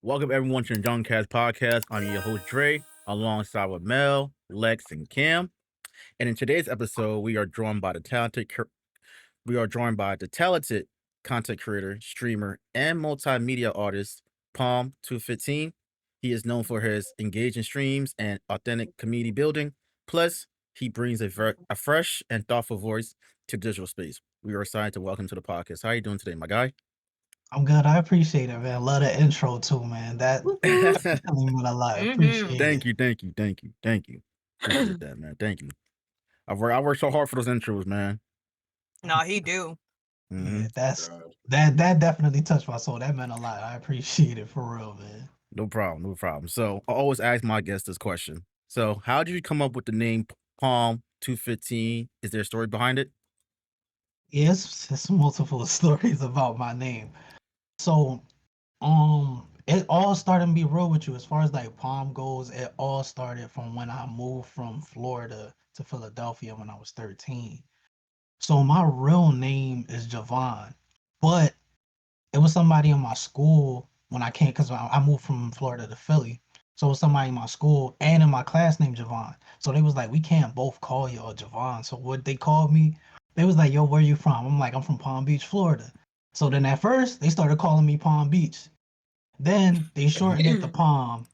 Welcome everyone to the JungleCast Podcast. I'm your host Dre, alongside with Mel, Lex, and Cam. And in today's episode, we are joined by the talented content creator, streamer, and multimedia artist Palm215. He is known for his engaging streams and authentic community building. Plus, he brings a fresh and thoughtful voice to digital space. We are excited to welcome to the podcast. How are you doing today, my guy? I'm good. I appreciate it, man. Love the intro too, man. That really meant a lot. Appreciate Thank it. you, thank you, thank you, thank you. Appreciate that, man. Thank you. I worked so hard for those intros, man. No, he do. hmm Yeah, that definitely touched my soul. That meant a lot. I appreciate it for real, man. No problem, no problem. So I always ask my guests this question. So how did you come up with the name Palm 215? Is there a story behind it? Yes, it's multiple stories about my name. So, it all started to be real with you as far as like Palm goes. It all started from when I moved from Florida to Philadelphia when I was 13. So my real name is Javon, but it was somebody in my school when I came because I moved from Florida to Philly. So it was somebody in my school and in my class named Javon. So they was like, we can't both call you Javon. So what they called me, they was like, yo, where you from? I'm like, I'm from Palm Beach, Florida. So then at first they started calling me Palm Beach. Then they shortened it to Palm.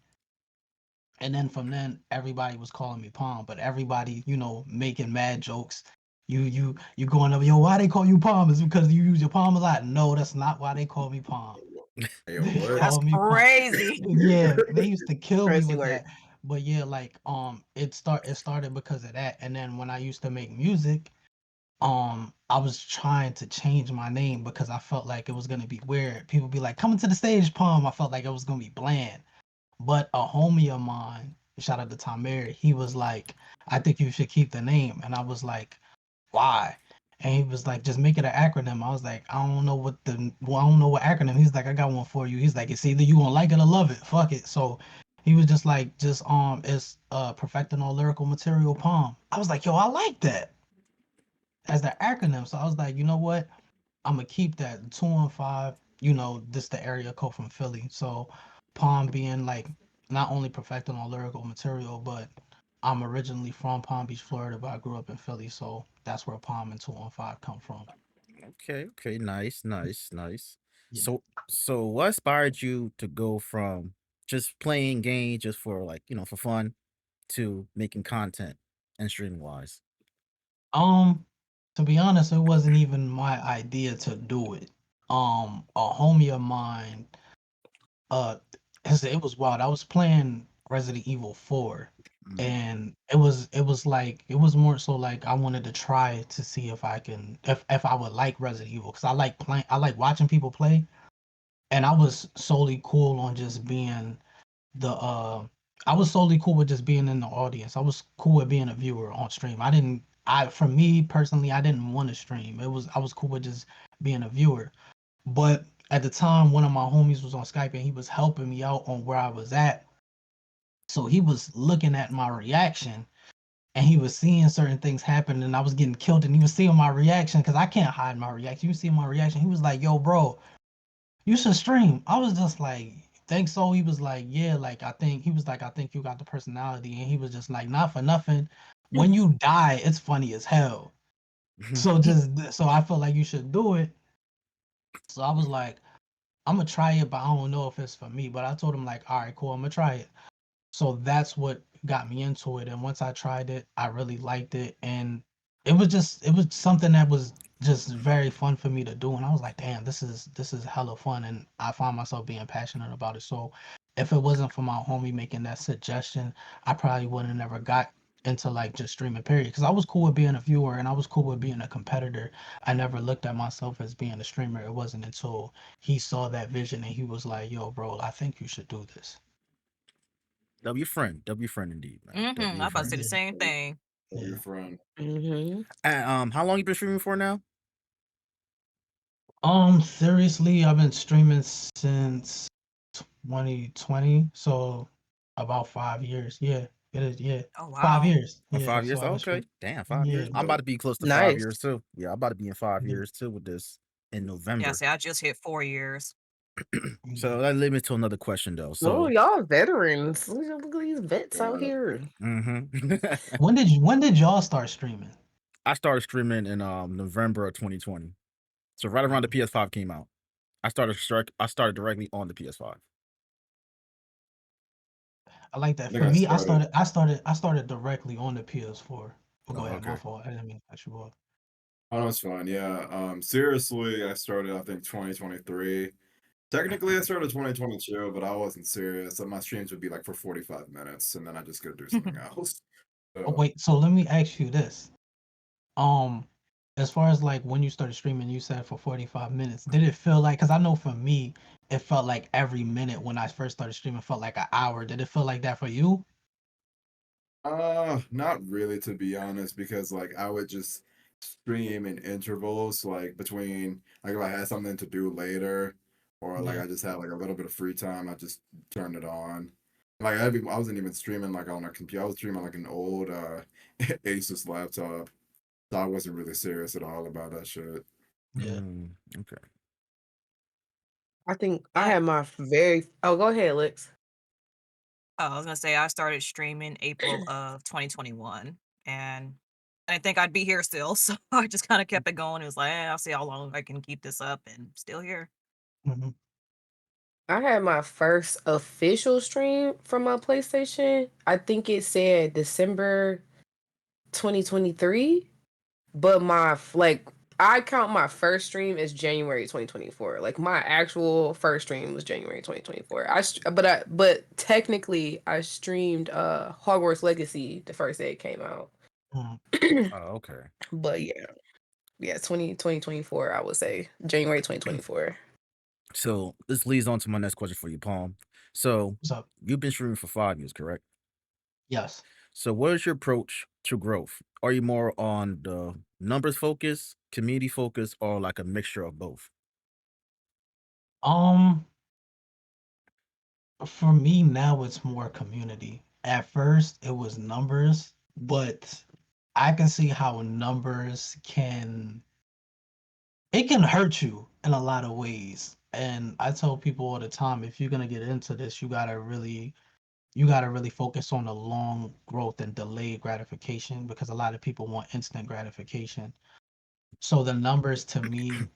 And then from then everybody was calling me Palm, but everybody, making mad jokes. You going up, yo, why they call you Palm? Is it because you use your palm a lot? No, that's not why they call me Palm. Hey, They what? That's call me Palm. crazy. Yeah, they used to kill me Crazy with word. that. But yeah, like it started because of that. And then when I used to make music, I was trying to change my name because I felt like it was gonna be weird. People be like, coming to the stage, Palm. I felt like it was gonna be bland. But a homie of mine, shout out to Tamir, he was like, I think you should keep the name. And I was like, why? And he was like, just make it an acronym. I was like, I don't know I don't know what acronym. He's like, I got one for you. He's like, it's either you gonna like it or love it. Fuck it. So he was just like, it's perfecting all lyrical material palm. I was like, yo, I like that as the acronym. So I was like, you know what? I'm gonna keep that 215. This the area code from Philly. So Palm being like not only perfecting all lyrical material, but I'm originally from Palm Beach, Florida, but I grew up in Philly, so that's where Palm and 215 come from. Okay, nice, nice, nice. Yeah. So what inspired you to go from just playing games just for for fun to making content and streaming wise? Um, to be honest, it wasn't even my idea to do it. A homie of mine, uh, it was wild. I was playing Resident Evil 4, Mhm. and it was more so like I wanted to try to see if I would like Resident Evil because I like watching people play, and the I was solely cool with just being in the audience. I was cool with being a viewer on stream. For me personally, I didn't want to stream. I was cool with just being a viewer. But at the time, one of my homies was on Skype and he was helping me out on where I was at. So he was looking at my reaction and he was seeing certain things happen and I was getting killed and he was seeing my reaction because I can't hide my reaction. He was seeing my reaction. He was like, yo, bro, you should stream. I was just like, think so. He was like, yeah, like I think you got the personality. And he was just like, not for nothing. When you die, it's funny as hell. So I felt like you should do it. So I was like, I'm gonna try it, but I don't know if it's for me. But I told him like, all right, cool, I'm gonna try it. So that's what got me into it. And once I tried it, I really liked it. And it was something that was just very fun for me to do. And I was like, damn, this is hella fun. And I found myself being passionate about it. So if it wasn't for my homie making that suggestion, I probably wouldn't have never got into like just streaming period. Because I was cool with being a viewer and I was cool with being a competitor. I never looked at myself as being a streamer. It wasn't until he saw that vision and he was like, yo, bro, I think you should do this. W friend indeed, man. I W about to say friend. the Yeah. same thing. Tell your Yeah. friend. And how long you been streaming for now? Seriously, I've been streaming since 2020, so about 5 years. Yeah, it is. Yeah, Oh five wow. years. Yeah, 5 years. so I've been Okay, streaming. damn, 5 years. Yeah, I'm about to be close to 5 years too. Yeah, I'm about to be in five yeah. years too with this in Yeah, November. see, I just hit 4 years. So that leads me to another question though. Oh, So y'all veterans. Look at these vets out here. When did y'all start streaming? I started streaming in November of 2020. So right around the PS5 came out. I started directly on the PS5. I like that. think For I me, I started- started directly on the PS4. Oh, go Oh, ahead. My okay. fault. I didn't mean to cut you off. Oh, that's fine. Yeah. Seriously, I started I think 2023. Technically, I started 2022, but I wasn't serious. So my streams would be like for 45 minutes, and then I just go do something else. Oh, wait. So let me ask you this. As far as like when you started streaming, you said for 45 minutes. Did it feel like? Because I know for me, it felt like every minute when I first started streaming felt like an hour. Did it feel like that for you? Not really, to be honest, because like I would just stream in intervals, like between like if I had something to do later, or like Yeah. I just had like a little bit of free time, I just turned it on. Like I wasn't even streaming like on a computer. I was streaming like an old Asus laptop, so I wasn't really serious at all about that shit. Yeah. Okay. I think I had my very. Oh, go ahead, Lex. Oh, I was gonna say I started streaming April of 2021, and I think I'd be here still, so I just kind of kept it going. It was like, I'll see how long I can keep this up, and still here. Mm-hmm. I had my first official stream from my PlayStation. I think it said December 2023, but I count my first stream as January 2024. Like my actual first stream was January 2024. But technically I streamed Hogwarts Legacy the first day it came out. Oh, okay. But yeah, 2024, I would say January 2024. So this leads on to my next question for you, Palm. So What's up? you've been streaming for 5 years, correct? Yes. So what is your approach to growth? Are you more on the numbers focus, community focus, or like a mixture of both? For me now it's more community. At first it was numbers, but I can see how numbers can hurt you in a lot of ways. And I tell people all the time, if you're gonna get into this, you gotta really focus on the long growth and delayed gratification, because a lot of people want instant gratification. So the numbers to me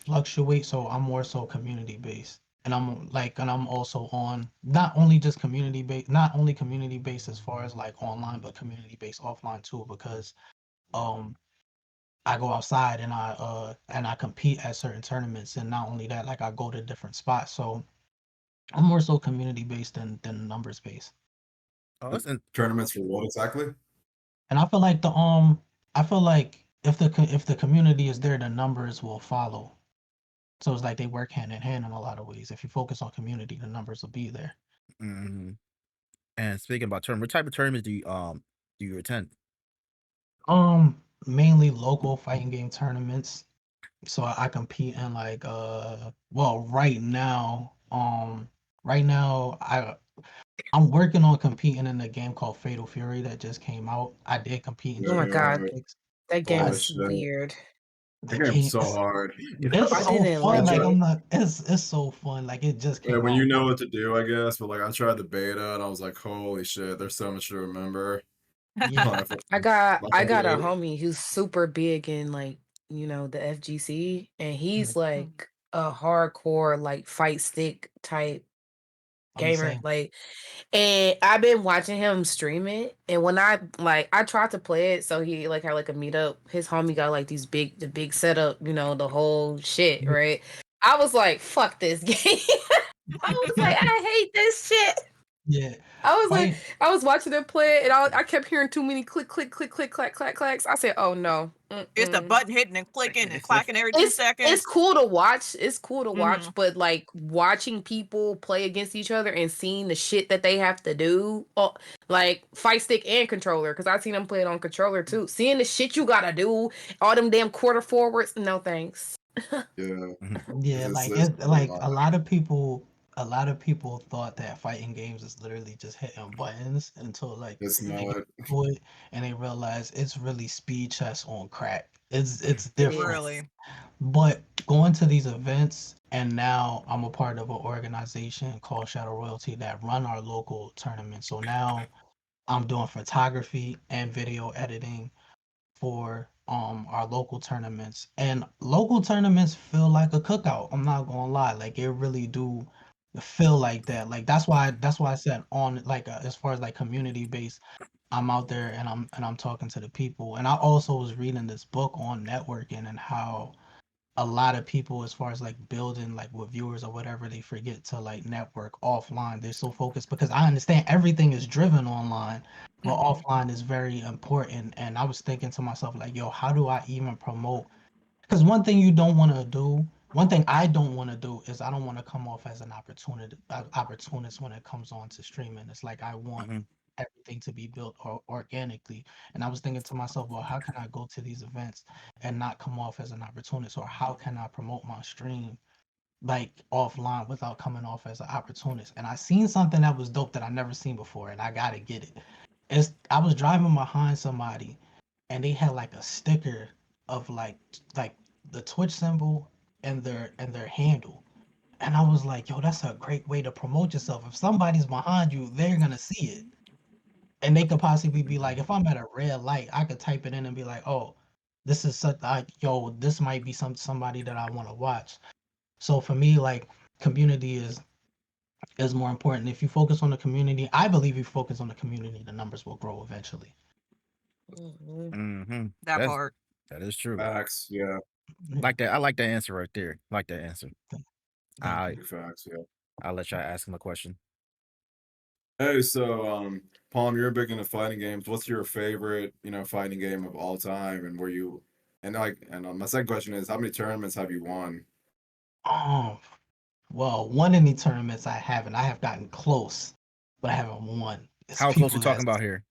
fluctuate. So I'm more so community based. And I'm also on not only community based as far as like online, but community based offline too, because I go outside and I compete at certain tournaments, and not only that, like I go to different spots. So I'm more so community based than numbers based. Oh, that's Tournaments for what exactly? And I feel like if the community is there, the numbers will follow. So it's like they work hand in hand in a lot of ways. If you focus on community, the numbers will be there. And speaking about tournament, what type of tournaments do you attend? Mainly local fighting game tournaments. So I compete in like right now I'm working on competing in a game called Fatal Fury that just came out. I did compete in Oh my God, Olympics. that game Oh, is shit. weird. The That game's game so is hard. it's I so didn't fun. like Like it. it's so fun. Like it just Yeah, came when out. you know what to do, I guess. But like I tried the beta and I was like, holy shit, there's so much to remember. Yeah. I got Like, a yeah. homie who's super big in like, the FGC, and he's like a hardcore like fight stick type I'm the gamer. same. Like, and I've been watching him stream it, and when I tried to play it, so he like had like a meetup. His homie got like the big setup, the whole shit, right? I was like, fuck this game. I was like, I hate this shit. Yeah. I was watching them play it, and I kept hearing too many click, clack, clacks. I said, oh no. It's the button hitting and clicking and clacking every 2 seconds. It's cool to watch. It's cool to watch, but like watching people play against each other and seeing the shit that they have to do, like fight stick and controller, because I've seen them play it on controller too. Seeing the shit you gotta do, all them damn quarter forwards, no thanks. Yeah. Yeah, It's like a it's like lot. a lot of people a lot of people thought that fighting games is literally just hitting buttons until like It's they get not. to it and they realize it's really speed chess on crack. It's It different. is. Really? But going to these events, and now I'm a part of an organization called Shadow Royalty that run our local tournament. So now I'm doing photography and video editing for our local tournaments. And local tournaments feel like a cookout. I'm not gonna lie. Like it really do feel like that. Like that's why I said on like as far as like community based, I'm out there and I'm talking to the people. And I also was reading this book on networking and how a lot of people as far as like building like with viewers or whatever they forget to like network offline. They're so focused because I understand everything is driven online, but Mhm. offline is very important. And I was thinking to myself like, yo, how do I even promote? Because one thing you don't want to do, one thing I don't want to do is I don't want to come off as an opportunist when it comes on to streaming. It's like I want Mhm. everything to be built organically. And I was thinking to myself, well, how can I go to these events and not come off as an opportunist, or how can I promote my stream like offline without coming off as an opportunist? And I seen something that was dope that I never seen before, and I gotta get it. I was driving behind somebody, and they had like a sticker of like the Twitch symbol and their handle. And I was like, yo, that's a great way to promote yourself. If somebody's behind you, they're gonna see it. And they could possibly be like, if I'm at a red light, I could type it in and be like, oh, this is such like, yo, this might be somebody that I want to watch. So for me, like community is more important. If you focus on the community, I believe you focus on the community, the numbers will grow eventually. Mhm. Mhm. That part. That is true. Facts, yeah. Like that. I like that answer right there. Like that answer. Thank I you. Big facts, yeah. I'll let y'all ask him a question. Hey, so Palm, you're big into fighting games. What's your favorite, fighting game of all time? And were you and my second question is, how many tournaments have you won? Oh, well, one in the tournaments I haven't. I have gotten close, but I haven't won. It's How close we people talking that's about here?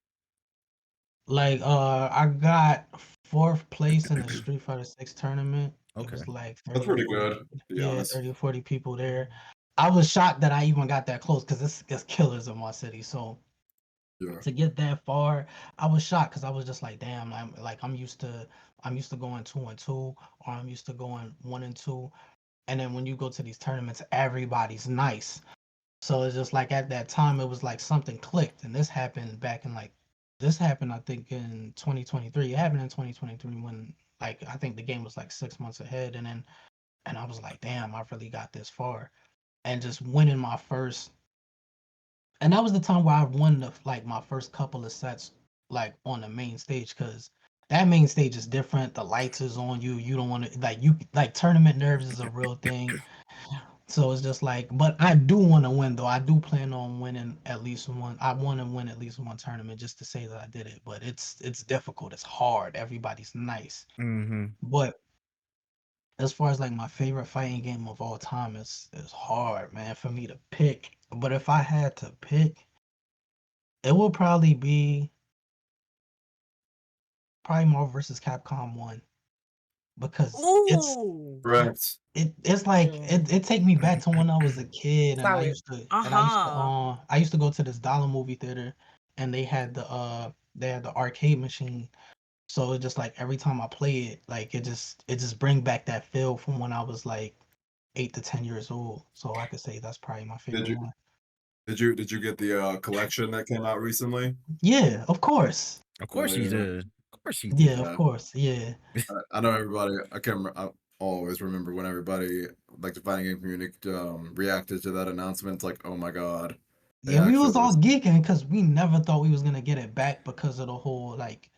like I got fourth place in the Street Fighter 6 tournament. It Okay. was like That's 30 or pretty 40 good, to be yeah, honest. 30 or 40 people there. I was shocked that I even got that close because it's killers in my city. So Yeah. to get that far, I was shocked because I was just like, damn, I'm used to going 2-2, or I'm used to going 1-2. And then when you go to these tournaments, everybody's nice. So it's just like at that time, it was like something clicked, and this happened I think in 2023. It happened in 2023 when like I think the game was like 6 months ahead, and I was like, damn, I really got this far, and just winning my first, and that was the time where I won like my first couple of sets like on the main stage because that main stage is different. The lights is on you. You don't want to like tournament nerves is a real thing. So it's just like, but I do want to win though. I do plan on winning at least one. I want to win at least one tournament just to say that I did it. But it's difficult. It's hard. Everybody's nice. Mm-hmm. But as far as like my favorite fighting game of all time, is hard, man, for me to pick. But if I had to pick, it would probably Marvel vs. Capcom 1 because Ooh. Correct. it's like it take me back to when I was a kid and Solid. I used to go to this dollar movie theater and they had the arcade machine. So it's just like every time I play it, like it just bring back that feel from when I was like 8 to 10 years old. So I could say that's probably my Did favorite you one. did you get the collection that came out recently? Yeah, of course. Of course he Yeah. did. Of course he Yeah, did. of course. Yeah. I know everybody. I can't. I always remember when everybody, like the fighting game community, reacted to that announcement. It's like, oh my god, they Yeah, we was actually. all geeking because we never thought we was gonna get it back because of the whole like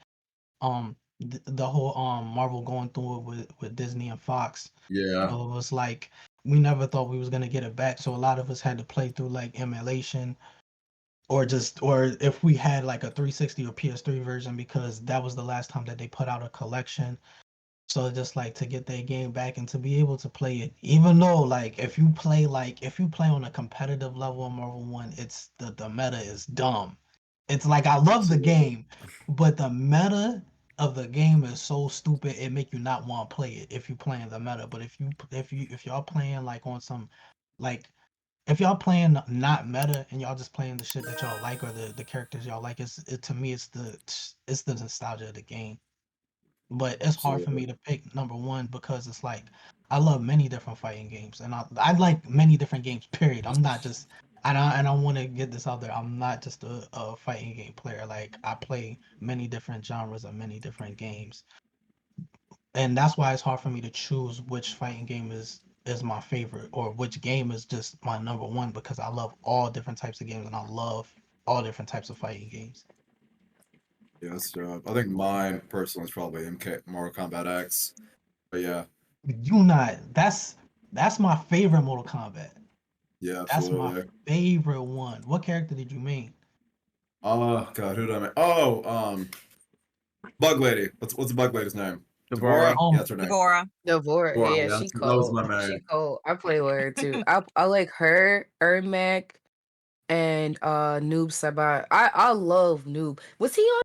the whole Marvel going through it with Disney and Fox. Yeah, So it was like we never thought we was gonna get it back. So a lot of us had to play through like emulation or if we had like a 360 or PS3 version because that was the last time that they put out a collection. So just like to get that game back and to be able to play it, even though like if you play on a competitive level in Marvel 1, it's the meta is dumb. It's like I love the game, but the meta of the game is so stupid it make you not want to play it if you playing the meta. But if y'all playing like on some like if y'all playing not meta and y'all just playing the shit that y'all like or the characters y'all like, to me it's the nostalgia of the game. But it's hard for me to pick number one because it's like I love many different fighting games and I like many different games. Period. I'm not just and I want to get this out there. I'm not just a fighting game player. Like I play many different genres of many different games, and that's why it's hard for me to choose which fighting game is my favorite or which game is just my number one because I love all different types of games and I love all different types of fighting games. Yeah, so I think mine personally is probably Mortal Kombat X. But yeah. That's my favorite Mortal Kombat. Yeah, That's absolutely. my favorite one. What character did you main? Oh god, who did I mean? Oh, Bug Lady. What's the Bug Lady's name? Devora. Yeah, that's her name. Devora. Devora, Wow, yeah, yeah, she that was cold. my man. She cold. I play with her too. I like her, Ermac, and Noob Sabat. I love Noob. Was he on?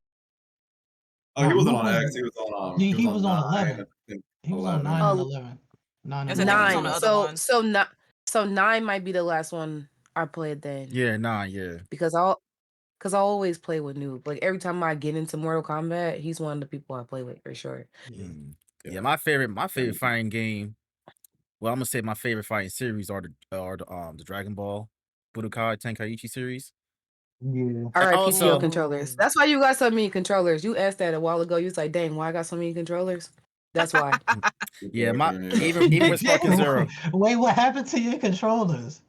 Oh, he wasn't Noob on was- X. He was on he was on 9, 11. I think He was on 9 and 11. 9 Yes, and I think he was 11. on the 9. other ones. So 9 might be the last one I played then. Yeah, 9. Yeah. Because I always play with Noob. Like every time I get into Mortal Kombat, he's one of the people I play with for sure. Yeah, my favorite fighting game. Well, I'm gonna say my favorite fighting series are the Dragon Ball Budokai Tenkaichi series. Yeah. RIP to your also- controllers. That's why you got so many controllers. You asked that a while ago. You was like, dang, why I got so many controllers? That's why. Yeah, even with Sparking Zero. Wait, what happened to your controllers?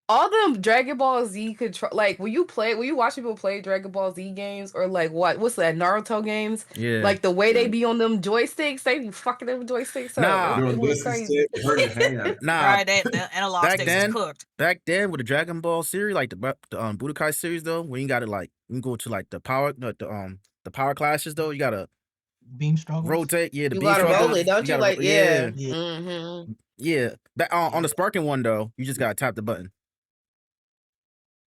All them Dragon Ball Z control, like when you watch people play Dragon Ball Z games or like what's that Naruto games? Yeah. Like the way they be on them joysticks, they be fucking them joysticks Nah. up. It was crazy. Hurt your hand. Nah, Right, the analog back sticks then- is cooked. back then with the Dragon Ball series, like the Budokai series though, when you gotta like you can go to like the power classes though, you gotta Beam struggles? rotate. Yeah, the You beam gotta struggles, roll it, don't you? gotta Like, ro- yeah. Yeah. Mm-hmm. yeah. That on the Sparking one though, you just gotta tap the button.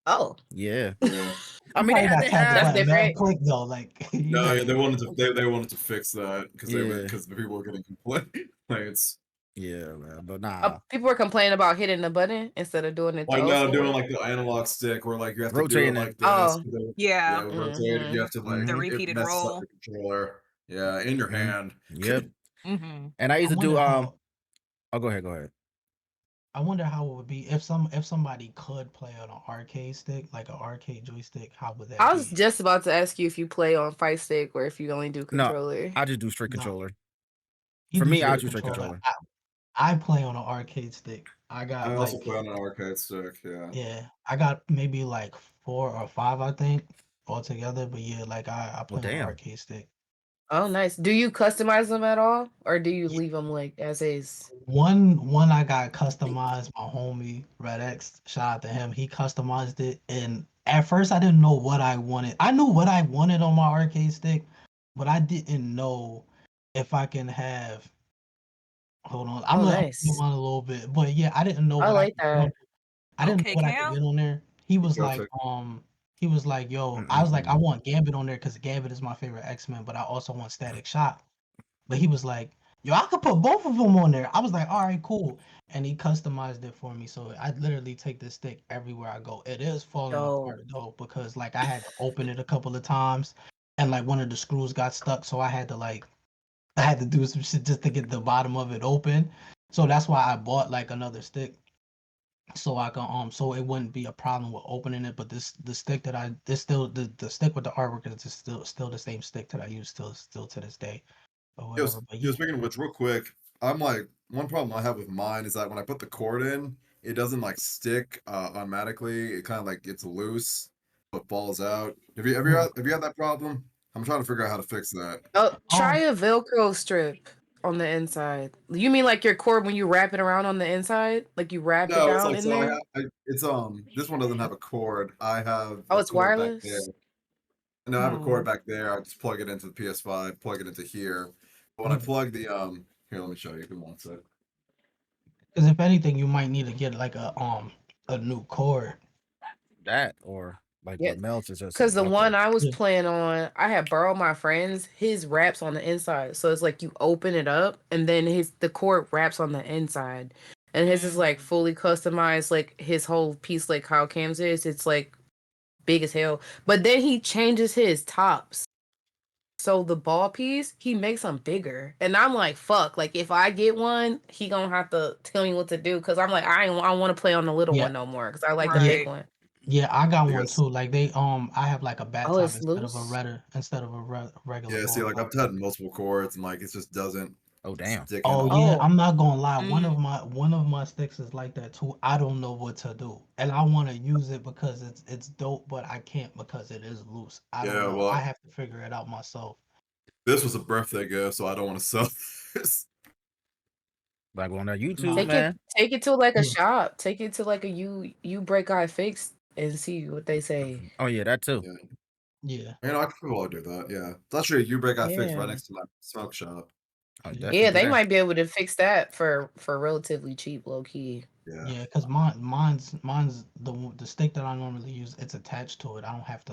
Oh. Yeah. Yeah. I mean, Probably got they tapped had- the That's button mad different. quick though. Like No, yeah, they wanted to fix that because Yeah. the people were getting complaints. yeah, man, but nah. People were complaining about hitting the button instead of doing it. Like the old no, school doing way. like the analog stick where like you have Rotating to do it. it like this. Oh. Yeah. Rotate. You have to like The it repeated messes up roll. your controller. Yeah, in your Mhm. hand. Yep. Mm-hmm. And I used to do wonder how- oh, go ahead. I wonder how it would be if somebody could play on an arcade stick, like an arcade joystick. How would that I be? was just about to ask you if you play on Fight Stick or if you only do No, controller. I just do straight No. controller. You For do me, I straight do straight controller. I play on an arcade stick. I got I also like play on an arcade stick. Yeah. I got maybe like 4 or 5, I think, altogether. But yeah, like I play on an damn. arcade stick. Oh, nice. Do you customize them at all, or do you leave them like as is? One I got customized. My homie Red X, shout out to him. He customized it, and at first I didn't know what I wanted. I knew what I wanted on my arcade stick, but I didn't know if I can have. Hold on, I'm gonna nice. move on a little bit, but yeah, I didn't know I what like I could put that. on- I didn't Okay, know what I Cam? could get on there. He was Go like, check. yo, I was like, I want Gambit on there because Gambit is my favorite X-Men, but I also want Static Shock. But he was like, yo, I could put both of them on there. I was like, all right, cool. And he customized it for me. So I literally take this stick everywhere I go. It is falling apart though, because like I had to open it a couple of times and like one of the screws got stuck. So I had to do some shit just to get the bottom of it open. So that's why I bought like another stick. So I can so it wouldn't be a problem with opening it, but the stick that the stick with the artwork is still the same stick that I use still to this day. Or whatever. But yeah. Speaking of which, real quick, I'm like one problem I have with mine is that when I put the cord in, it doesn't like stick automatically. It kind of like gets loose, but falls out. Have you had that problem? I'm trying to figure out how to fix that. Oh, try a Velcro strip on the inside. You mean like your cord when you wrap it around on the inside? Like you wrap it No, it's down like in so. there? It's this one doesn't have a cord. I have. Oh, a it's cord back wireless? there. No, I have a cord back there. I just plug it into the PS5, plug it into here. But when I plug the here, let me show you. Give me one sec. Because if anything, you might need to get like a new cord. That or like Yeah, what melts is just because the okay. one I was Yeah. playing on, I had borrowed my friend's. His wraps on the inside, so it's like you open it up, and then the cord wraps on the inside. and his is like Mm. fully customized. Like his whole piece, like how Cam's is, it's like big as hell. But then he changes his tops. So the ball piece, he makes them bigger, and I'm like, fuck. Like if I get one, he gonna have to tell me what to do because I'm like, I don't want to play on the little Yeah, one no more because I like the yeah, big Right. one. yeah. I got one Because too. Like they I have like a bat Oh, top it's loose. instead of a regular yeah, see, ball like top. I've had multiple chords and like it just doesn't Oh damn. stick in Oh all. yeah, Oh, I'm not gonna lie. Mm. One of my sticks is like that too. I don't know what to do, and I want to use it because it's dope, but I can't because it is loose. I don't Yeah, know. I well, have to figure it out myself. this was a birthday gift, so I don't want to sell this. Like on that No, YouTube, take it, man. take it to like a yeah, shop. Take it to like a you break I fix and see what they say. Oh yeah, that too. Yeah, yeah, I can probably do that. Yeah, it's actually you break got fixed Yeah, right next to my smoke shop. I yeah, definitely yeah, do they that. might be able to fix that for relatively cheap, low key. Yeah, yeah. Because mine's the stick that I normally use. It's attached to it. I don't have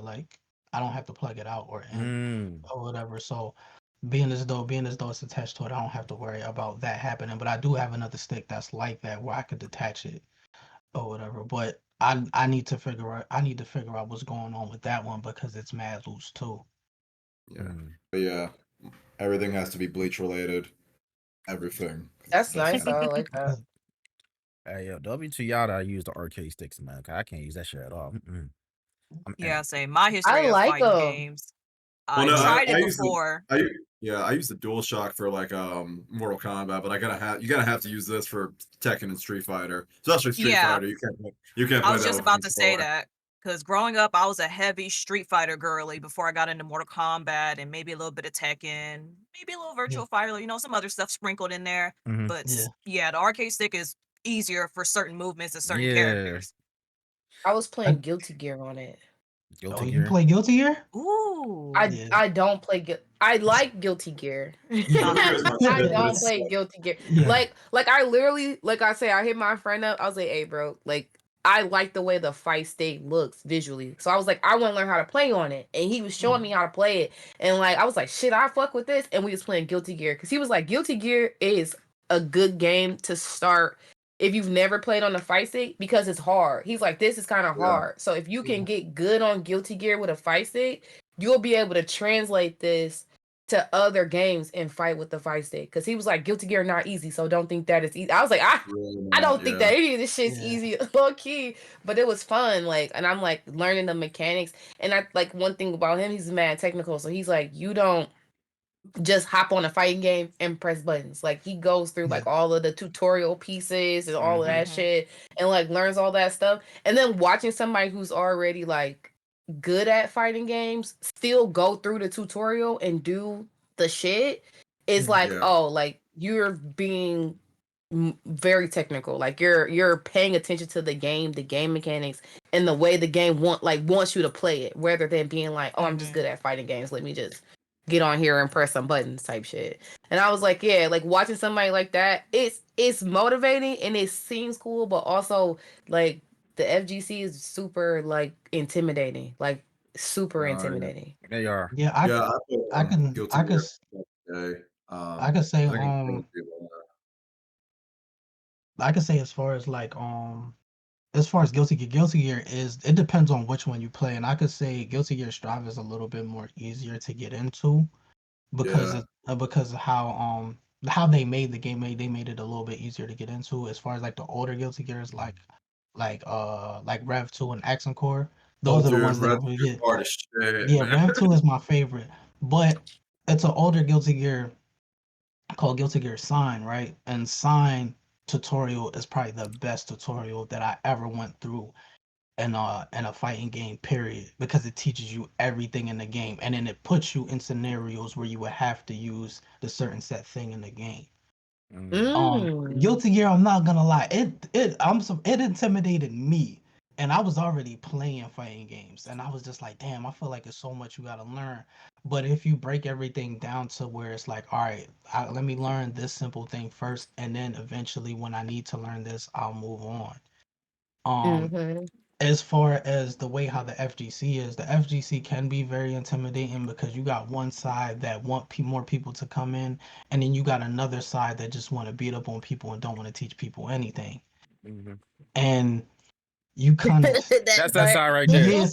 to plug it out or in Mm. or whatever. So being as though it's attached to it, I don't have to worry about that happening. But I do have another stick that's like that where I could detach it or whatever. But I need to figure out what's going on with that one because it's mad loose too. yeah, Mm. but yeah, everything has to be bleach related. Everything. That's That's nice. I like that. Hey, yo, W2 y'all that I use the arcade sticks, man. 'Cause I can't use that shit at all. Mm-mm. Yeah, say my I history of like fighting them. games. well, I no, Yeah, tried I it use the before. I use the DualShock for like Mortal Kombat, but you gotta have to use this for Tekken and Street Fighter, especially Street Yeah, Fighter. You can't I play was that just with a about to say controller. that because growing up, I was a heavy Street Fighter girly before I got into Mortal Kombat and maybe a little bit of Tekken, maybe a little yeah, Virtual Fighter, some other stuff sprinkled in there. Mm-hmm. But yeah. yeah, the arcade stick is easier for certain movements and certain Yeah. characters. I was I, playing Guilty Gear on it. oh, Guilty you Gear. play Guilty Gear? Ooh. Yeah, I don't play I like Guilty Gear. yeah, Guilty Gear is my I favorite. don't It's play Guilty Gear. yeah, Like I literally, like I say, I hit my friend up. I was like, hey bro, like I like the way the fight state looks visually. So I was like, I want to learn how to play on it. And he was showing me how to play it. And like I was like, shit, I fuck with this. And we was playing Guilty Gear. Cause he was like, Guilty Gear is a good game to start if you've never played on the fight stick because it's hard. He's like, this is kind of yeah, hard. So if you can yeah, get good on Guilty Gear with a fight stick, you'll be able to translate this to other games and fight with the fight stick. Cause he was like, Guilty Gear not easy, so don't think that is easy. I was like, really I not. don't think Yeah, that any of this shit's yeah, easy, low key, but it was fun. Like, and I'm like learning the mechanics. And I like one thing about him, he's mad technical. So he's like, you don't just hop on a fighting game and press buttons. Like he goes through yeah, like all of the tutorial pieces and all of Mm-hmm. that Mm-hmm. shit and like learns all that stuff. And then watching somebody who's already like good at fighting games still go through the tutorial and do the shit is yeah, like, yeah, oh, like you're being very technical. Like you're paying attention to the game mechanics and the way the game wants you to play it rather than being like, oh, I'm just Mm-hmm. good at fighting games, let me just get on here and press some buttons type shit. And I was like, yeah, like watching somebody like that, it's motivating and it seems cool, but also like the FGC is super like intimidating, like super yeah, intimidating. They are. yeah. yeah. I played I can, Guilty I could, Gear today. I could say, I can kill people. I could say as far as like, as far as Guilty Gear is, it depends on which one you play, and I could say Guilty Gear Strive is a little bit more easier to get into Yeah, because of how they made the game. They made it a little bit easier to get into. As far as like the older Guilty Gears, like Rev 2 and Action Core, oh those are the dude, ones that Red we is get. hard as shit, Yeah, man. Rev 2 is my favorite, but it's an older Guilty Gear called Guilty Gear Sign, right? And Sign tutorial is probably the best tutorial that I ever went through in a fighting game, period, because it teaches you everything in the game, and then it puts you in scenarios where you would have to use the certain set thing in the game. Mm. Mm. Guilty Gear, I'm not gonna lie, it intimidated me, and I was already playing fighting games, and I was just like, damn, I feel like it's so much you gotta learn. But if you break everything down to where it's like, all right, let me learn this simple thing first, and then eventually when I need to learn this, I'll move on. Um, Mm-hmm. as far as the way how the FGC is, the FGC can be very intimidating because you got one side that want more people to come in, and then you got another side that just want to beat up on people and don't want to teach people anything. And you kind of That's that side right there. yeah,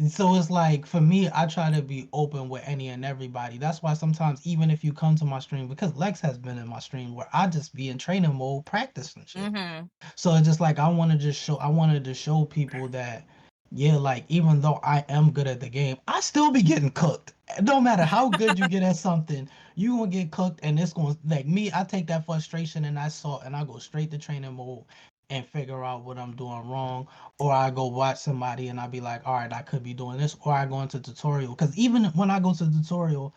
so it's like for me, I try to be open with any and everybody. That's why sometimes even if you come to my stream, because Lex has been in my stream where I just be in training mode practicing shit. Mm-hmm. So it's just like I wanted to show people that yeah, like even though I am good at the game, I still be getting cooked. No matter how good you get at something, you gonna get cooked, and it's gonna like me. I take that frustration and I go straight to training mode and figure out what I'm doing wrong, or I go watch somebody and I be like, all right, I could be doing this, or I go into tutorial. Because even when I go to tutorial,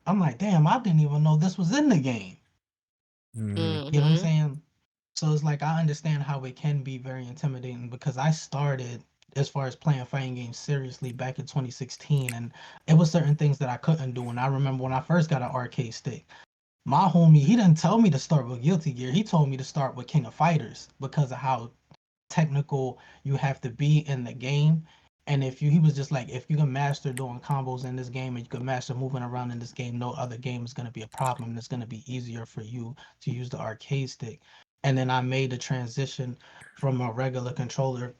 I'm like, damn, I didn't even know this was in the game. Mhm. You know what I'm saying? So it's like I understand how it can be very intimidating because I started as far as playing fighting games seriously back in 2016, and it was certain things that I couldn't do. And I remember when I first got an arcade stick, my homie, he didn't tell me to start with Guilty Gear. He told me to start with King of Fighters because of how technical you have to be in the game. And he was just like, if you can master doing combos in this game and you can master moving around in this game, no other game is going to be a problem. It's going to be easier for you to use the arcade stick. And then I made the transition from a regular controller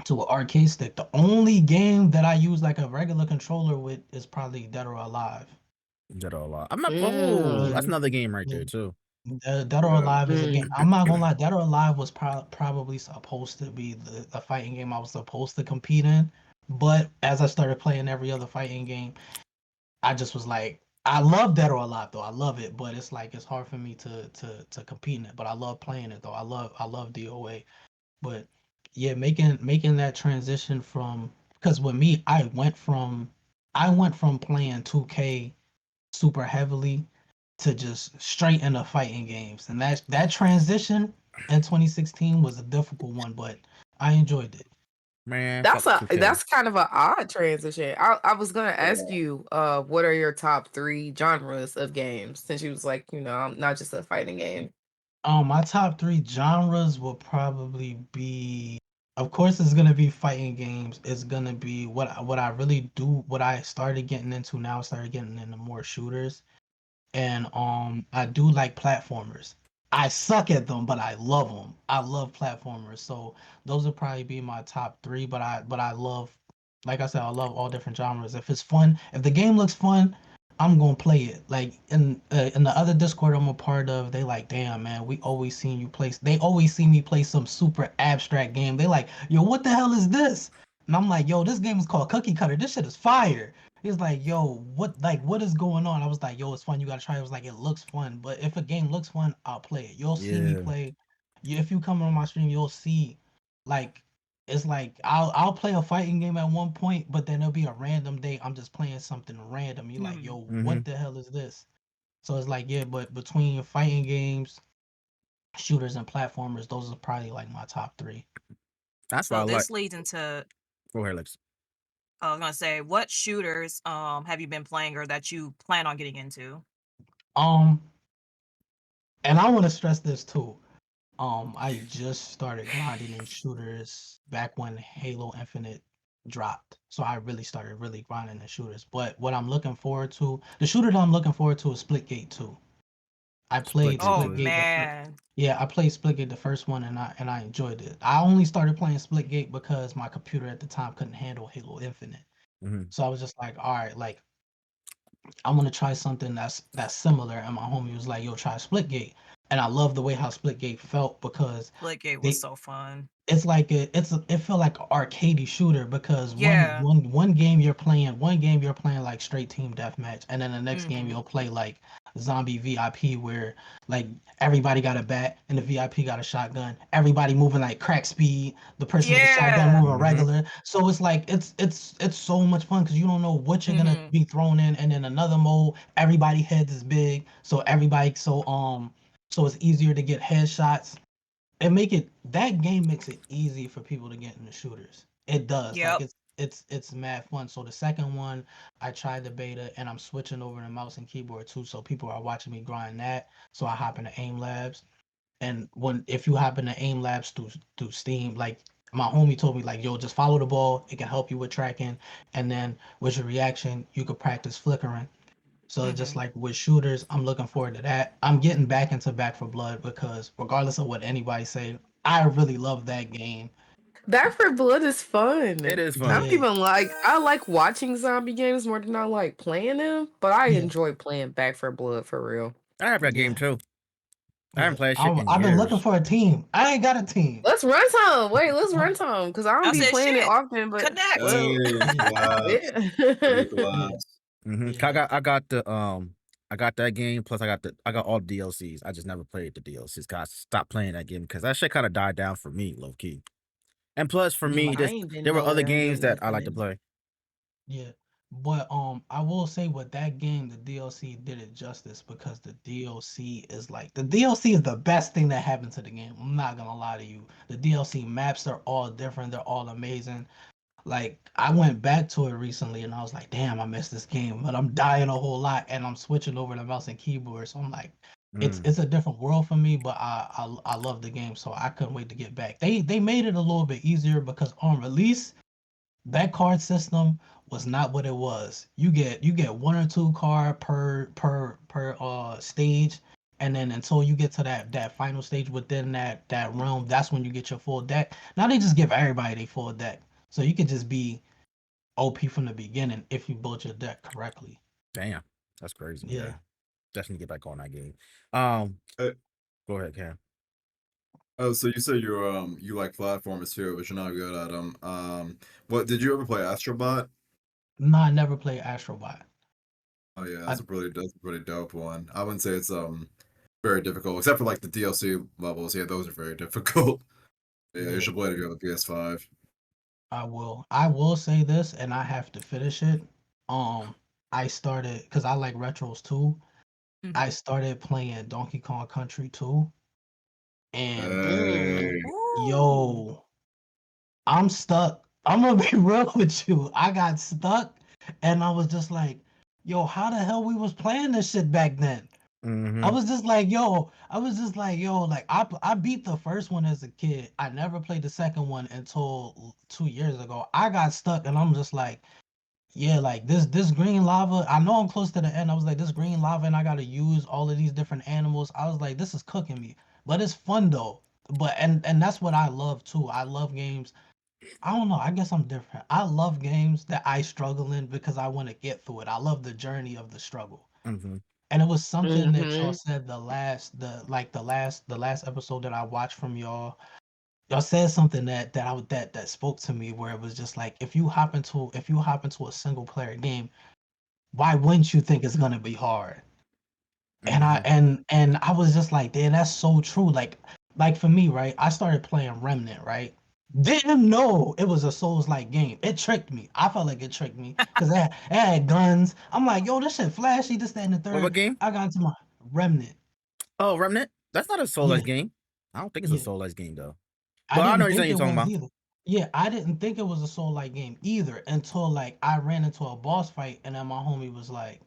to an arcade stick. The only game that I use like a regular controller with is probably Dead or Alive. Dead or Alive. I'm not. Oh, that's another game right there too. Dead or Alive is a game. I'm not gonna lie. Dead or Alive was probably supposed to be the fighting game I was supposed to compete in, but as I started playing every other fighting game, I just was like, I love Dead or Alive though. I love it, but it's like it's hard for me to compete in it. But I love playing it though. I love DOA. But yeah, making that transition from because with me, I went from playing 2K super heavily to just straight into fighting games. And that transition in 2016 was a difficult one, but I enjoyed it. Man, That's fuck 2K. that's kind of an odd transition. I was gonna ask you, what are your top 3 genres of games? Since you was like, I'm not just a fighting game. My top 3 genres will probably be, of course, it's gonna be fighting games. It's gonna be what I really do. What I started getting into now. I started getting into more shooters. And I do like platformers. I suck at them, but I love them. I love platformers. So those would probably be my top 3. But I love, like I said, I love all different genres. If it's fun, if the game looks fun, I'm gonna play it. Like in the other Discord I'm a part of, they like, damn man, we always seen you play. They always see me play some super abstract game. They like, yo, what the hell is this? And I'm like, yo, this game is called Cookie Cutter. This shit is fire. He's like, yo, what is going on? I was like, yo, it's fun. You gotta try it. I was like, it looks fun. But if a game looks fun, I'll play it. You'll see me play. If you come on my stream, you'll see, like, it's like I'll play a fighting game at one point, but then there'll be a random day I'm just playing something random. You're like, yo, what the hell is this? So it's like, yeah, but between fighting games, shooters, and platformers, those are probably like my top 3. That's why So I like. this leads into, Go ahead, Lex. I was gonna say, what shooters have you been playing or that you plan on getting into? And I want to stress this too. I just started grinding in shooters back when Halo Infinite dropped. So I really started grinding in shooters. But what I'm looking forward to, the shooter that I'm looking forward to is Splitgate 2. I played Oh Splitgate man. I played Splitgate the first one and I enjoyed it. I only started playing Splitgate because my computer at the time couldn't handle Halo Infinite. So I was just like, all right, like I'm gonna try something that's similar. And my homie was like, yo, try Splitgate. And I love the way how Splitgate felt because Splitgate was so fun. it's like it felt like an arcadey shooter because Yeah. one game you're playing like straight team deathmatch, and then the next game you'll play like zombie VIP where like everybody got a bat and the VIP got a shotgun, everybody moving like crack speed, the person with the shotgun moving regular. So it's like it's so much fun because you don't know what you're gonna be thrown in, and then another mode everybody heads is big, so everybody so it's easier to get headshots. That game makes it easy for people to get into shooters. It does. Yep. Like it's mad fun. So the second one, I tried the beta and I'm switching over to mouse and keyboard too. So people are watching me grind that. So I hop into Aim Labs. And if you hop into Aim Labs through Steam, like My homie told me like, yo, just follow the ball. It can help you with tracking, and then with your reaction, you could practice flickering. So just Mm-hmm. like with shooters, I'm looking forward to that. I'm getting back into Back for Blood because regardless of what anybody say, I really love that game. Back for Blood is fun. It is I fun. don't Yeah, even I like watching zombie games more than I like playing them, but I yeah, enjoy playing Back for Blood for real. I have that game yeah, too. I yeah. haven't played shit in I've been looking years. for a team. I ain't got a team. Let's run some. Wait, let's Uh, run some because I don't I be said, playing it shit, often. But connect. well, Hey, yeah, collabs. Hey, yeah. yeah, collabs. I yeah. got that game. Plus, I got all the DLCs. I just never played the DLCs. Cause I stopped playing that game because that shit kind of died down for me, low key. And plus, for Yeah, me, I ain't been there were other nowhere in games that that I like to nothing. play. yeah. But I will say with that game, the DLC did it justice because the DLC is like the DLC is the best thing that happened to the game. I'm not gonna lie to you. The DLC maps are all different. They're all amazing. Like I went back to it recently and I was like, damn, I missed this game, but I'm dying a whole lot and I'm switching over to mouse and keyboard. So I'm like, Mm, it's a different world for me, but I love the game, so I couldn't wait to get back. They made it a little bit easier because on release, that card system was not what it was. You get one or two card per stage, and then until you get to that final stage within that realm, that's when you get your full deck. Now they just give everybody their full deck, so you could just be OP from the beginning if you build your deck correctly. damn, that's crazy. Yeah, Yeah. definitely get back on that game. Um, Uh, go ahead, Cam. Oh, so you said you like platformers too, but you're not good at them. What did you ever play Astrobot? No, I never played Astrobot. Oh yeah, I that's a pretty dope one. I wouldn't say it's very difficult, except for like the DLC levels. Yeah, those are very difficult. Yeah, you yeah, should play it if you have a PS5. I will say this, and I have to finish it. Um, I started because I like retros too. I Mhm. started playing Donkey Kong Country 2, and Mm. Hey, Ooh. yo, I'm stuck. I'm gonna be real with you. I got stuck, and I was just like, yo, how the hell we was playing this shit back then? I Mm-hmm. was just like, yo, like I beat the first one as a kid. I never played the second one until 2 years ago. I got stuck, and I'm just like, yeah, like this green lava. I know I'm close to the end. I was like, this green lava, and I gotta use all of these different animals. I was like, this is cooking me, but it's fun though. But and that's what I love too. I love games. I don't know. I guess I'm different. I love games that I struggle in because I want to get through it. I love the journey of the struggle. Mm-hmm. And it was something that y'all Mm-hmm. said the last episode that I watched from y'all. Y'all said something that spoke to me where it was just like if you hop into a single player game, why wouldn't you think it's gonna be hard? And I Mm-hmm. and I was just like, damn, that's so true. Like for me, right? I started playing Remnant, right? Didn't know it was a Souls-like game. It tricked me. I felt like it tricked me because it had guns. I'm like, yo, this shit flashy, this, that, and the What third. game? I got into my Remnant. Oh, Remnant. That's not a Yeah, Soulless game. I don't think it's a yeah. Soulless game though. I But I know didn't what think you're it talking was about. either. Yeah, I didn't think it was a Soul-like game either until like I ran into a boss fight and then my homie was like,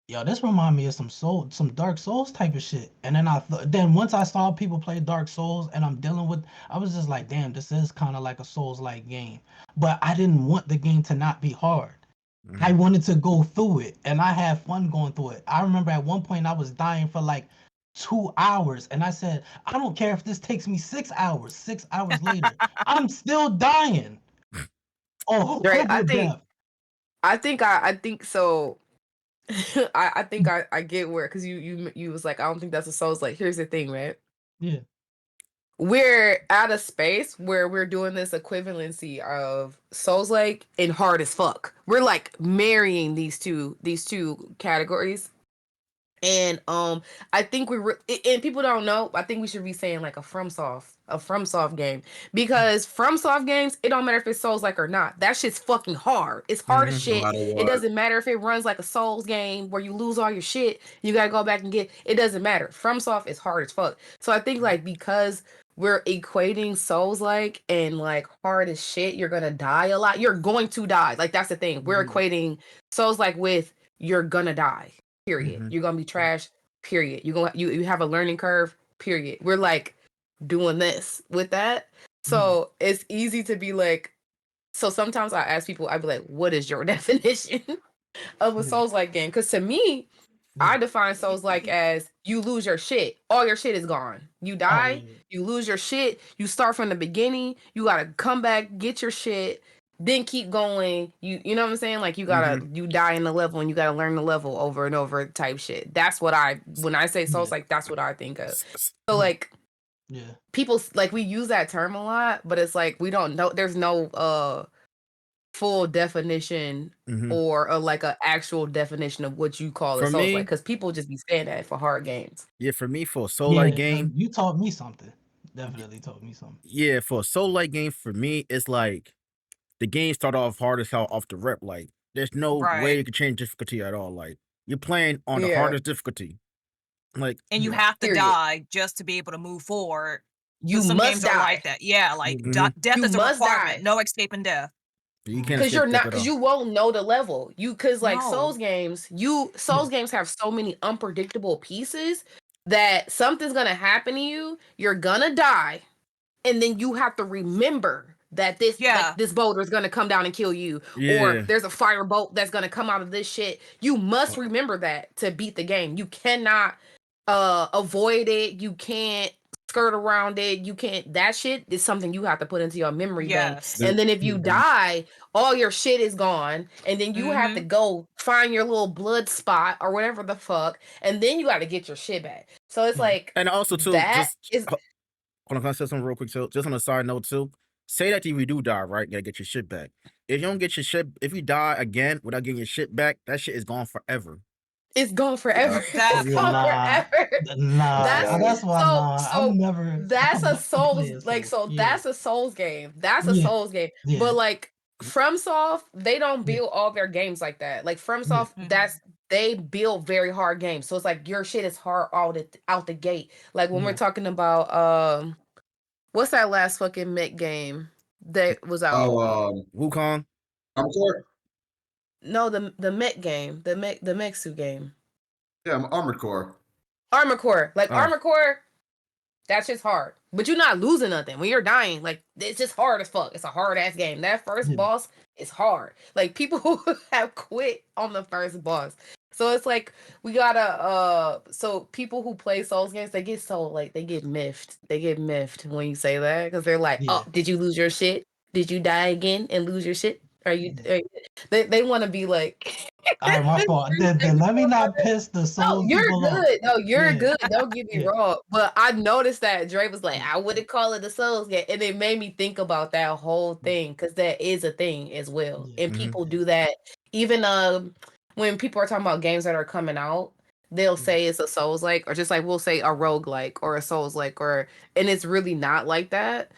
yo, this remind me of some Dark Souls type of shit. And then then once I saw people play Dark Souls and I'm dealing with, I was just like, damn, this is kind of like a Souls-like game. But I didn't want the game to not be hard. I Mm-hmm. wanted to go through it, and I had fun going through it. I remember at one point I was dying for like 2 hours, and I said, I don't care if this takes me 6 hours. 6 hours later, I'm still dying. Oh, Right. horrible death. I think so. I think I get where because you was like I don't think that's a Souls. Like here's the thing, right? Yeah. We're at a space where we're doing this equivalency of Souls like and hard as fuck. We're like marrying these two categories. And I think and people don't know. I think we should be saying like a FromSoft game because FromSoft games, it don't matter if it's Souls like or not. That shit's fucking hard. It's hard as Mm-hmm. no shit. matter It what. doesn't matter if it runs like a Souls game where you lose all your shit. You gotta go back and get. It doesn't matter. FromSoft is hard as fuck. So I think like because we're equating Souls like and like hard as shit, you're gonna die a lot. You're going to die. Like that's the thing. We're Yeah. equating Souls like with you're gonna die. Period. Mm-hmm. You're gonna be trash. Period. You have a learning curve. Period. We're like doing this with that. So it's easy to be like, so sometimes I ask people, I'd be like, what is your definition of a Yeah. Souls-like game? Because to me, I define Souls-like as you lose your shit. All your shit is gone. You die, you lose your shit, you start from the beginning, you gotta come back, get your shit, then keep going. You know what I'm saying? Like you gotta you die in the level and you gotta learn the level over and over type shit. That's what when I say Souls-like, that's what I think of. So like people like we use that term a lot, but it's like we don't know, there's no full definition or like a actual definition of what you call For a Souls me- like, because people just be saying that for hard games. Yeah, for me, for a soul-like game, You taught me something. Definitely taught me something. yeah, for a soul-like game, for me, it's like the game start off hard as hell off the rip. Like, there's no way Right. you can change difficulty at all. Like, you're playing on the Yeah. hardest difficulty. Like, And you have to Period. die just to be able to move forward. You 'Cause some must games die are like that. Yeah, like death You is a must requirement. die. No escaping death. you can't because escape you're death not at because all. you won't know the level. Because like No. Souls games, games have so many unpredictable pieces that something's gonna happen to you. You're gonna die, and then you have to remember that this Yeah. this boulder is gonna come down and kill you, or Yeah. there's a fire bolt that's gonna come out of this shit. You must remember that to beat the game. You cannot avoid it. You can't skirt around it. You can't. That shit is something you have to put into your memory bank. Yes. And then if you die, all your shit is gone, and then you have to go find your little blood spot or whatever the fuck, and then you got to get your shit back. So it's like, And also, too, that just is hold on, can I say something real quick, too? Just on a side note, too. Say that if you do die, right? You gotta get your shit back. If you don't get your shit, if you die again without getting your shit back, that shit is gone forever. it's gone forever. That It's gone part. forever. That's why I'm never. That's I'm a not Souls playing like Souls. so that's a Souls game. That's a Souls game. Yeah. But like FromSoft, they don't build all their games like that. Like FromSoft, they build very hard games. So it's like your shit is hard out the gate. Like when we're talking about what's that last fucking mech game that was out? Wukong. I'm sorry. No, the mech game, the mech suit game. Yeah, I'm Armored Core. Armored Core. Like Armored Core, that's just hard. But you're not losing nothing. When you're dying, like it's just hard as fuck. It's a hard ass game. That first boss is hard. Like people who have quit on the first boss. So it's like we gotta so people who play Souls games, they get so like they get miffed. They get miffed when you say that because they're like, oh, did you lose your shit? Did you die again and lose your shit? They want to be like, all right, my fault. Then let me not piss the Souls. No, you're people off. good. No, you're good. Don't get me wrong. But I noticed that Dre was like, I wouldn't call it a Souls game. And it made me think about that whole thing because that is a thing as well. And people do that. Even when people are talking about games that are coming out, they'll say it's a Souls like, or just like we'll say a rogue like or a Souls like, and it's really not like that.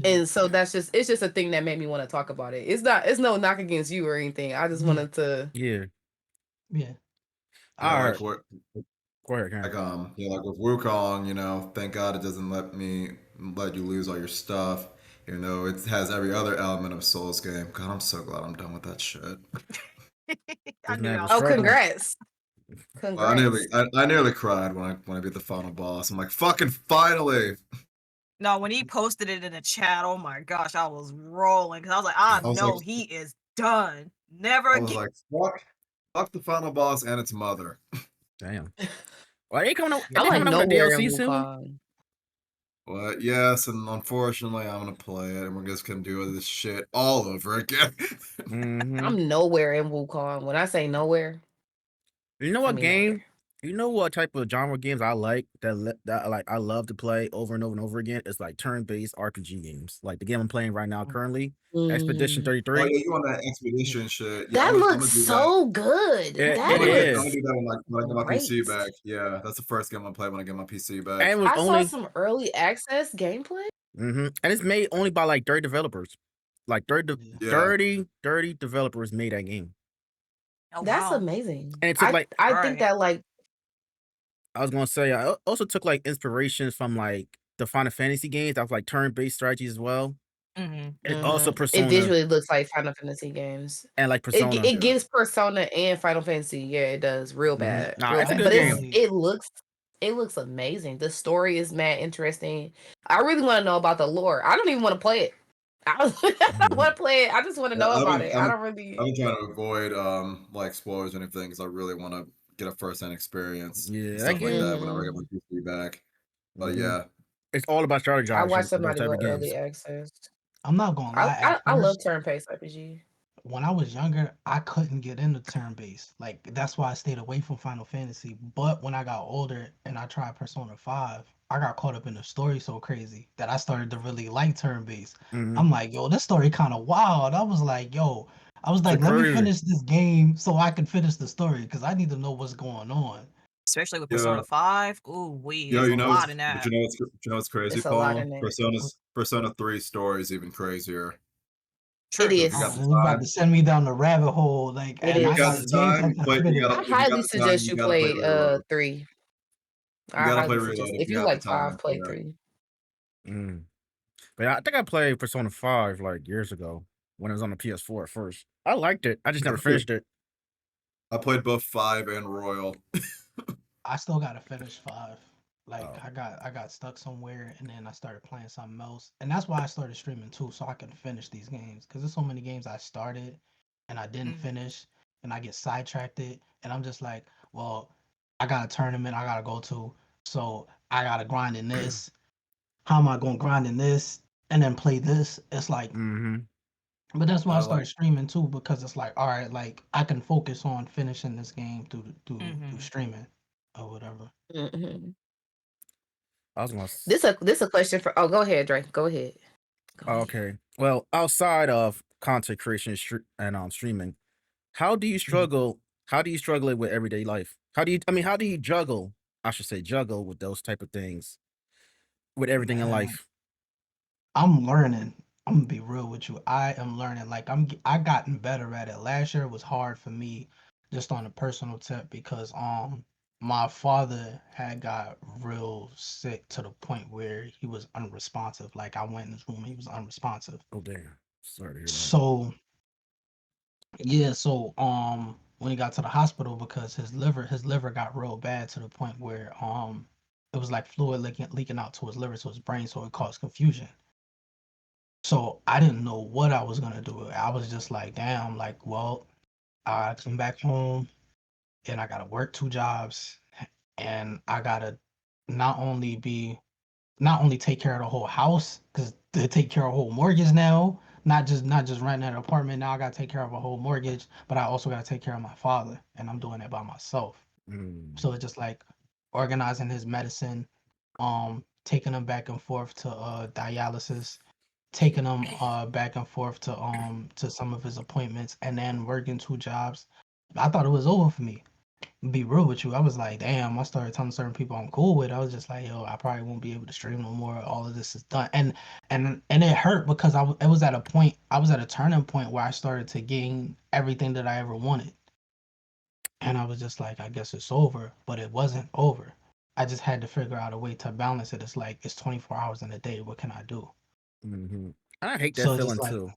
And so it's just a thing that made me want to talk about it. It's no knock against you or anything. I just wanted to Yeah. All right. Like what? Go ahead, Karen. Like with Wukong, thank God it doesn't let you lose all your stuff. It has every other element of Souls game. God, I'm so glad I'm done with that shit. Congrats. Congrats. I nearly cried when I beat the final boss. I'm like, fucking finally. No, when he posted it in the chat, oh my gosh, I was rolling because I was like, I know he is done. Never again. I was like, fuck the final boss and its mother. Damn. Are they coming out? I'm like nowhere nowhere DLC in soon? Wukong. What? Yes, and unfortunately, I'm gonna play it, and we're just gonna do this shit all over again. I'm nowhere in Wukong. When I say nowhere, You know what game? Nowhere. You know what type of genre games I like that like I love to play over and over and over again? It's like turn-based RPG games. Like the game I'm playing right now currently, Expedition 33. Oh yeah, you on that Expedition shit? that Yeah, looks so good. It That is. I'm gonna do that when I get my great. PC back. Yeah, that's the first game I play when I get my PC back. And it was I only saw some early access gameplay. and it's made only by like 30 developers. Like 30 developers made that game. Oh, That's wow. amazing. And it took like I Right. think that like I was gonna say I also took like inspirations from like the Final Fantasy games. That was like turn-based strategies as well. Mhm. And also Persona it visually looks like Final Fantasy games. and like Persona. It gives Persona and Final Fantasy. Yeah, it does real bad. Nah, real it's a bad. good But game. it looks It looks amazing. The story is mad interesting. I really want to know about the lore. I don't even want to play it. I want to play it. I just want to Yeah, know I've about been, it. I've I been, don't really. I've been trying to avoid like spoilers or anything because I really want to get a first-hand experience and Yeah, that stuff like game. that whenever I get my PC back. But Mhm. yeah, It's all about I strategizing watched in those somebody type go of games. early access. I'm not gonna lie. At I love first, turn-based RPG. when I was younger, I couldn't get into turn-based. Like that's why I stayed away from Final Fantasy. But when I got older and I tried Persona 5, I got caught up in the story so crazy that I started to really like turn-based. Mhm. I'm like, yo, this story kind of wild. I was like, yo, I was It's like, let me crazy. finish this game so I can finish the story because I need to know what's going on. Especially with yeah, Persona 5. Ooh, yeah. there's a You know, lot in but that. you know what's crazy, It's a lot Paul? in there. Persona 3 story is even crazier. True. It So if you is. got the You about time, to send me down the rabbit hole, like, It and if you I got got the is. games I time, can play. finish. I If you got highly the time, suggest you you gotta play play Reload. 3. You I gotta highly play suggest Reload if if you you got the like 5, time. play Yeah. 3. Mm. But yeah, I think I played Persona 5 like years ago when it was on the PS4 at first. I liked it. I just never finished it. I played both 5 and Royal. I still gotta finish 5. Like Oh. I got stuck somewhere and then I started playing something else. And that's why I started streaming too, so I can finish these games. Cause there's so many games I started and I didn't Mhm. finish and I get sidetracked it. And I'm just like, well, I got a tournament I gotta go to. So I gotta grind in this. How am I gonna grind in this and then play this? It's like Mm-hmm. but that's why I I like started streaming too, because it's like, all right, like I can focus on finishing this game through Mhm. streaming or whatever. Mhm. I was gonna. This a question for. Oh, go ahead, Drake. Go ahead. Go ahead. Okay. Well, outside of content creation and streaming, how do you struggle? How do you struggle it with everyday life? How do you? I mean, how do you juggle? I should say juggle with those type of things with everything in Man, life. I'm learning. I'm gonna be real with you. I am learning. Like I gotten better at it. Last year was hard for me, just on a personal tip because my father had got real sick to the point where he was unresponsive. Like I went in his room, and he was unresponsive. Oh damn! Sorry to hear that. So yeah, so when he got to the hospital because his liver got real bad to the point where it was like fluid leaking out to his liver to his brain, so it caused confusion. So I didn't know what I was gonna do. I was just like, damn, like, well, I come back home and I gotta work 2 jobs and I gotta not only be not only take care of the whole house, because to take care of a whole mortgage now, not just renting an apartment. Now I gotta take care of a whole mortgage, but I also gotta take care of my father, and I'm doing it by myself. So Mm. it's just like organizing his medicine, taking him back and forth to dialysis, taking him back and forth to some of his appointments, and then working 2 jobs. I thought it was over for me, be real with you. I was like, damn, I started telling certain people I'm cool with. I was just like, yo, I probably won't be able to stream no more. All of this is done. And it hurt because it was at a point, I was at a turning point where I started to gain everything that I ever wanted. And I was just like, I guess it's over, but it wasn't over. I just had to figure out a way to balance it. It's like it's 24 hours in a day. What can I do? Mm-hmm. I hate that So it's just feeling like,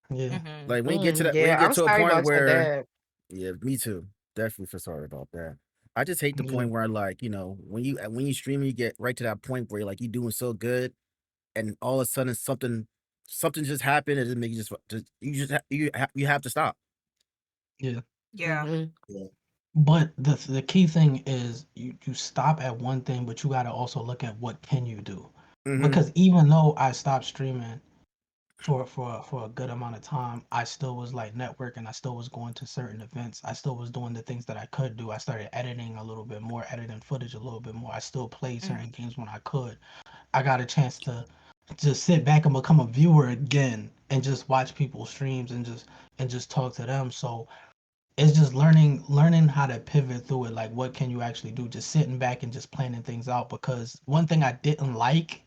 too. yeah. Mhm. Like when you get to that, when Yeah, you I'm get to a sorry point about your where, dad. yeah, me too. Definitely feel sorry about that. I just hate the Yeah. point where like, when you stream, you get right to that point where like you doing so good, and all of a sudden something just happened, and it make you you have to stop. Yeah. Yeah. Mhm. Yeah. But the key thing is you stop at one thing, but you got to also look at what can you do. Mm-hmm. Because even though I stopped streaming for a good amount of time, I still was like networking. I still was going to certain events. I still was doing the things that I could do. I started editing a little bit more, editing footage a little bit more. I still played certain games when I could. I got a chance to just sit back and become a viewer again and just watch people's streams and just talk to them. So it's just learning how to pivot through it. Like what can you actually do? Just sitting back and just planning things out. Because one thing I didn't like,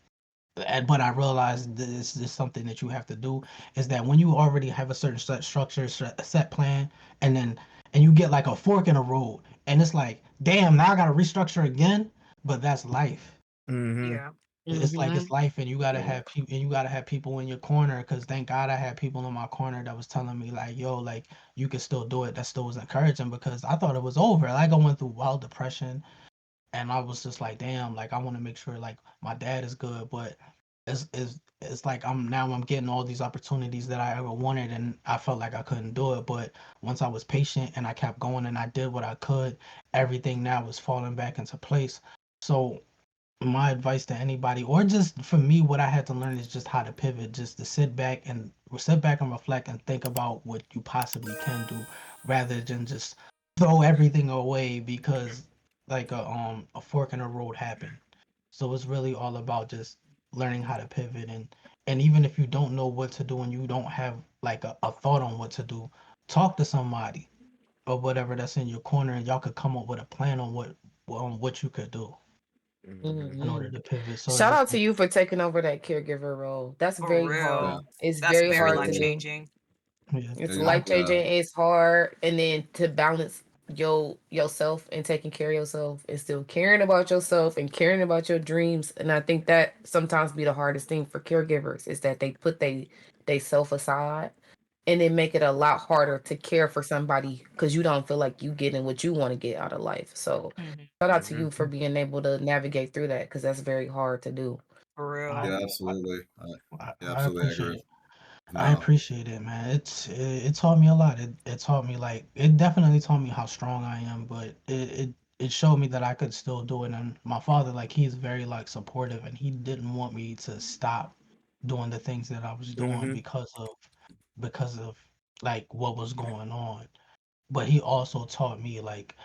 but I realized this is something that you have to do, is that when you already have a certain set structure, set plan, and then and you get like a fork in the road, and it's like, damn, now I gotta restructure again. But that's life. Mm-hmm. Yeah. It's like it's Mhm. life, and you gotta Yeah. have people, and you gotta have people in your corner. Because thank God I had people in my corner that was telling me like, "Yo, like you can still do it." That still was encouraging because I thought it was over. Like I went through wild depression, and I was just like, damn, like I want to make sure like my dad is good, but it's like I'm getting all these opportunities that I ever wanted, and I felt like I couldn't do it. But once I was patient and I kept going and I did what I could, everything now is falling back into place. So my advice to anybody, or just for me, what I had to learn is just how to pivot, just to sit back and reflect and think about what you possibly can do, rather than just throw everything away because like a fork in the road happened. So it's really all about just learning how to pivot, and even if you don't know what to do and you don't have like a thought on what to do, talk to somebody or whatever that's in your corner, and y'all could come up with a plan on what you could do in order Mhm. to pivot. So Shout it's out to like, you for taking over that caregiver role. That's For very Yeah, hard. real. It's That's very very hard to life absolutely. do. changing. yeah, It's Yeah, life I yeah, changing. It's hard, and then to balance yourself and taking care of yourself and still caring about yourself and caring about your dreams. And I think that sometimes be the hardest thing for caregivers is that they put they self aside, and then make it a lot harder to care for somebody because you don't feel like you getting what you want to get out of life. So Hmm. shout out to Mhm. you for being able to navigate through that because that's very hard to do. For real. yeah, I, absolutely. Yeah, I absolutely. I agree appreciate with I Mel. appreciate it, man. It taught me a lot. It taught me like it definitely taught me how strong I am, but it showed me that I could still do it. And my father, like he's very like supportive, and he didn't want me to stop doing the things that I was doing Mhm. because of like what was going on. But he also taught me like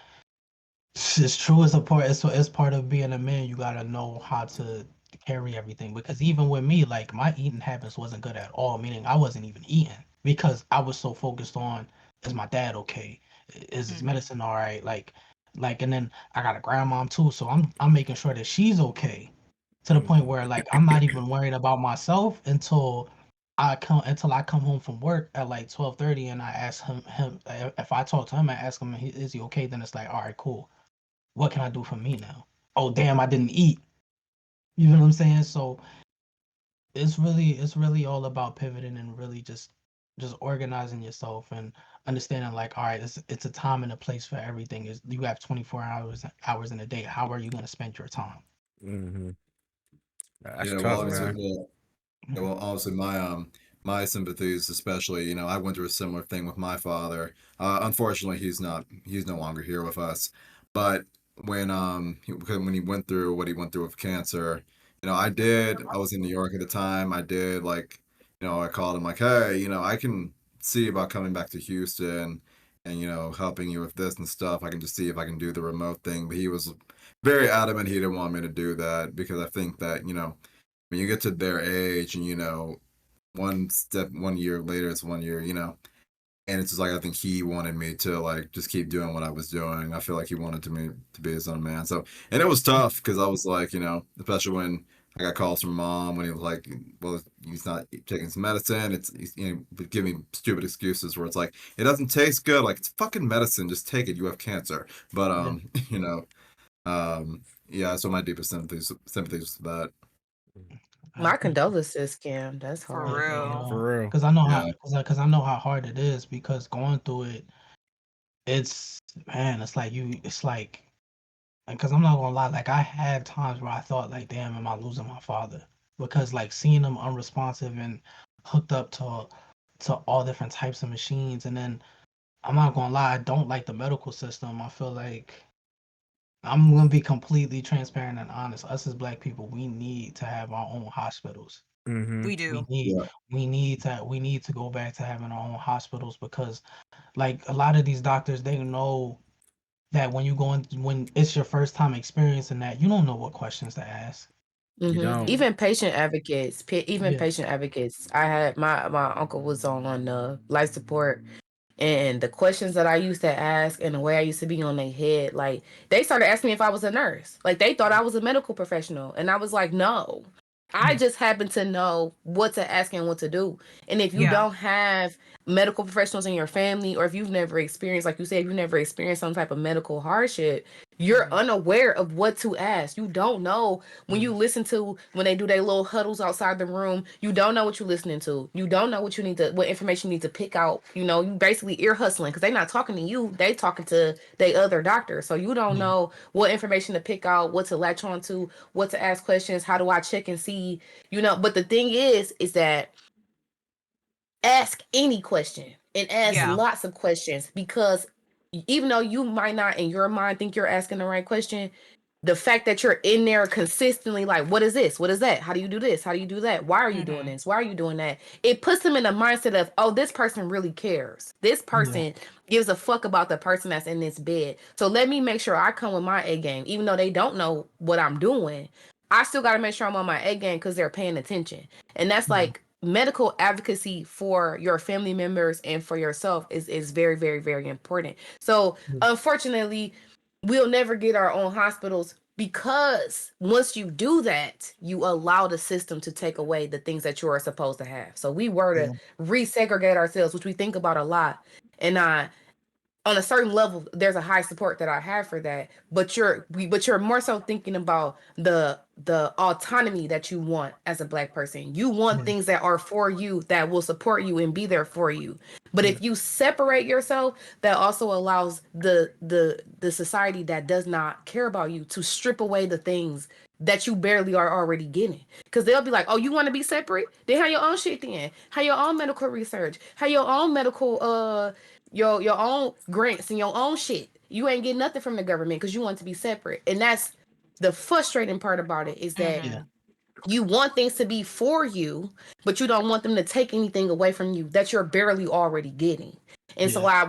it's true. It's part of being a man. You gotta know how to carry everything. Because even with me, like my eating habits wasn't good at all. Meaning I wasn't even eating because I was so focused on is my dad okay? Is his Hmm. medicine all right? And then I got a grandmom too, so I'm making sure that she's okay. To the point Mhm. where like I'm not even worried about myself until I come home from work at like 12:30 and I ask him if I talk to him and ask him is he okay, then it's like all right, cool, what can I do for me now? Oh damn, I didn't eat. You know what I'm saying? So it's really all about pivoting and really just organizing yourself and understanding like, all right, it's a time and a place for everything. Is you have 24 hours in a day. How are you gonna spend your time? Mhm. That's Yeah, well, tough, obviously, man. yeah, well, obviously, my sympathies, especially, I went through a similar thing with my father. Unfortunately, he's no longer here with us. But when he went through what he went through with cancer, I was in New York at the time. I did like, I called him like, hey, I can see about coming back to Houston and helping you with this and stuff. I can just see if I can do the remote thing. But he was very adamant he didn't want me to do that because I think that, when you get to their age and 1 year later it's 1 year, and it's just like I think he wanted me to like just keep doing what I was doing. I feel like he wanted me to be his own man. So, and it was tough because I was like, especially when I got calls from mom when he was like, well, he's not taking his medicine. He's, giving me stupid excuses where it's like it doesn't taste good. Like it's fucking medicine. Just take it. You have cancer. But Yeah, yeah. So my deepest sympathies with that. I My appreciate. condolences, Cam. That's For Yeah, hard, man. For real. because I know Yeah. because I know how hard it is. Because going through it, it's man, it's like because I'm not gonna lie, like I had times where I thought like, damn, am I losing my father? Because like seeing him unresponsive and hooked up to all different types of machines, and then I'm not gonna lie, I don't like the medical system. I feel like I'm gonna be completely transparent and honest. Us as black people, we need to have our own hospitals. Mhm. We We do. need Yeah. we need to go back to having our own hospitals because like a lot of these doctors, they know that when it's your first time experiencing that, you don't know what questions to ask. You don't. Hmm. Even patient advocates, even Yeah. patient advocates. I had my uncle was on life support, and the questions that I used to ask and the way I used to be on their head, like they started asking me if I was a nurse. Like they thought I was a medical professional, and I was like, no. I Yeah. just happen to know what to ask and what to do. And if you Yeah. don't have medical professionals in your family, or if you've never experienced, like you said, if you've never experienced some type of medical hardship, You're unaware of what to ask. You don't know when you Mhm. listen to when they do their little huddles outside the room. You don't know what you're listening to. You don't know what information you need to pick out. You know, you basically ear hustling because they're not talking to you. They talking to their other doctor. So you don't Yeah. know what information to pick out, what to latch on to, what to ask questions. How do I check and see? You know, but the thing is that ask any question and ask Yeah. lots of questions because even though you might not in your mind think you're asking the right question, the fact that you're in there consistently like, what is this, what is that, how do you do this, how do you do that, why are you doing Mm-hmm. this, why are you doing that, it puts them in the mindset of, oh, this person really cares, this Yeah. person gives a fuck about the person that's in this bed, so let me make sure I come with my A game. Even though they don't know what I'm doing, I still got to make sure I'm on my A game because they're paying attention. And that's Yeah. like medical advocacy for your family members and for yourself is very, very, very important. So Yeah. unfortunately, we'll never get our own hospitals because once you do that, you allow the system to take away the things that you are supposed to have. So we were Yeah. to resegregate ourselves, which we think about a lot. And on a certain level, there's a high support that I have for that. But you're more so thinking about the autonomy that you want as a Black person. You want Yeah. things that are for you, that will support you and be there for you. But Yeah. if you separate yourself, that also allows the society that does not care about you to strip away the things that you barely are already getting. Because they'll be like, oh, you want to be separate? Then have your own shit then. Have your own medical research. Have your own medical your own grants and your own shit. You ain't getting nothing from the government because you want to be separate. And that's the frustrating part about it is that Yeah. Mm-hmm. you want things to be for you, but you don't want them to take anything away from you that you're barely already getting. And so Yeah.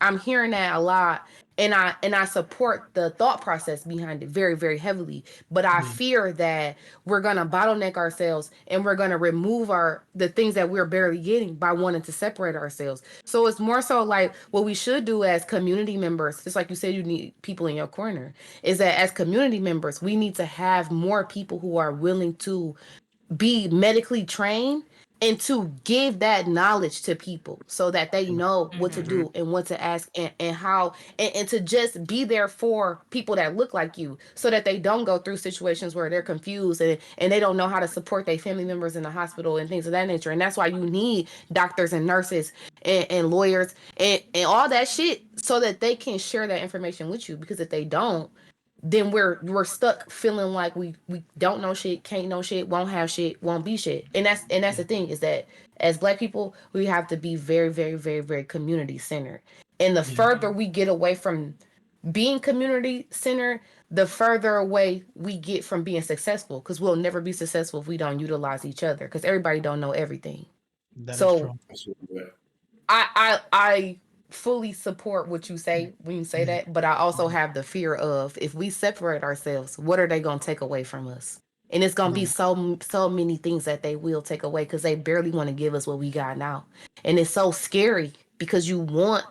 I'm hearing that a lot, and I support the thought process behind it very, very heavily. But I Yeah. fear that we're gonna bottleneck ourselves and we're gonna remove the things that we're barely getting by wanting to separate ourselves. So it's more so like what we should do as community members, just like you said, you need people in your corner, is that as community members, we need to have more people who are willing to be medically trained and to give that knowledge to people so that they know what to Mm-hmm. Hmm. do and what to ask and how and to just be there for people that look like you so that they don't go through situations where they're confused and they don't know how to support their family members in the hospital and things of that nature. And that's why you need doctors and nurses and lawyers and all that shit so that they can share that information with you, because if they don't, then we're stuck feeling like we don't know shit, can't know shit, won't have shit, won't be shit. And that's Yeah. the thing, is that as Black people, we have to be very, very, very, very community centered. And the Yeah. further we get away from being community centered, the further away we get from being successful, because we'll never be successful if we don't utilize each other, because everybody don't know everything. That is So true. I fully support what you say when you say Yeah. that, but I also have the fear of, if we separate ourselves, what are they gonna take away from us? And it's gonna be Right. so many things that they will take away because they barely want to give us what we got now. And it's so scary because you want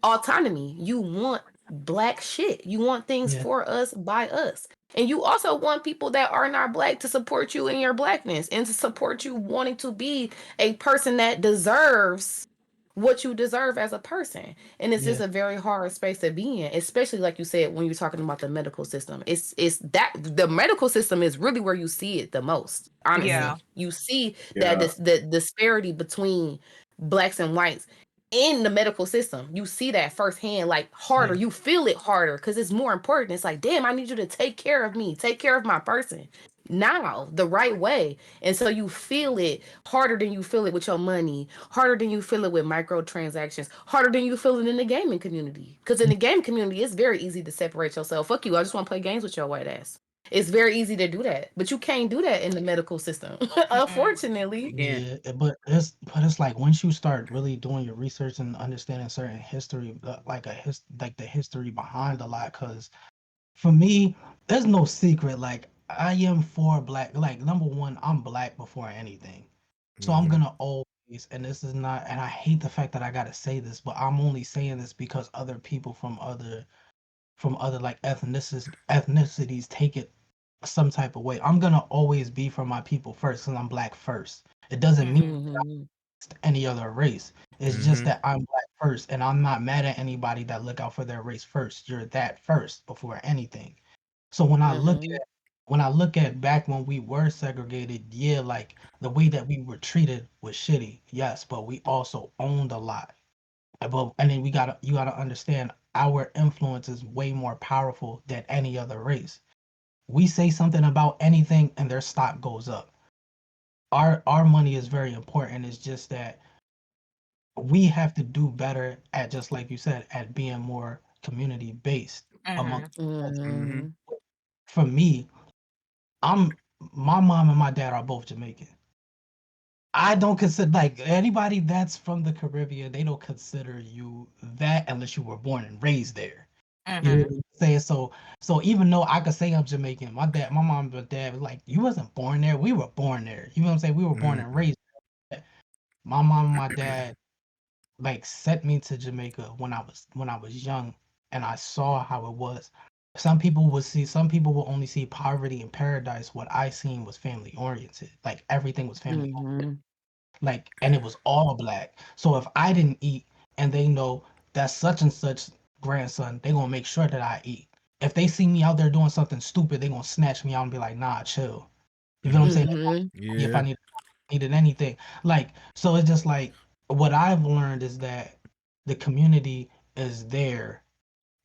autonomy. You want Black shit. You want things Yeah. for us by us. And you also want people that are not Black to support you in your Blackness and to support you wanting to be a person that deserves what you deserve as a person. And it's just Yeah. a very hard space to be in, especially like you said, when you're talking about the medical system. It's that the medical system is really where you see it the most. Yeah. Yeah. Honestly, you see that Yeah. the disparity between Blacks and whites in the medical system. You see that firsthand, like harder. Yeah. You feel it harder because it's more important. It's like, damn, I need you to take care of me, take care of my person now the right way. And so you feel it harder than you feel it with your money, harder than you feel it with microtransactions, harder than you feel it in the gaming community. Because in the gaming community, it's very easy to separate yourself. Fuck you, I just want to play games with your white ass. It's very easy to do that, but you can't do that in the medical system, Mm-mm. unfortunately. Yeah. Yeah, but it's like once you start really doing your research and understanding certain history, like the history behind a lot. Because for me, there's no secret. Like I am for Black. Like number one, I'm Black before anything. So I'm Mhm. gonna always, and this is not, and I hate the fact that I gotta say this, but I'm only saying this because other people from other like ethnicities take it some type of way. I'm gonna always be for my people first, because I'm Black first. It doesn't mean Mm-hmm. Mhm. any other race. It's just Mhm. that I'm black first, and I'm not mad at anybody that look out for their race first. You're that first before anything. So Mhm. when I look at back when we were segregated, yeah, like the way that we were treated was shitty, yes, but we also owned a lot. And then you gotta understand our influence is way more powerful than any other race. We say something about anything and their stock goes up. Our money is very important. It's just that we have to do better at, just like you said, at being more community based Mm-hmm. amongst us. Mhm. Mhm. For me, I'm my mom and my dad are both Jamaican. I don't consider, like, anybody that's from the Caribbean, they don't consider you that unless you were born and raised there. You know Mm-hmm. what I'm saying? So even though I could say I'm Jamaican, my mom and dad was like, you wasn't born there. We were born there. You know what I'm saying? We were born and Mhm. raised there. My mom and my dad like sent me to Jamaica when I was young, and I saw how it was. Some people will only see poverty in paradise. What I seen was family oriented. Like everything was family, Mhm. like, and it was all black. So if I didn't eat and they know that's such and such grandson, they gonna make sure that I eat. If they see me out there doing something stupid, they gonna snatch me out and be like, nah, chill. You feel what I'm saying? Mhm. If Yeah. I needed anything. Like, so it's just like what I've learned is that the community is there,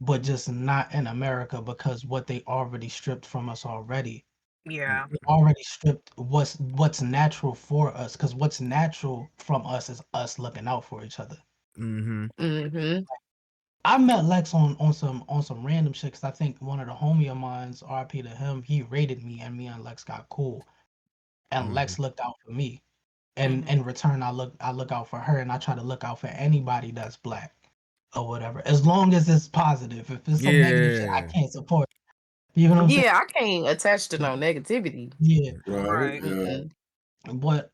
but just not in America because what they already stripped from us already. Yeah. They already stripped what's natural for us, because what's natural from us is us looking out for each other. Mhm. Mhm. I met Lex on some random shit because I think one of the homie of mine's, RP to him, he rated me and me and Lex got cool. And Mhm. Lex looked out for me. And Mm-hmm. in return I look out for her, and I try to look out for anybody that's black or whatever. As long as it's positive. If it's some negative shit, I Yeah. can't support. You know what I'm saying? Yeah, I can't attach to no negativity. Yeah. Right. Right. Yeah. Mm-mm. But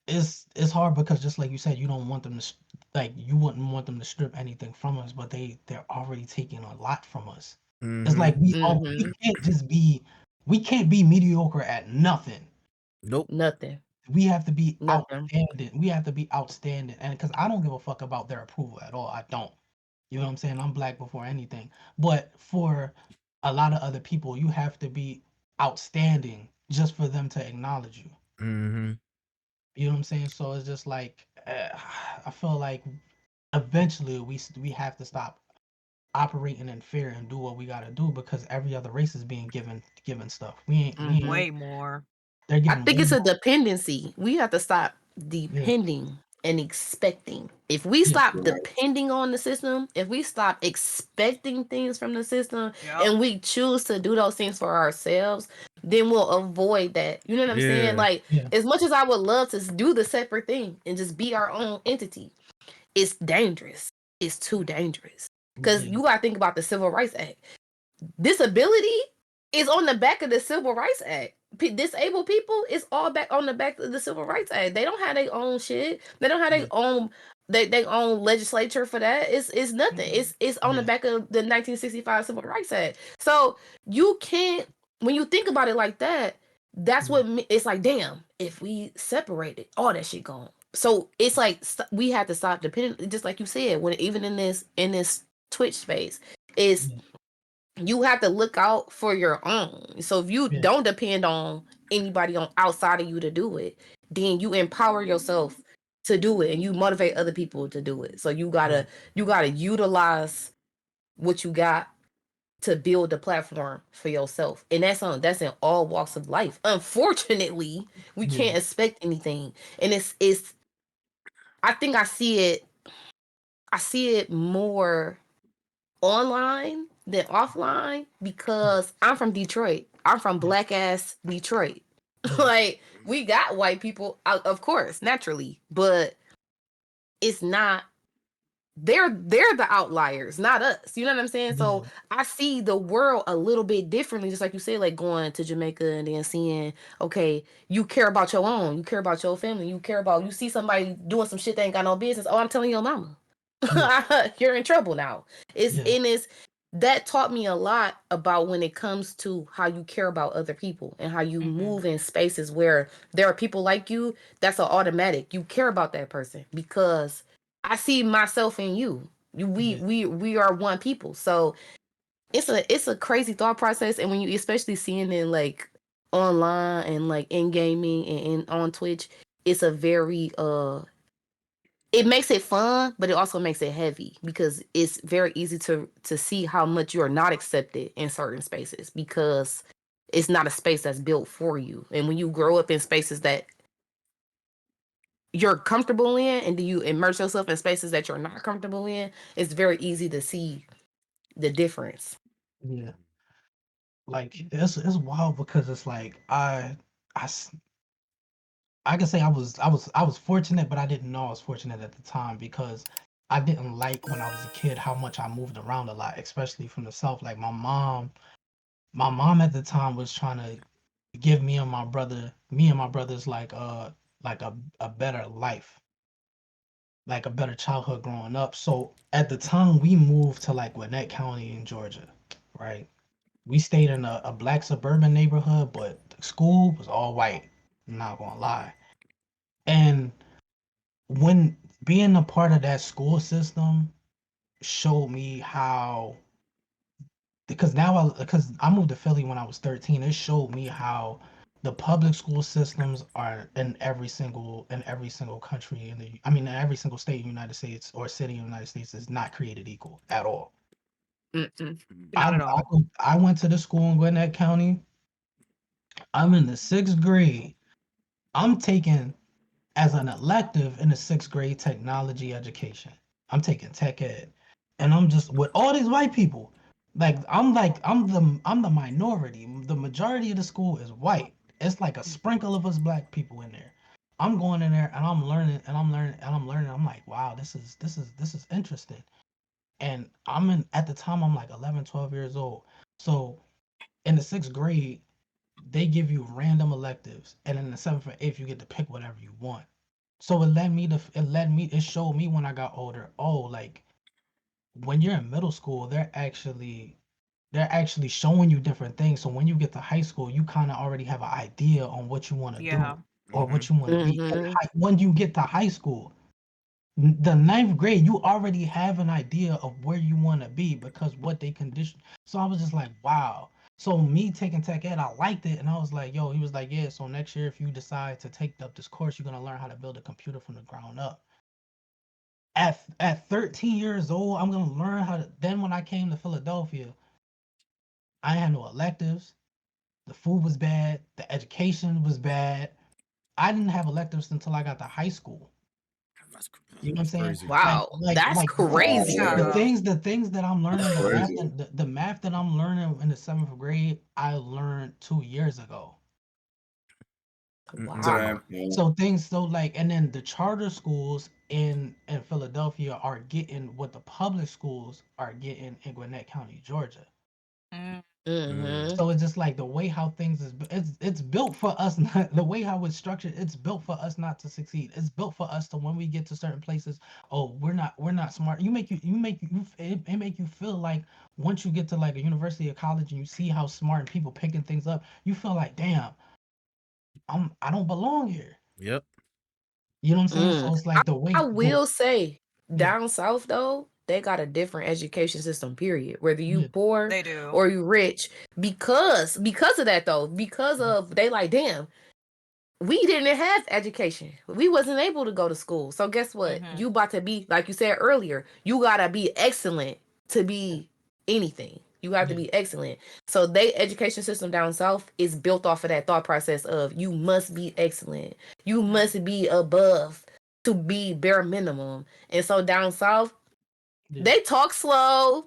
it's hard because just like you said, you don't want them to like you wouldn't want them to strip anything from us, but they're already taking a lot from us. It's like Mhm. Mhm. we can't be mediocre at nothing. Nope. Nothing. We have to be Nothing. outstanding. We have to be outstanding. And because I don't give a fuck about their approval at all. I don't. You know what I'm saying? I'm black before anything. But for a lot of other people, you have to be outstanding just for them to acknowledge you. Mhm. You know what I'm saying? So it's just like I feel like eventually we have to stop operating in fear and do what we gotta do because every other race is being given stuff. We ain't Mhm. Way more. they're I giving think way it's a more. dependency. We have to stop Yeah, depending and expecting. If we yeah, stop Right. depending on the system, if we stop expecting things from the system, Yep. and we choose to do those things for ourselves, then we'll avoid that. You know what I'm saying? Yeah. Like, yeah, as much as I would love to do the separate thing and just be our own entity, it's dangerous. It's too dangerous. Because yeah, you got to think about the Civil Rights Act. Disability is on the back of the Civil Rights Act. Disabled people is all back on the back of the Civil Rights Act. They don't have their own shit. They don't have yeah, their own legislature for that. It's nothing. Mm-hmm. It's on the yeah, back of the 1965 Civil Rights Act. So you can't, when you think about it like that, that's yeah, it's like, damn, if we separated, all that shit gone. So it's like we have to stop depending, just like you said, when even in this Twitch space, is yeah, you have to look out for your own. So if you yeah, don't depend on anybody on outside of you to do it, then you empower yourself to do it and you motivate other people to do it. So yeah, you gotta utilize what you got to build a platform for yourself. And that's in all walks of life. Unfortunately, we yeah, can't expect anything. And it's I think I see it more online than offline because I'm from Detroit. I'm from yeah, black ass Detroit. yeah, Like, we got white people, of course, naturally, but it's not, they're the outliers, not us. You know what I'm saying? yeah, So I see the world a little bit differently, just like you said, like going to Jamaica and then seeing, okay, you care about your own, you care about your family, you see somebody doing some shit they ain't got no business. Oh, I'm telling your mama. yeah, You're in trouble now. It's yeah, in this. that taught me a lot about when it comes to how you care about other people and how you move in spaces where there are people like you. That's an automatic. You care about that person because I see myself in you. We are one people. So it's a crazy thought process. And when you especially seeing it like online and like in gaming and on Twitch, it's a very it makes it fun, but it also makes it heavy because it's very easy to see how much you are not accepted in certain spaces because it's not a space that's built for you. And when you grow up in spaces that you're comfortable in and do you immerse yourself in spaces that you're not comfortable in, it's very easy to see the difference. Yeah. Like it's wild because it's like I can say I was fortunate, but I didn't know I was fortunate at the time because I didn't like when I was a kid how much I moved around a lot, especially from the South. Like my mom at the time was trying to give me and my brothers like a better life, like a better childhood growing up. So at the time we moved to like Gwinnett County in Georgia, right? We stayed in a black suburban neighborhood, but the school was all white. I'm not gonna lie. And when being a part of that school system showed me how because I moved to Philly when I was 13, it showed me how the public school systems are in every single country in every single state in the United States or city in the United States is not created equal at all. Not at all. I went to the school in Gwinnett County. I'm in the 6th grade. I'm taking as an elective in the 6th grade technology education. I'm taking tech ed. And I'm just with all these white people. I'm the minority. The majority of the school is white. It's like a sprinkle of us black people in there. I'm going in there and I'm learning and I'm learning and I'm learning. I'm like, wow, this is interesting. And at the time I'm like 11, 12 years old. So in the 6th grade, they give you random electives, and in the 7th or 8th, you get to pick whatever you want. So it showed me when I got older, oh, like when you're in middle school, they're actually showing you different things. So when you get to high school, you kind of already have an idea on what you want to Yeah. do or what you want to be. Mhm. When you get to high school, the 9th grade, you already have an idea of where you want to be because what they condition. So I was just like, wow. So me taking tech ed, I liked it, and I was like, yo, he was like, yeah. So next year, if you decide to take up this course, you're gonna learn how to build a computer from the ground up. At 13 years old, I'm gonna learn how to. Then when I came to Philadelphia, I had no electives. The food was bad. The education was bad. I didn't have electives until I got to high school. You know what I'm That's saying? crazy. Wow, that's crazy. The Yeah. things that I'm learning, That's crazy. the math that I'm learning in the 7th grade, I learned 2 years ago. Wow. Same. Yeah. And then the charter schools in Philadelphia are getting what the public schools are getting in Gwinnett County, Georgia. Mm. Mhm. So it's just like the way how things it's built for us not the way how it's structured, it's built for us not to succeed. It's built for us to when we get to certain places, oh, we're not smart. It make you feel like once you get to like a university or college and you see how smart people picking things up, you feel like, damn, I don't belong here. Yep. You know what I'm saying? Mm. So it's like the way I will say, yeah, down south though, they got a different education system. Period. Whether you yeah, poor They do. or you rich, because of that though, because of they like, damn, we didn't have education. We wasn't able to go to school. So guess what? Mhm. You about to be, like you said earlier, you gotta be excellent to be anything. You have to yeah, be excellent. So they education system down south is built off of that thought process of you must be excellent. You must be above to be bare minimum. And so down south, yeah, they talk slow.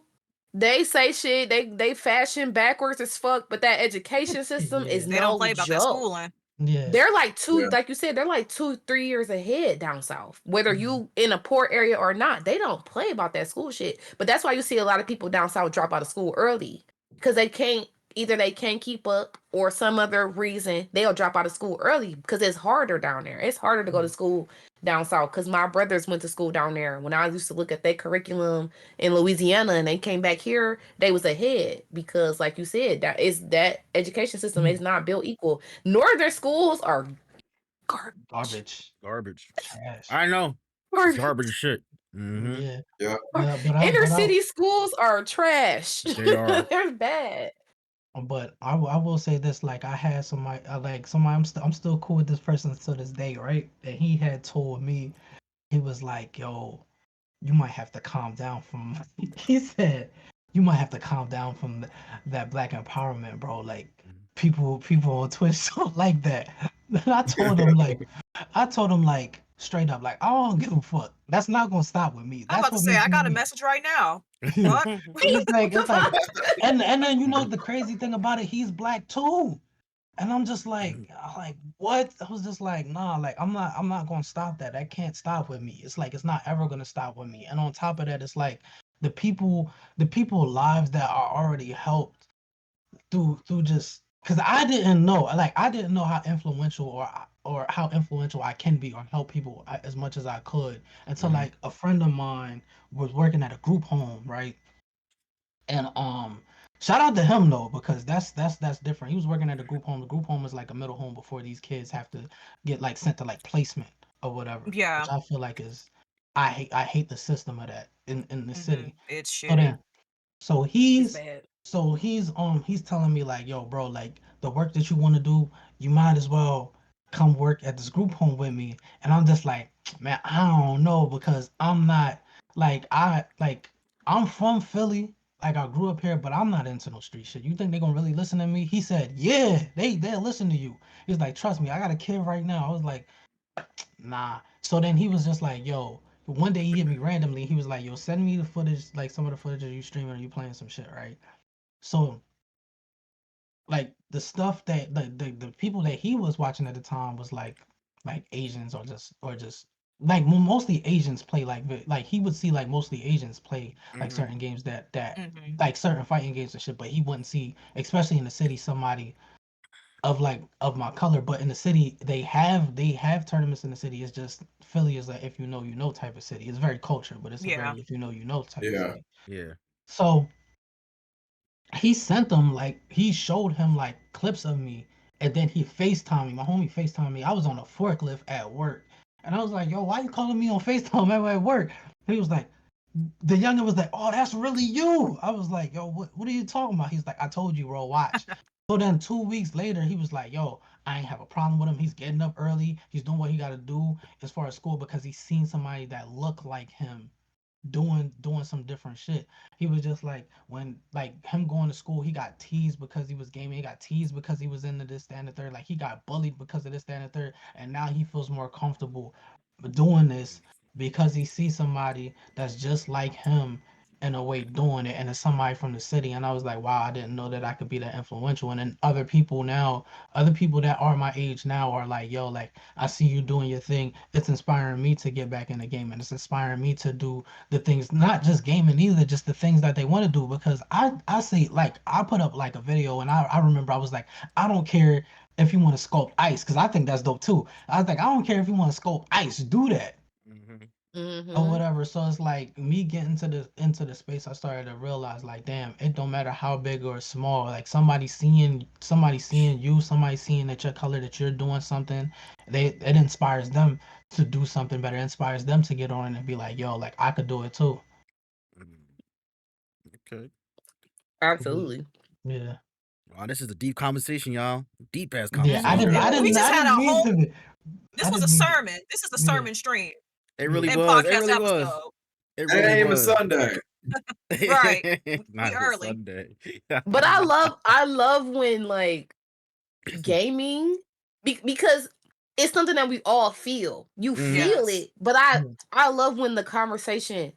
They say shit. They fashion backwards as fuck. But that education system is yeah, They don't no play about that joke. schooling. yeah, They're like Yeah. like you said, they're like 2, 3 years ahead down south. Whether Mhm. you in a poor area or not, they don't play about that school shit. But that's why you see a lot of people down south drop out of school early because they can't keep up or some other reason they'll drop out of school early because it's harder down there. It's harder to go to school down south because my brothers went to school down there. When I used to look at their curriculum in Louisiana and they came back here, they was ahead because, like you said, that education system is not built equal. Northern schools are Garbage. Trash. I know. It's garbage shit. Mm-hmm. Yeah. Yeah. Inner city schools are trash. They are. They're bad. But I will say this, like I had somebody, I'm still cool with this person to this day, right? And he had told me, he was like, yo, you might have to calm down from, he said, you might have to calm down from that black empowerment, bro. Like people on Twitch don't like that. And I told him like straight up, like, I don't give a fuck. That's not gonna stop with me. I'm That's about to what say, makes I got a me- message right now. What? It's like, and then you know the crazy thing about it, he's black too. And I'm just like what? I was just like, nah, like I'm not gonna stop that. That can't stop with me. It's like it's not ever gonna stop with me. And on top of that, it's like the people lives that are already helped through just because I didn't know how influential or how influential I can be or help people as much as I could until Mhm. like a friend of mine was working at a group home, right? And shout out to him though, because that's different. He was working at a group home. The group home is like a middle home before these kids have to get like sent to like placement or whatever. Yeah. Which I feel like is I hate the system of that in the city. It's So shitty. then so It's he's bad. he's telling me like, yo, bro, like the work that you want to do, you might as well come work at this group home with me. And I'm just like, man, I don't know because I'm not like I'm from Philly. Like I grew up here, but I'm not into no street shit. You think they're gonna really listen to me? He said, yeah, they'll listen to you. He's like, trust me, I got a kid right now. I was like, nah. So then he was just like, yo, one day he hit me randomly. He was like, yo, send me the footage, like some of the footage of you streaming or you playing some shit, right? So like the stuff that the people that he was watching at the time was like Asians or just like mostly Asians play like he would see like mostly Asians play like Mhm. certain games that Mhm. like certain fighting games and shit, but he wouldn't see, especially in the city, somebody of my color. But in the city they have tournaments in the city. It's just Philly is like if you know type of city. It's very cultured, but it's a Yeah. very if you know type of Yeah. city. Yeah. So he sent them like he showed him like clips of me, and then he FaceTimed me. My homie FaceTimed me. I was on a forklift at work, and I was like, "Yo, why you calling me on FaceTime at work?" He was like, the younger was like, "Oh, that's really you." I was like, "Yo, what are you talking about?" He's like, "I told you, bro. Watch." So then 2 weeks later, he was like, "Yo, I ain't have a problem with him. He's getting up early. He's doing what he got to do as far as school because he's seen somebody that looked like him doing some different shit." He was just like when like him going to school, he got teased because he was gaming, he got teased because he was into this, that, and the third. Like he got bullied because of this, that, and the third. And now he feels more comfortable doing this because he sees somebody that's just like him in a way doing it, and it's somebody from the city. And I was like, wow, I didn't know that I could be that influential. And then other people that are my age now are like, yo, like I see you doing your thing. It's inspiring me to get back in the game, and it's inspiring me to do the things, not just gaming either, just the things that they want to do. Because I see, like I put up like a video, and I remember I was like, I don't care if you want to sculpt ice, because I think that's dope too. I was like, I don't care if you want to sculpt ice, do that Mhm. or Mm-hmm. whatever. So it's like me getting into the space, I started to realize like, damn, it don't matter how big or small. Like somebody seeing you, somebody seeing that your color, that you're doing something, it inspires them to do something better. It inspires them to get on and be like, yo, like I could do it too. Okay. Absolutely. Yeah. Wow, this is a deep conversation, y'all. Deep ass Yeah, conversation. I didn't Yeah. We just had a mean whole. to be. This I was a didn't mean to- sermon. This is a Yeah. sermon stream It really and was. It podcast really was. episode. It And it really ain't even was. Sunday. Right. Not even early. Sunday. But I love when like gaming because it's something that we all feel. You Mhm. feel Yes. it, but Mhm. I love when the conversation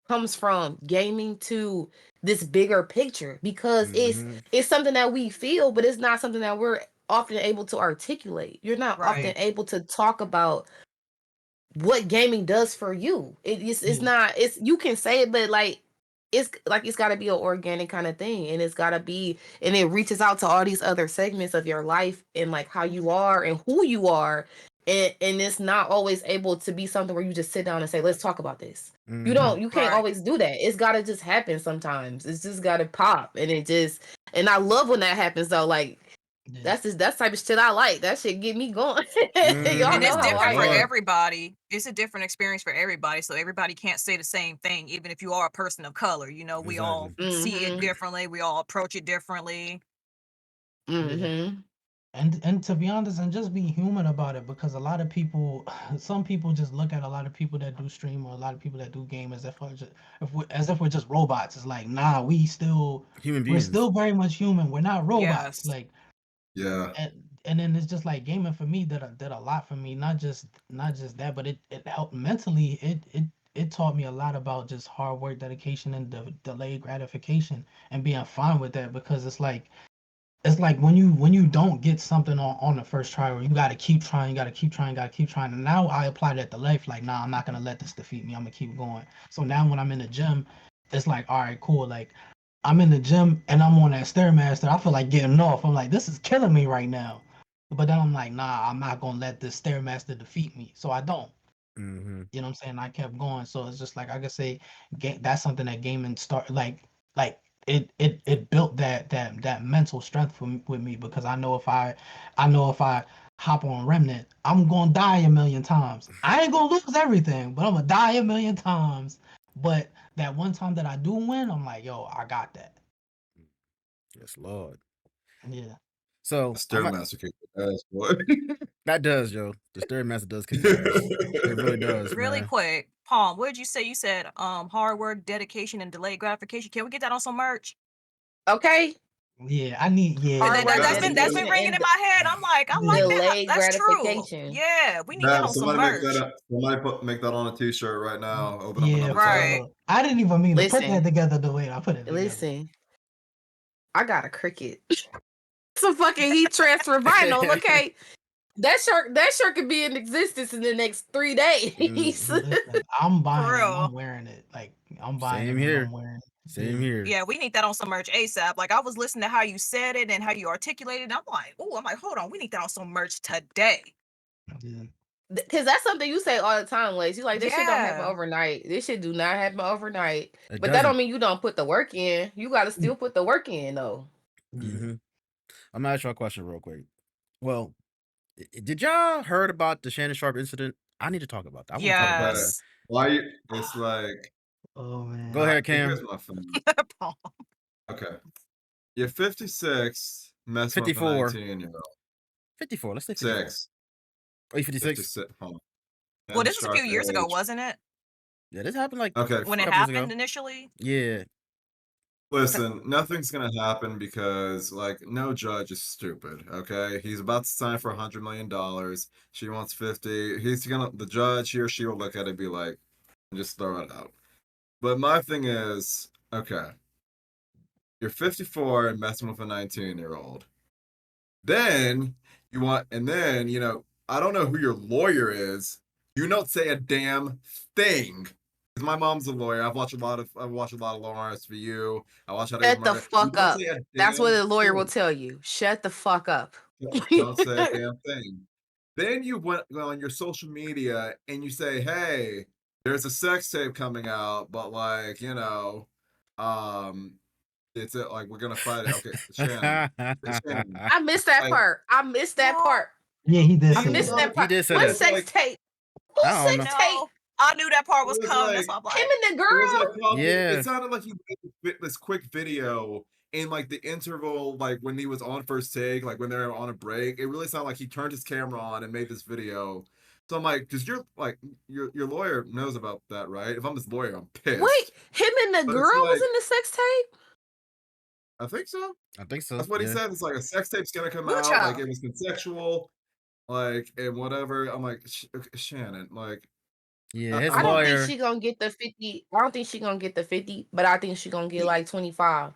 comes from gaming to this bigger picture because Mhm. it's something that we feel, but it's not something that we're often able to articulate. You're not often Right. able to talk about what gaming does for you. It's Yeah. not it's you can say it, but like it's got to be an organic kind of thing, and it's got to be, and it reaches out to all these other segments of your life and like how you are and who you are, and it's not always able to be something where you just sit down and say, let's talk about this. Mhm. You can't Right. always do that. It's gotta just happen sometimes. It's just gotta pop. And I love when that happens though. Like Yeah. that's type of shit I like. That shit get me going. Mhm. Y'all And know it's how different I for am. everybody. It's a different experience for everybody. So everybody can't say the same thing, even if you are a person of color. You know, we all Exactly. see it Mhm. differently. We all approach it differently. Mhm. And to be honest, and just be human about it, because a lot of people, some people just look at a lot of people that do stream or a lot of people that do game as if we're just robots. It's like, nah, Human we're beings. still very much human. We're not robots. Yes. Like, Yeah. and then it's just like gaming for me did a lot for me. Not just that, but it helped mentally. It taught me a lot about just hard work, dedication, and delayed gratification, and being fine with that, because it's like when you don't get something on the first try, or you got to keep trying, you got to keep trying, and now I apply that to life. Like, nah, I'm not gonna let this defeat me. I'm gonna keep going. So now when I'm in the gym, it's like, all right, cool. Like, I'm in the gym and I'm on that stairmaster, I feel like getting off. I'm like, this is killing me right now. But then I'm like, nah, I'm not gonna let this stairmaster defeat me. So I don't. Mm-hmm. You know what I'm saying? I kept going. So it's just like, I could say, that's something that gaming start like it built that mental strength with me, because I know if I hop on Remnant, I'm gonna die a million times. I ain't gonna lose everything, but I'm gonna die a million times. But that one time that I do win, I'm like, yo, I got that. Yes, Lord. Yeah. So Stairmaster kicked the ass, boy. that does, yo. The Stairmaster does kick your ass. It really does, Really man. quick, Palm, what did you say? You said hard work, dedication, and delayed gratification. Can we get that on some merch? Okay. Yeah, I need Hard And work, that's been dedication, ringing in and my head. I'm like, I like that. delayed That's true. gratification. Yeah, we need that on some Somebody make merch. that up. Make that on a t-shirt right now. Open up Yeah, another for tab. Right. real. I didn't even mean to put that Listen. together the way I put it together. Listen. I got a cricket. Some fucking heat transfer vinyl, okay? That shirt could be in existence in the next 3 days. Listen, I'm buying For them. real. I'm wearing it. Like, I'm buying Same them and here. I'm wearing it. Same Yeah. here. Yeah, we need that on some merch ASAP. Like, I was listening to how you said it and how you articulated it. I'm like, hold on, we need that on some merch today. Yeah. Because that's something you say all the time, Lace. You like, this shit don't happen Yeah. overnight. This shit do not happen overnight. It But that don't doesn't. mean you don't put the work in. You got to still put the work in, though. Mm-hmm. I'm gonna ask you a question real quick. Well, did y'all heard about the Shannon Sharp incident? I need to talk about that. I want to talk about that. Yes. Why you? It's like. Oh man. Go ahead, Cam. Here's my thing. Palm. Okay. You're 56, messing with a 54. 19-year-old. 54. Let's say 54. 6. Are you 56? 56. Hold on. Well, And this was a few sharp years ago, age. wasn't it? Yeah, this happened like Okay. When a it couple years ago. happened initially? Yeah. Listen, nothing's gonna happen because like no judge is stupid. Okay, he's about to sign for $100 million. She wants 50. The judge, he or she will look at it and be like, just throw it out. But my thing is, okay, you're 54 and messing with a 19-year-old. Then I don't know who your lawyer is. You don't say a damn thing. Because my mom's a lawyer. I've watched a lot of Law and SVU. I watch how they Shut the murder. fuck You don't up. say a That's what damn the lawyer will thing. tell you. Shut the fuck up. Don't say a damn thing. Then you went on your social media and you say, hey, there's a sex tape coming out, but like, it's like we're gonna fight it. Okay, Shannon. Shannon. I missed that Like, part. I missed that No. part. Yeah, he did I say missed that. that He part. did say What that. sex like- tape? I Who's don't sex know. tape? No. I knew that part was It was coming. like- That's why I'm Him like, and the It was girl? like probably, Yeah. it sounded like he made this quick video in like the interval, like when he was on first take, like when they were on a break. It really sounded like he turned his camera on and made this video. So I'm like, because you're like your lawyer knows about that, right? If I'm his lawyer, I'm pissed. Wait, him and the But girl it's was like- in the sex tape? I think so. I think so. That's what he yeah. said. It's like a sex tape's gonna come Woo out, child. like it was consensual, like and whatever. I'm like, Shannon, like Yeah, his I don't lawyer. think she gonna get the 50. I don't think she gonna get the 50, but I think she gonna get like 25.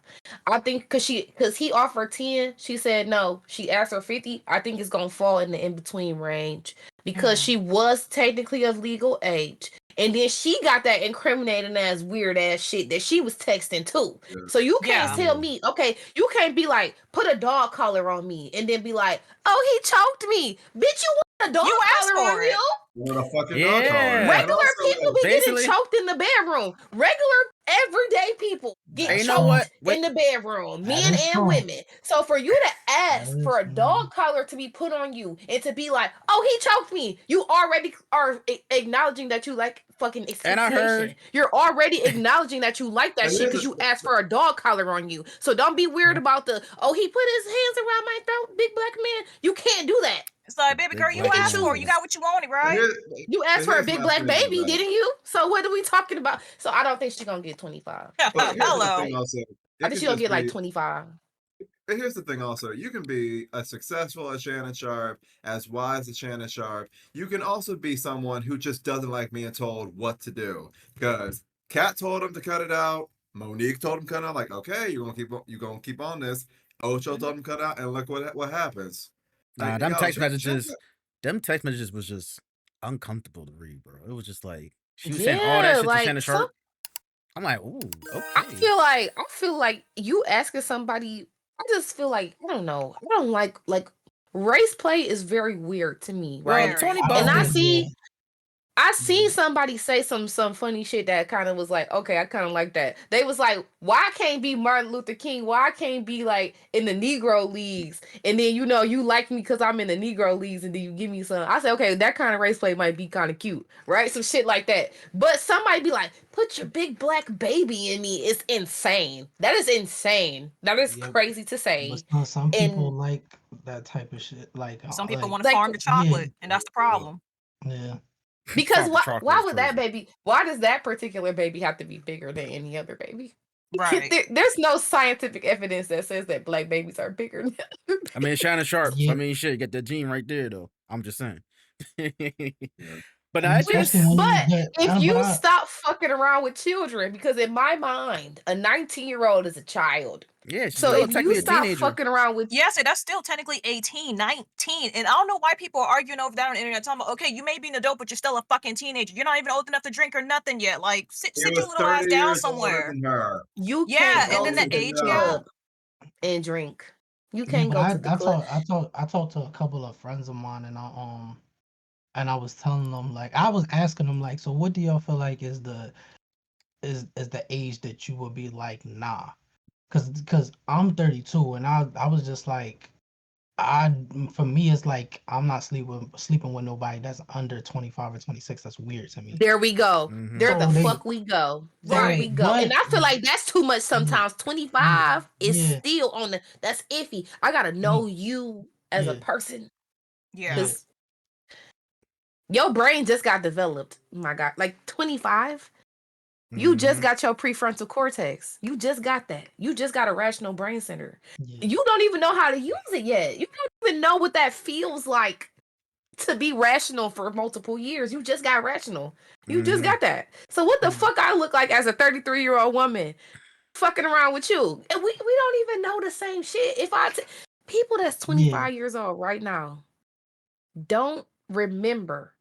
I think cause he offered 10. She said no. She asked for 50. I think it's gonna fall in the in-between range because Mhm. she was technically of legal age. And then she got that incriminating ass weird ass shit that she was texting too. Yeah. So you can't Yeah. tell me, okay, you can't be like, put a dog collar on me and then be like, oh, he choked me. Bitch, you want a dog You asked collar on for it. you? What a fucking Yeah. dog collar. And Regular also, people be getting basically- choked in the bedroom. Regular everyday people get Hey, you know choked what? Wait. in the bedroom, That men is and true. women. So for you to ask That for a is- dog collar to be put on you and to be like, oh, he choked me, you already are acknowledging that you like fucking And I asphyxiation. heard- You're already acknowledging that you like that And shit here's because the- you asked for a dog collar on you. So don't be weird about the, oh, he put his hands around my throat, big black man. You can't do that. It's like, baby Big girl, you black asked for it. man. You got what you wanted, right? You asked for a here's big my black thing baby, with that. didn't you? So what are we talking about? So I don't think she's gonna get 25. But here's the Hello. thing also. I It think can she's gonna just get like be- 25. And here's the thing also, you can be as successful as Shannon Sharp, as wise as Shannon Sharp. You can also be someone who just doesn't like being told what to do. Because Kat told him to cut it out. Monique told him to cut it out. Like, okay, you're gonna keep on this. Ocho told him to cut it out, and look what happens. Nah, Like, them yo, text check- messages. Them text messages was just uncomfortable to read, bro. It was just like she was saying all that shit to Shannon Sharp. I'm like, ooh, okay. I feel like you asking somebody. I just feel like I don't know. I don't like race play is very weird to me, Bro, right? Tony I Bone. And I think, see. I seen somebody say some funny shit that kind of was like, okay, I kind of like that. They was like, why I can't be Martin Luther King? Why I can't be like in the Negro leagues? And then you like me because I'm in the Negro leagues, and then you give me some. I say, okay, that kind of race play might be kind of cute, right? Some shit like that. But somebody be like, put your big black baby in me. It's insane. That is insane. That is Yep. crazy to say. But some people And- like that type of shit. Like Some people like, want to like- farm the chocolate, and that's the problem. Yeah. Because Farm why chocolate is would that crazy. baby? Why does that particular baby have to be bigger than any other baby? Right. There's no scientific evidence that says that black babies are bigger. I mean, Shannon Sharp. Yeah. I mean, shit, get that gene right there, though. I'm just saying. But And I especially just, when But if but you I- stop fucking around with children, because in my mind, a 19-year-old is a child. yeah. She's So still if technically you a stop teenager. fucking around with Yeah, so that's still technically 18, 19. And I don't know why people are arguing over that on the internet. Talking about, okay, you may be an adult, but you're still a fucking teenager. You're not even old enough to drink or nothing yet. Like, sit He your was little ass 30 down years older somewhere. than her. you Yeah, can't and go then to the the age club and drink. You yeah, can't but go to the club. I talked to a couple of friends of mine, and I was telling them, like, I was asking them, like, so what do y'all feel like is the age that you would be like, nah? Cause I'm 32, and I was just like, for me it's like I'm not sleeping with nobody that's under 25 or 26. That's weird to me. There we go. Mhm. There So the they- fuck we go. There Right. we go. But- And I feel like that's too much sometimes. 25 is Yeah. still on that's iffy. I gotta know you as a Yeah. person. Yeah. Because your brain just got developed. My God. Like 25. You just Mhm. got your prefrontal cortex. You just got that. You just got a rational brain center. Yeah. You don't even know how to use it yet. You don't even know what that feels like to be rational for multiple years. You just got rational. You just Mhm. got that. So what the Mhm. fuck I look like as a 33-year-old woman fucking around with you? And we don't even know the same shit. If people that's 25 years old right now don't remember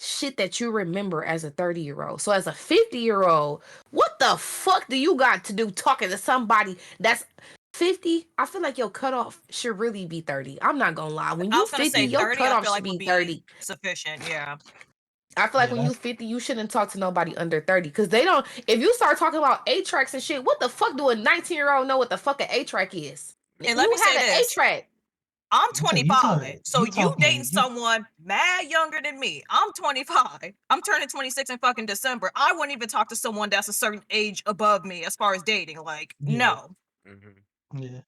shit that you remember as a 30-year-old. So as a 50-year-old, what the fuck do you got to do talking to somebody that's 50? I feel like your cutoff should really be 30. I'm not gonna lie. When I you was gonna 50, say your 30, I cutoff feel should like would be be 30. sufficient. Yeah. I feel like Yeah, when you 50, you shouldn't talk to nobody under 30. Because they don't, if you start talking about A-tracks and shit, what the fuck do a 19-year-old know what the fuck an A-track is? And let You me say had an this. A-track. I'm You 25, talking- so you you talking- dating you- someone mad younger than me. I'm 25. I'm turning 26 in fucking December. I wouldn't even talk to someone that's a certain age above me as far as dating. Like, Yeah. no. Mhm. Yeah.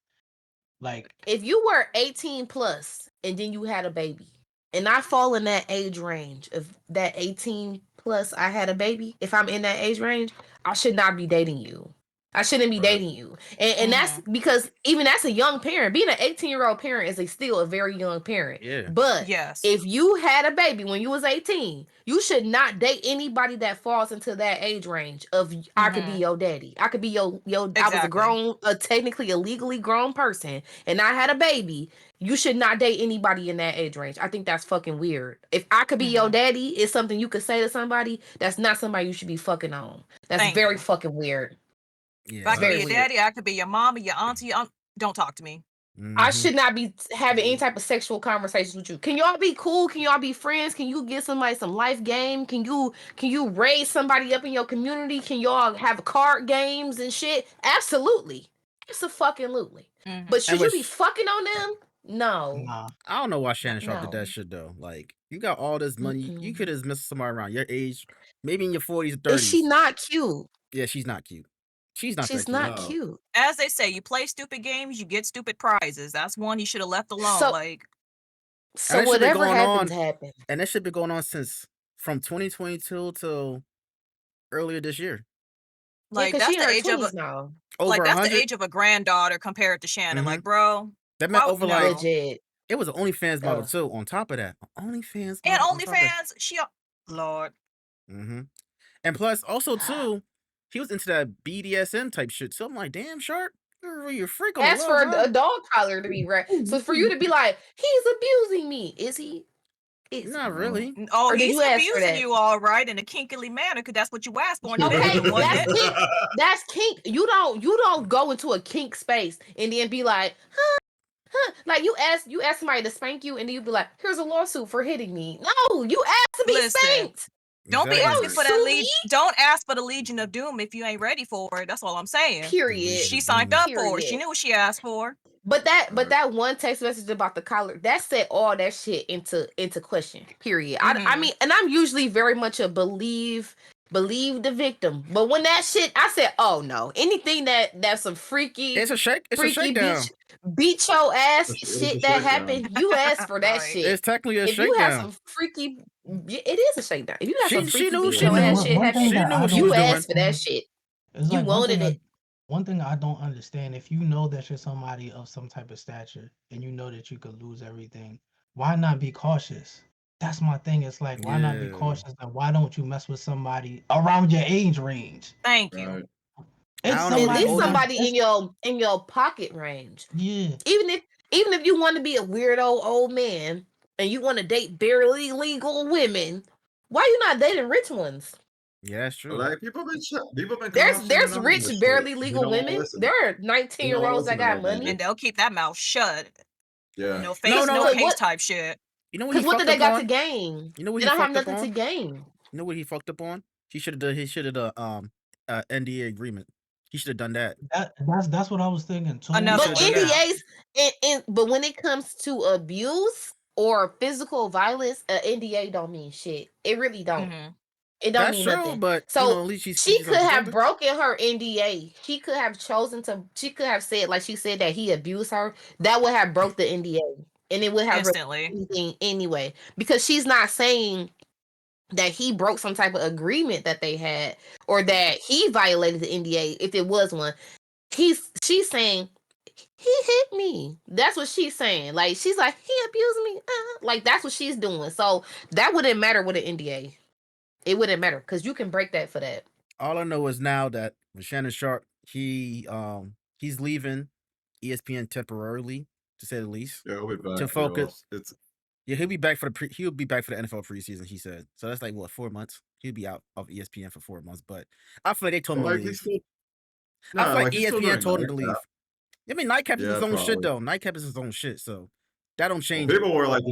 Like, If you were 18 plus and then you had a baby, and I fall in that age range of that 18 plus, I had a baby. If I'm in that age range, I should not be dating you. I shouldn't be Right. dating you. And that's because even as a young parent, being an 18-year-old parent is still a very young parent. Yeah. But Yes. if you had a baby when you was 18, you should not date anybody that falls into that age range of I could be your daddy. I could be your I was a Exactly. grown, technically a legally grown person, and I had a baby. You should not date anybody in that age range. I think that's fucking weird. If I could be your daddy, it's something you could say to somebody. That's not somebody you should be fucking on. That's Thank very you. fucking weird. Yeah. If I could very be your weird. daddy, I could be your mama, your auntie. Don't talk to me. I should not be having any type of sexual conversations with you. Can y'all be cool? Can y'all be friends? Can you give somebody some life game? Can you raise somebody up in your community? Can y'all have card games and shit? Absolutely. Absolutely. But should you be fucking on them? No. Nah. I don't know why Shannon Sharp did No. that shit though. Like, you got all this money. You Mm-mm. could have missed somebody around your age, maybe in your 40s, 30s. Is she not cute? Yeah, she's not cute. She's not She's that cute. not No. cute. As they say, you play stupid games, you get stupid prizes. That's one you should have left alone. So- Like, So that shit been whatever going happens, on. happens. And that shit been going on since from 2022 till earlier this year. like Because she that's in the her age of 20s a now. Over like that's 100. the age of a granddaughter compared to Shannon. Like, bro, That meant Well, over no. like Legit. it was an OnlyFans model Ugh. too. On top of that, OnlyFans and model on top of that. OnlyFans, Lord. And plus, also too, he was into that BDSM type shit. So I'm like, damn, Sharp, you're a freak on the As low, for bro. a dog collar to be right. So for you to be like, he's abusing me. Is he? Is Not he? really. Oh, Or did he's you ask for abusing that? you all right in a kinkily manner because that's what you asked for in your Okay, bedroom, wasn't that's it? kink. That's kink. You don't go into a kink space and then be like, huh. Like you ask somebody to spank you and then you be like, here's a lawsuit for hitting me. No, you asked to be Listen. spanked. Don't be Exactly. asking for that Sue lead. me? Don't ask for the Legion of Doom if you ain't ready for it. That's all I'm saying. Period. She signed up for it. She Period. knew what she asked for. But that one text message about the collar, that set all that shit into question. Period. I mean, and I'm usually very much a believe the victim. But when that shit, I said, oh no, anything that's some freaky, It's a freaky shakedown. beat your ass It's a shit that shakedown. happened. You asked for that Right. shit. It's technically a If you have shakedown. some freaky, it is a shakedown. If you got some She freaky knew beat she your knew ass One- shit one happen, thing She that knew I what she don't was you doing. asked for that shit. It's You like wanted it. one thing I don't understand, if you know that you're somebody of some type of stature and you know that you could lose everything, why not be cautious? That's my thing. It's like, why not be Yeah. cautious? And why don't you mess with somebody around your age range? Thank you. Right. It's I don't know At what somebody. least older- somebody in your pocket range. Yeah. Even if you want to be a weirdo old man and you want to date barely legal women, why you not dating rich ones? Yeah, that's true. Like people been There's commenting on rich this barely shit. legal They don't women. listen. There are They don't 19-year-olds that listen to got that money. And they'll keep that mouth shut. Yeah. No face, No, no, no. case What- type shit. You know what he Because what fucked did they up got to on? gain? You know what They he don't have fucked up nothing to on? gain. You know what he fucked up on? He should have NDA agreement. He should have done that. That's what I was thinking too. Another But one, yeah. NDAs, but when it comes to abuse or physical violence, an NDA don't mean shit. It really don't. Mhm. It don't That's mean true, nothing. but So at least she's she speaking could have something. broken her NDA. She could have chosen to. She could have said, like she said, that he abused her. That would have broke the NDA, and it would have Instantly. anything anyway. Because she's not saying that he broke some type of agreement that they had, or that he violated the NDA if it was one. She's saying he hit me. That's what she's saying. Like she's like he abused me. Like that's what she's doing. So that wouldn't matter with an NDA. It wouldn't matter because you can break that for that. All I know is now that with Shannon Sharp, he's leaving ESPN temporarily, to say the least. Yeah, we'll be back. To focus. It's Yeah, he'll be back for the NFL preseason. He said so. That's like what 4 months. He'll be out of ESPN for 4 months. But I feel like they told him to like leave. he's still. I feel like he's still ESPN doing told him to leave. Nightcap. I mean, Nightcap is Yeah, his own shit probably. though. Nightcap is his own shit, so that don't Well, change. it. people were like,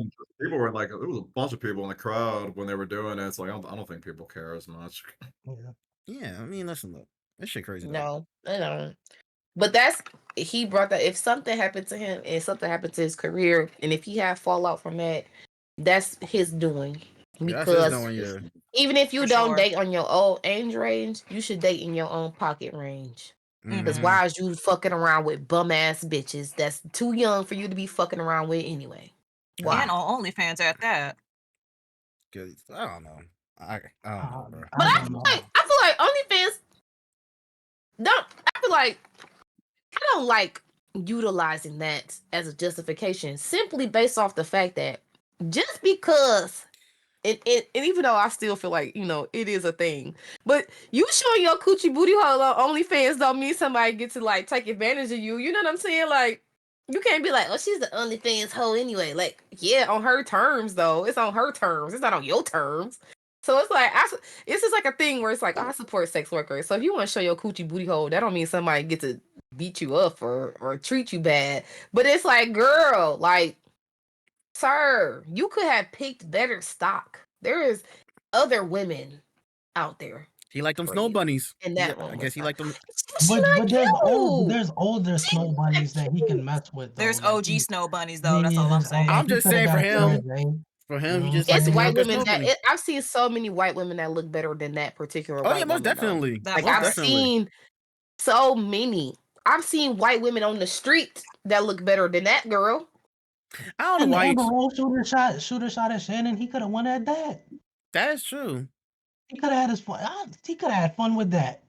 there was a bunch of people in the crowd when they were doing it. It's like I don't think people care as much. Yeah. Yeah, I mean, listen, look, this shit crazy. Though. No, I don't. But he brought that. If something happened to him and something happened to his career, and if he had fallout from that, that's his doing. Yeah, that's his Because doing, yeah. even if you For don't sure. date on your old age range, you should date in your own pocket range. Because Mhm. why is you fucking around with bum ass bitches that's too young for you to be fucking around with anyway? Why? And on OnlyFans at that. 'Cause I don't know. I don't know, bro. But I don't feel know. like OnlyFans don't. I feel don't like utilizing that as a justification simply based off the fact that just because and even though I still feel like, it is a thing, but you showing your coochie booty hole on OnlyFans don't mean somebody get to like take advantage of you. You know what I'm saying? Like, you can't be like, oh, she's the OnlyFans hoe anyway. Like, yeah, on her terms though. It's on her terms. It's not on your terms. So it's like, it's just like a thing where it's like, I support sex workers. So if you want to show your coochie booty hole, that don't mean somebody get to beat you up or treat you bad. But it's like, girl, like, sir, you could have picked better stock. There is other women out there. He liked them for snow you. bunnies. And that I one guess he liked them. She's But not there's cute. older She's snow not bunnies that he can cute. mess with though. There's Like OG he, snow bunnies though. That's all I'm there's saying. I'm he just coulda saying for got him, Sarah J. for You him, know he what I'm just like It's the saying? white younger women snow that bunny. I've seen so many white women that look better than that particular Oh yeah, white most woman though. definitely. That Like Most I've part. definitely. seen so many. I've seen white women on the street that look better than that girl. I don't know And the why. Amber Rose shooter shot at Shannon. He could have won at that. That is true. He could have had his fun. He could have had fun with that.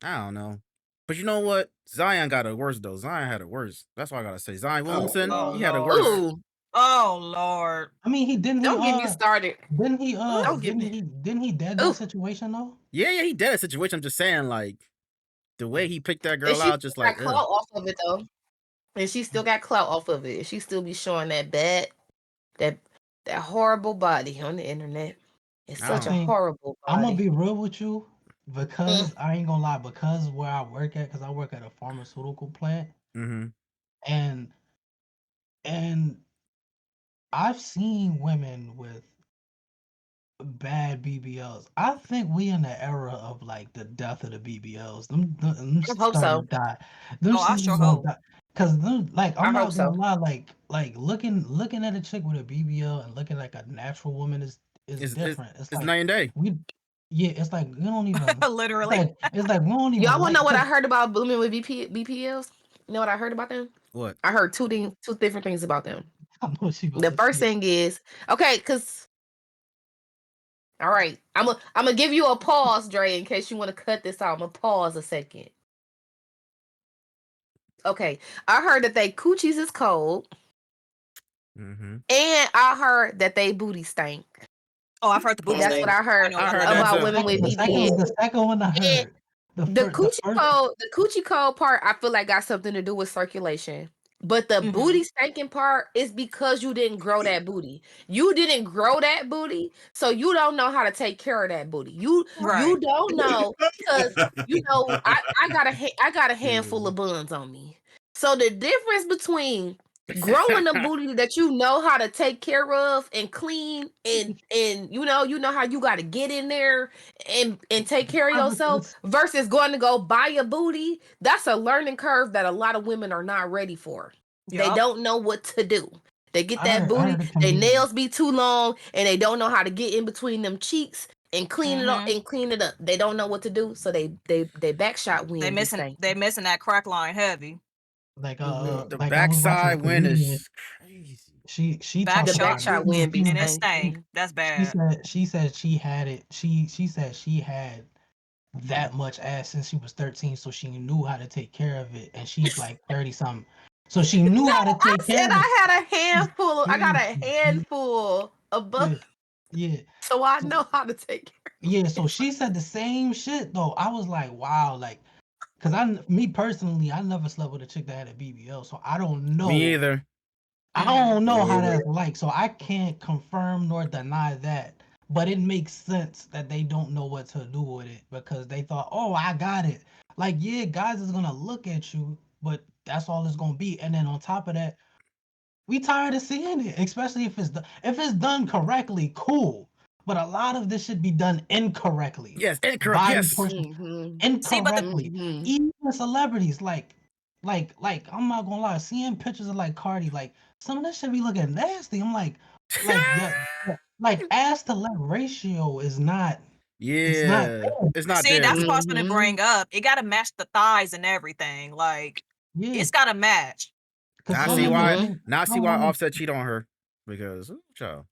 I don't know. But you know what? Zion got it worse though. Zion had it worse. That's why I gotta say. Zion Williamson, Oh he had it worse. Lord. Ooh, Oh Lord. I mean, don't get me started. didn't he Don't get me. didn't he dead Ooh, that situation though? Yeah, he did a situation. I'm just saying, like, the way he picked that and girl she out, just still got like, clout off of it though. And she still got clout off of it. She still be showing that that horrible body on the internet. It's I such I a don't. think horrible I'm gonna body. be real with you Mm. because I ain't gonna lie, because where I work at, because I work at a pharmaceutical plant, Mm-hmm. and and I've seen women with bad BBLs. I think we in the era of like the death of the BBLs. Them I hope starting so. to die. Them Oh, I shits sure is gonna hope. die. Cause them, like I I'm hope not gonna so. lie, like looking at a chick with a BBL and looking like a natural woman is It's different. It's it's like night and day. we it's like we don't even Literally. it's like we don't even Y'all want to like know what I cause heard about women with BPLs? You know what I heard about them? What? I heard two different things about them. I know what she about The to first say. thing is, okay, cause all right, I'm gonna give you a pause, Dre, in case you want to cut this out. I'm gonna pause a second. Okay, I heard that they coochies is cold, Mm-hmm. and I heard that they booty stank. Oh, I've heard the booty That's what stink. I I heard know I about heard that that. about too. women with BBLs. The second one I And heard. the first coochie cold part, I feel like got something to do with circulation. But the Mm-hmm. booty stinking part is because you didn't grow that booty. You didn't grow that booty, so you don't know how to take care of that booty. You Right. don't know because I got I got a handful Yeah. of buns on me. So the difference between growing a booty that you know how to take care of and clean and you know how you got to get in there and take care of yourself versus going to go buy a booty, that's a learning curve that a lot of women are not ready for. They Yup. don't know what to do. They get that I booty, heard a their comedian. nails be too long, and they don't know how to get in between them cheeks and clean it up Mm-hmm. and clean it up. They don't know what to do, so they back shot They wind be stank. missing that crack line heavy. Like Mm-hmm. The like I was watching a backside wind comedian. is crazy. She Back The talked back about shot it. shot wind be and it stank. stank. That's bad. She said she had it. She said she had that much ass since she was 13, so she knew how to take care of it. And she's like 30 something. So she knew how to I take care said of it. I had a handful. I got a Crazy. handful of Yeah, buns, yeah. so I So, know how to take care. yeah, so she said the same shit though. I was like, wow, like, cause me personally, I never slept with a chick that had a BBL, so I don't know. Me either. I Mm-hmm. don't know how Me that's like, so I can't confirm nor deny that. But it makes sense that they don't know what to do with it because they thought, "Oh, I got it." Like, yeah, guys is gonna look at you, but that's all it's gonna be. And then on top of that, we tired of seeing it, especially if it's done correctly, cool. But a lot of this should be done incorrectly. Yes, incorrect. Body Yes. portions Mm-hmm. See, but incorrectly. Mm-hmm. Even celebrities, like I'm not gonna lie, seeing pictures of like Cardi, like some of that shit be looking nasty. I'm yeah, like ass to leg ratio is not. It's not Yeah. there. It's not see, there. that's what I was gonna Mm-hmm. bring up. It gotta match the thighs and everything. Like Yeah, it's gotta match. because Now I some see women why. Mm-hmm. think Now I see some why women Offset cheat on her because child.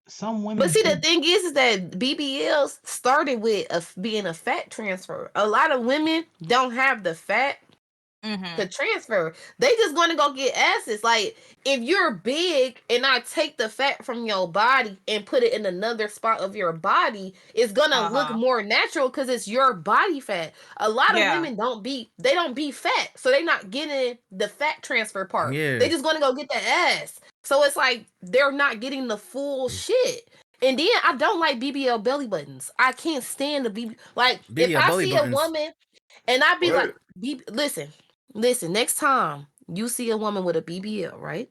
some But women see, the think thing is that BBLs started with being a fat transfer. A lot of women don't have the fat to transfer. They just going to go get asses. Like, if you're big and I take the fat from your body and put it in another spot of your body, it's gonna look more natural because it's your body fat. A lot of women don't be fat, so they're not getting the fat transfer part. Yeah. They just gonna go get the ass. So it's like they're not getting the full shit. And then I don't like BBL belly buttons. I can't stand the BBL. Like, BBL if I belly see buttons. a woman and I be What? like, listen, next time you see a woman with a BBL, right?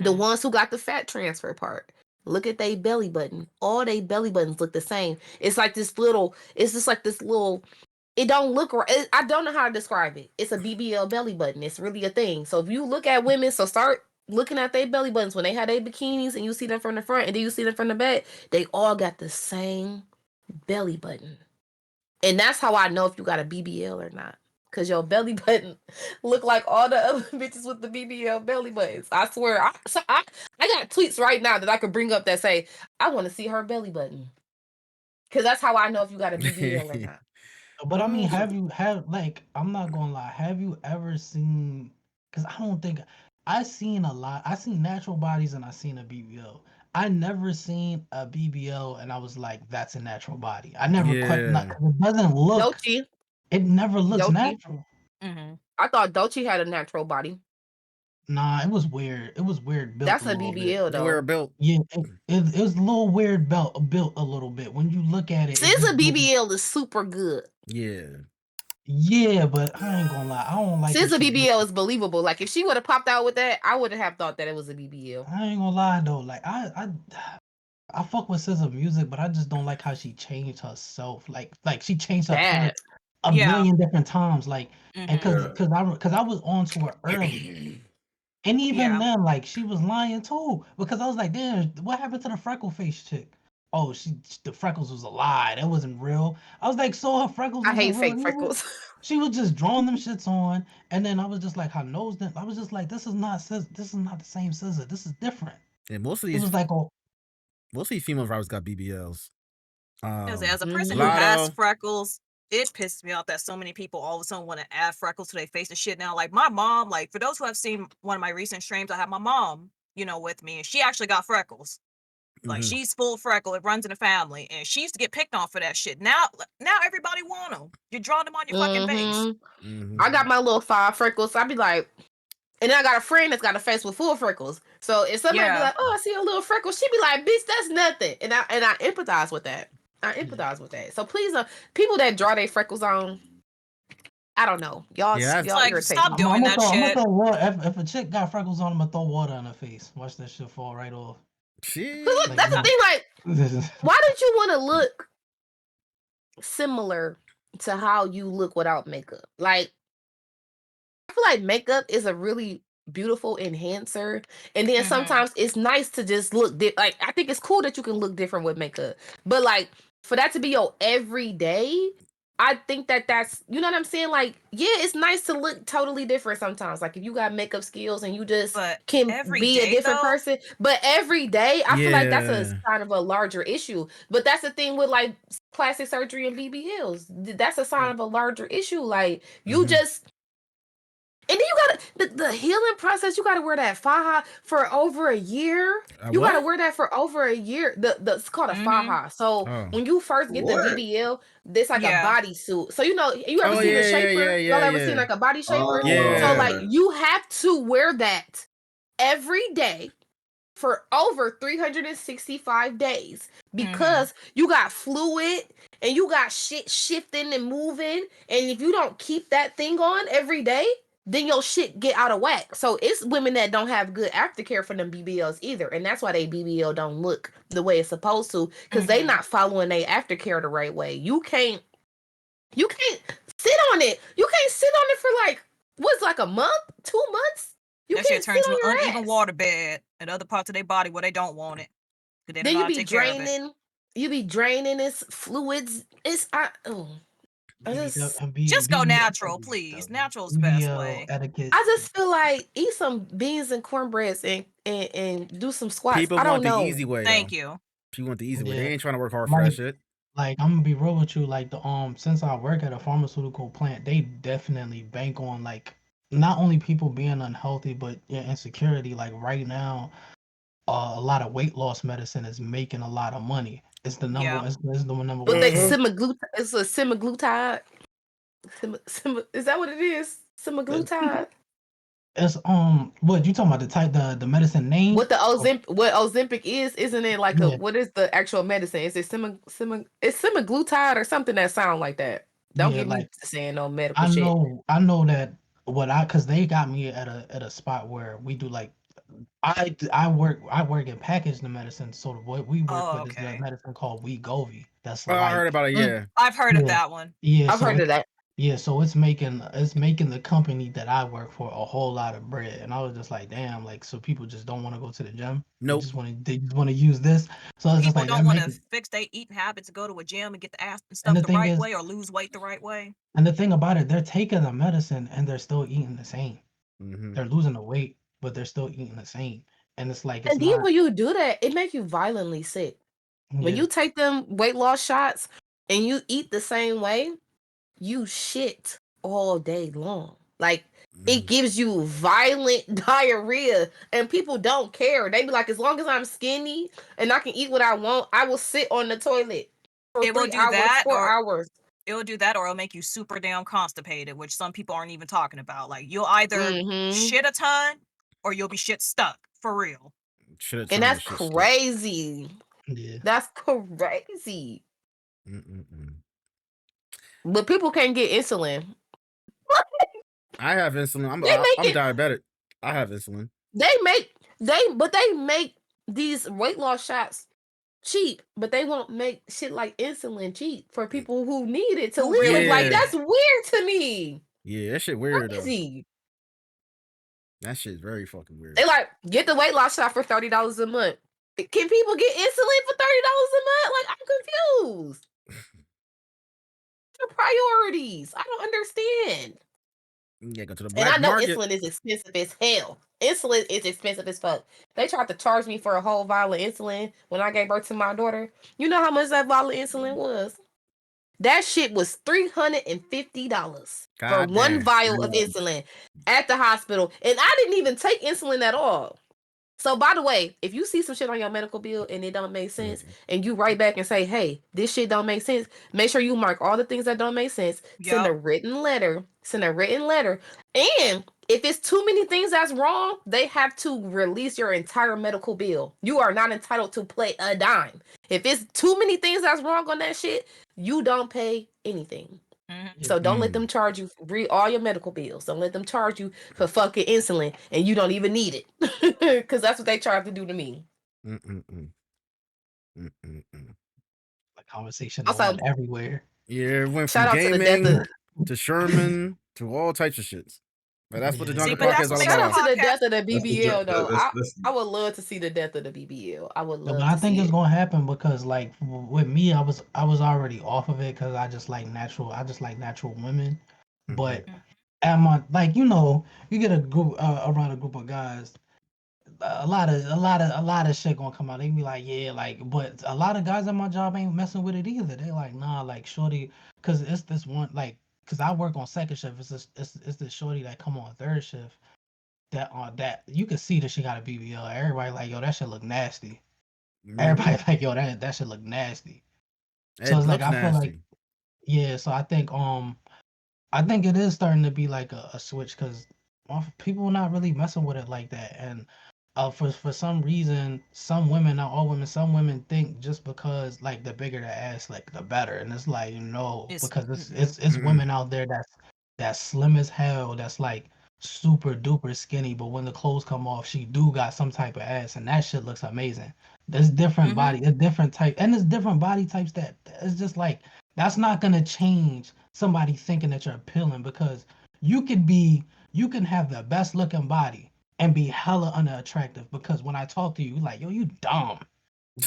The ones who got the fat transfer part, look at their belly button. All they belly buttons look the same. It's like this little, it don't look right. I don't know how to describe it. It's a BBL belly button. It's really a thing. So if you look at women, so start looking at their belly buttons when they have their bikinis and you see them from the front and then you see them from the back, they all got the same belly button. And that's how I know if you got a BBL or not. Because your belly button look like all the other bitches with the BBL belly buttons. I swear. I got tweets right now that I could bring up that say, I want to see her belly button. Because that's how I know if you got a BBL or not. But I mean, I'm not gonna lie, have you ever seen, because I don't think, I seen natural bodies and I seen a BBL. I never seen a BBL and I was like, that's a natural body. I never it doesn't look, Dochi. it never looks Dochi. natural. I thought Dochi had a natural body. Nah, it was weird. It was weird built. That's a a little BBL bit. though. Weird built. Yeah, it was a little weird built a little bit. When you look at it, SZA BBL is super good. Yeah. Yeah, but I ain't gonna lie, I don't like SZA BBL is believable. Like, if she would have popped out with that, I wouldn't have thought that it was a BBL. I ain't gonna lie though, like I fuck with SZA music, but I just don't like how she changed herself. Like she changed her appearance a million different times. Like, and cause I was onto her early. And even then, like, she was lying too. Because I was like, damn, what happened to the freckle face chick? Oh, the freckles was a lie. That wasn't real. I was like, so her freckles I wasn't hate real fake freckles. She was just drawing them shits on, and then I was just like, her nose. I was just like, this is not the same SZA. This is different. And most of It these, was like, most of these female rappers got BBLs. As a person who has freckles, it pisses me off that so many people all of a sudden want to add freckles to their face and shit now. Like, my mom, like, for those who have seen one of my recent streams, I have my mom, with me, and she actually got freckles. Like, she's full freckle. It runs in the family, and she used to get picked on for that shit. Now everybody want them. You draw them on your fucking face. I got my little 5 freckles. So I be like, and then I got a friend that's got a face with full freckles. So if somebody be like, oh, I see a little freckle, she be like, bitch, that's nothing. And I empathize with that. So please, people that draw their freckles on, I don't know. Y'all like, irritate stop me. doing that shit. If a chick got freckles on, I'm gonna throw water on her face. Watch that shit fall right off. Look, that's the thing. Like, why don't you want to look similar to how you look without makeup? Like, I feel like makeup is a really beautiful enhancer, and then sometimes it's nice to just look like, I think it's cool that you can look different with makeup, but like, for that to be your everyday, I think that's, you know what I'm saying? Like, yeah, it's nice to look totally different sometimes. Like, if you got makeup skills and you just can be a different person, but every day, I feel like that's a sign of a larger issue. But that's the thing with like plastic surgery and BBLs. That's a sign of a larger issue. Like, you just. And then you gotta the healing process. You gotta wear that faja for over a year. You gotta wear that for over a year. It's called a faja. So when you first get the BBL, it's like a bodysuit. So you ever seen a shaper? Y'all ever seen like a body shaper? So like you have to wear that every day for over 365 days because you got fluid and you got shit shifting and moving. And if you don't keep that thing on every day, then your shit get out of whack. So it's women that don't have good aftercare for them BBLs either. And that's why they BBL don't look the way it's supposed to, because they not following their aftercare the right way. You can't sit on it. You can't sit on it for like a month, 2 months. That shit turns to an uneven water bed in other parts of their body where they don't want it. Then you be draining. You be draining this fluids. Just go natural, please. Natural's the best way. Etiquette. I just feel like eat some beans and cornbreads and do some squats. People I don't want know. the easy way. Thank you. People want the easy way. They ain't trying to work hard for that shit. Like I'm gonna be real with you, like the since I work at a pharmaceutical plant, they definitely bank on like not only people being unhealthy, but insecurity. Like right now, a lot of weight loss medicine is making a lot of money. It's the number. Yeah. It's the number But one. they Mhm. it's a semaglutide. Is that what it is? Semaglutide. It's what you talking about the medicine name? What Ozempic is, isn't it like Yeah. what is the actual medicine? Is it it's semaglutide or something that sound like that? Don't Yeah, get me like saying no medical shit. I know that because they got me at a spot where we do like I work in packaged the medicine. So what we work Oh, with is the okay. medicine called Wegovy. That's Oh, I heard like about it. Yeah. I've heard of yeah, that one. yeah. I've So heard of that. yeah, so it's making the company that I work for a whole lot of bread, and I was just like, damn, like so people just don't want to go to the gym. Nope. They just want to use this. So I was just People like, don't that want to making. fix their eating habits to go to a gym and get the ass and And stuff the the thing right is, way or lose weight the right way. and the thing about it, they're taking the medicine and they're still eating the same. Hmm. They're losing the weight, but they're still eating the same. And it's like it's And then not. when you do that, it makes you violently sick. When Yeah, you take them weight loss shots and you eat the same way, you shit all day long. Like it gives you violent diarrhea, and people don't care. They be like, as long as I'm skinny and I can eat what I want, I will sit on the toilet for It will 3 do hours, that 4 hours. it'll do that or it'll make you super damn constipated, which some people aren't even talking about. Like you'll either Mm-hmm. shit a ton or you'll be shit stuck for real. Should have And turned that's this shit stuck. crazy. yeah. That's crazy. Mm-mm-mm. But people can't get insulin. I have insulin. They make I'm it. diabetic. I have insulin. They make these weight loss shots cheap, but they won't make shit like insulin cheap for people who need it to Who live. really Like need Yeah. that's weird to me. Yeah, that shit weird though. Crazy. That shit's very fucking weird. They like get the weight loss shot for $30 a month. Can people get insulin for $30 a month? Like I'm confused. The priorities. I don't understand. Yeah, go to the And black I know market. insulin is expensive as hell. Insulin is expensive as fuck. They tried to charge me for a whole vial of insulin when I gave birth to my daughter. You know how much that vial of insulin was? That shit was $350 for God one damn. vial of insulin at the hospital. And I didn't even take insulin at all. So by the way, if you see some shit on your medical bill and it don't make sense, and you write back and say, hey, this shit don't make sense, make sure you mark all the things that don't make sense. Send a Yup. written letter. And if it's too many things that's wrong, they have to release your entire medical bill. You are not entitled to pay a dime. If it's too many things that's wrong on that shit, you don't pay anything. Mhm. So don't let them charge you. Read all your medical bills. Don't let them charge you for fucking insulin and you don't even need it. Because that's what they tried to do to me. Mm-mm-mm. Mm-mm-mm. The conversation Also, went everywhere. Yeah, it went shout from out to the gaming death of to Sherman to all types of shits. But that's what the Yeah. See, Jungle but that's Podcast is what all makes shout the out about. to the podcast. death of the That's the BBL though. that's I would love to see the death of the BBL. I would Yeah, love but to I think see it's it. gonna happen because like with me, I was already off of it because I just like natural women. But Mhm. at my like you get a group around a group of guys, a lot of shit gonna come out. They be like, yeah, like, but a lot of guys at my job ain't messing with it either. They like, nah, like shorty, cause it's this one like, cause I work on second shift. It's this shorty that come on third shift. That you can see that she got a BBL. Everybody like, yo, that shit look nasty. Everybody like, yo, that should look nasty. So It it's like looks I feel like, nasty. yeah. So I think it is starting to be like a switch because people are not really messing with it like that. And for some reason, some women, not all women, some women think just because like the bigger the ass, like the better. And it's like no, It's because mm-mm. it's Mm-mm. women out there that's slim as hell, that's like super duper skinny, but when the clothes come off, she do got some type of ass, and that shit looks amazing. There's different Mhm. body, a different type, and there's different body types that it's just like that's not gonna change somebody thinking that you're appealing because you can have the best looking body and be hella unattractive because when I talk to you, you're like, yo, you dumb.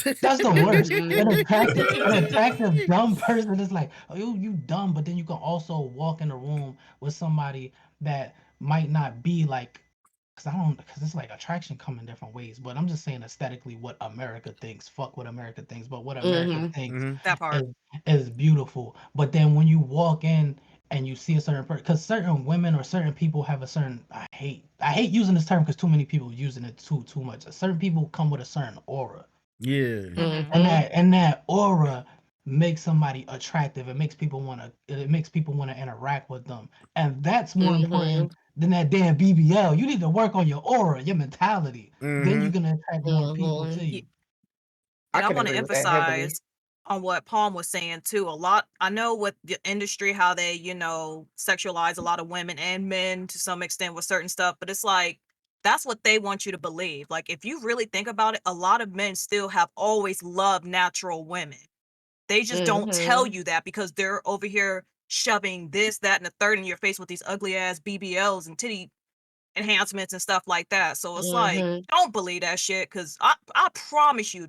That's the worst. An attractive dumb person is like, oh, you dumb, but then you can also walk in a room with somebody that might not be like because it's like attraction come in different ways. But I'm just saying aesthetically what America thinks. Fuck what America thinks, but what America thinks That part. is beautiful. But then when you walk in and you see a certain person, because certain women or certain people have a certain, I hate using this term because too many people using it too much. Certain people come with a certain aura, Yeah. and that aura makes somebody attractive. It makes people want to interact with them, and that's more important than that damn BBL. You need to work on your aura, your mentality. Then you're gonna attract more people to you. And I can want to agree with that heavily. emphasize on what Palm was saying too. A lot, I know with the industry, how they, sexualize a lot of women and men to some extent with certain stuff, but it's like, that's what they want you to believe. Like, if you really think about it, a lot of men still have always loved natural women. They just don't tell you that because they're over here shoving this, that, and the third in your face with these ugly ass BBLs and titty enhancements and stuff like that. So it's like, don't believe that shit, because I promise you,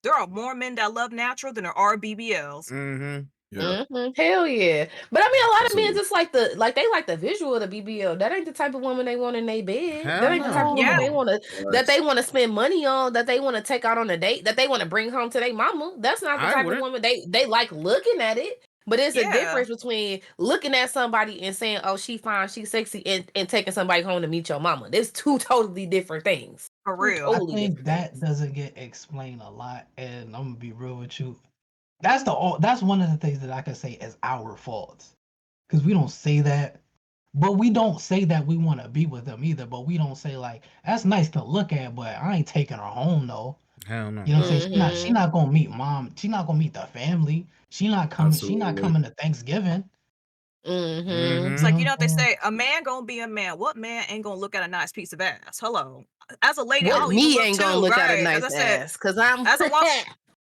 there are more men that love natural than there are BBLs. Yeah. Hell yeah. But I mean, a lot of men Absolutely. just they like the visual of the BBL. That ain't the type of woman they want in their bed. Hell That ain't the type of woman Yeah. they want to that they want to spend money on, that they want to take out on a date, that they want to bring home to their mama. That's not the I type of wouldn't. woman they like looking at it. But it's a Yeah. difference between looking at somebody and saying, "Oh, she fine, she's sexy," and taking somebody home to meet your mama. There's two totally different things. For Two real. I totally think different that things. doesn't get explained a lot, and I'm gonna be real with you. That's one of the things that I can say is our fault, because we don't say that, but we don't say that we want to be with them either. But we don't say like that's nice to look at, but I ain't taking her home though. Hell no. You know what I'm saying? She not gonna meet mom. She not gonna meet the family. She not coming. She not Absolutely. coming to Thanksgiving. It's like, what they say, a man gonna be a man. What man ain't gonna look at a nice piece of ass? Hello. As a lady, What I'll even me look ain't too, gonna look at a right? As nice I said, ass, cause I'm as a woman,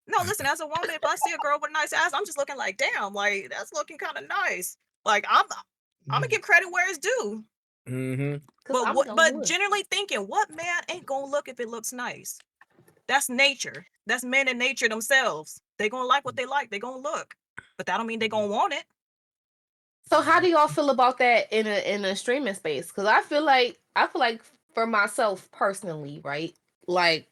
no, listen, as a woman, if I see a girl with a nice ass, I'm just looking like, damn, like that's looking kind of nice. Like I'm gonna give credit where it's due. But generally thinking, what man ain't gonna look if it looks nice? That's nature. That's men in nature themselves. They gonna like what they like. They gonna look, but that don't mean they gonna want it. So how do y'all feel about that in a streaming space? Because I feel like for myself personally, right? Like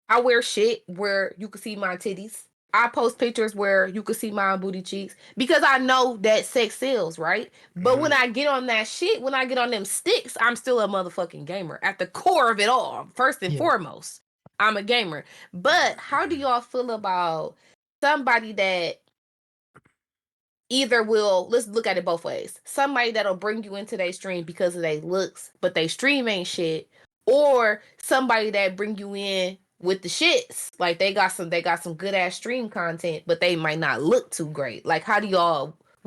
I wear shit where you can see my titties. I post pictures where you can see my booty cheeks because I know that sex sells, right? But when I get on that shit, when I get on them sticks, I'm still a motherfucking gamer. At the core of it all, first and foremost, I'm a gamer. But how do y'all feel about somebody that either let's look at it both ways. Somebody that'll bring you into their stream because of their looks, but they stream ain't shit, or somebody that bring you in with the shits. Like they got some good ass stream content, but they might not look too great. Like what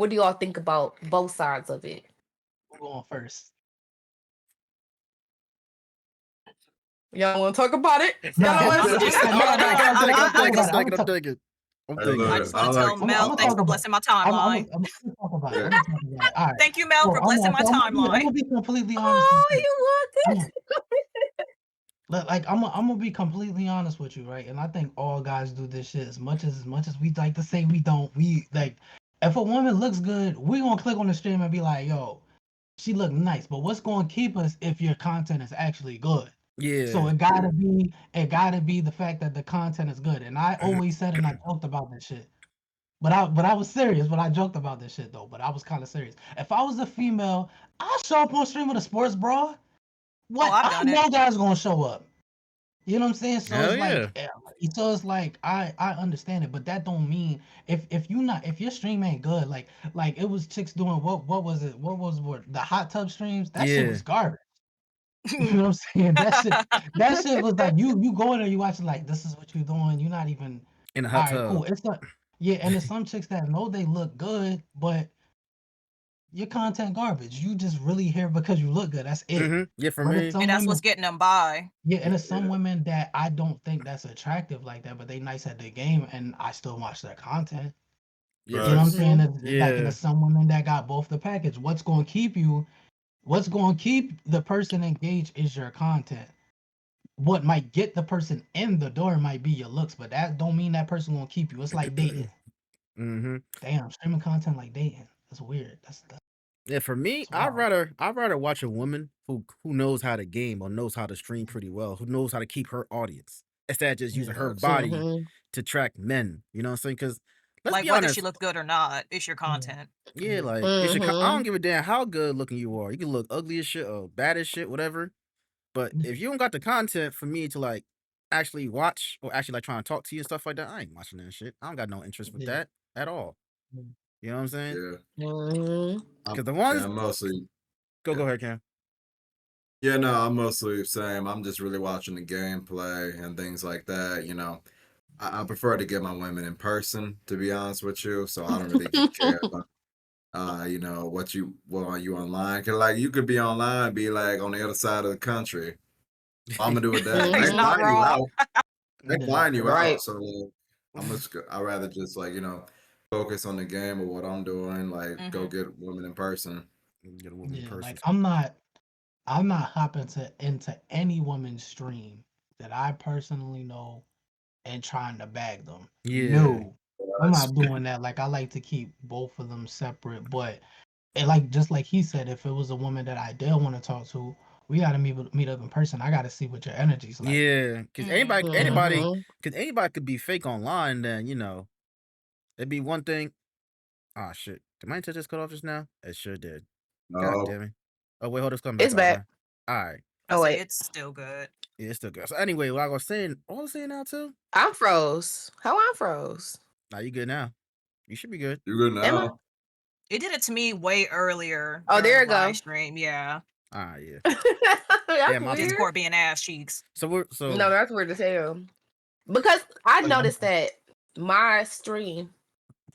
do y'all think about both sides of it? Who going first? Y'all want to talk about it? Nah, Y'all I'm wanna- just- I'm thinking. I just want to tell Mel, thanks for blessing my timeline. I'm gonna talk about it. All right. Thank you, Mel, for blessing my I'm timeline. gonna be completely honest. Oh, with you want this? Like I'm gonna be completely honest with you, right? And I think all guys do this shit as much as we like to say we don't. We like if a woman looks good, we gonna click on the stream and be like, yo, she look nice. But what's gonna keep us if your content is actually good? Yeah. So it gotta be the fact that the content is good. And I always said, and I joked about this shit. But I was serious. But I joked about this shit though. But I was kind of serious. If I was a female, I'll show up on stream with a sports bra. What? I know guys gonna show up. You know what I'm saying? So Hell it's like I understand it, but that don't mean if your stream ain't good, like it was chicks doing what was it? What the hot tub streams? That shit was garbage. You know what I'm saying? That shit was like you go in there, you watch it like this is what you're doing. You're not even in a hot tub. Cool. It's not and there's some chicks that know they look good, but your content garbage. You just really here because you look good. That's it. Yeah, for But me. And that's what's getting them by. Yeah, and there's some women that I don't think that's attractive like that, but they nice at the game, and I still watch their content. Yeah. You know what I'm saying? Like, Yeah. there's some women that got both the package. What's going to keep the person engaged is your content. What might get the person in the door might be your looks, but that don't mean that person gonna keep you. It's like dating. Damn, streaming content like dating. That's weird. That's Yeah, for me, So, I'd rather watch a woman who knows how to game or knows how to stream pretty well, who knows how to keep her audience instead of just using yeah. her Facts. body Mhm. to track men. You know what I'm saying? Because let's Like be whether she honest, looked good or not, it's your Yeah. content. yeah, Yeah. like it's your. I don't Mhm. give a damn how good looking you are. You can look ugly as shit or bad as shit, whatever. But Yeah. if you don't got the content for me to like actually watch or actually like trying to talk to you and stuff like that, I ain't watching that shit. I don't got no interest with Yeah. that at all. Mm. You know what I'm saying? Yeah. Mhm. Because the Yeah, ones I'm mostly go yeah. ahead, Cam. Yeah, no, I'm mostly the same. I'm just really watching the gameplay and things like that. I prefer to get my women in person, to be honest with you. So I don't really care about what you online. Cause like you could be online, be like on the other side of the country. I'm gonna do with that. I He's ain't Mhm. not flying you wrong. out. I ain't Yeah. flying you Right. out. So I rather just like focus on the game or what I'm doing. Like go Hmm. get women in person. Get a woman in Yeah. person. Like I'm not hopping into any woman's stream that I personally know and trying to bag them. Yeah. No, I'm That's- not doing that. Like I like to keep both of them separate. But and like just like he said, if it was a woman that I did want to talk to, we gotta meet up in person. I gotta see what your energy's like. Yeah. Because Mm. Mhm. anybody could be fake online. Then it'd be one thing. Ah, shit. Did my internet just cut off just now? It sure did. God no. damn it. Oh wait, hold on, it's coming It's back out back. now. All right. I Oh say wait, it's still good. Yeah, it's still good. So anyway, what I was saying now too. I'm froze. How I'm froze? Now you good now. You should be good. You good Am I? now? It did it to me way earlier Oh, during there the it go. live stream. Yeah. Ah, yeah. That's my fault. weird. Discord being ass cheeks. So No, that's weird as hell. Because I Oh, yeah. noticed that my stream,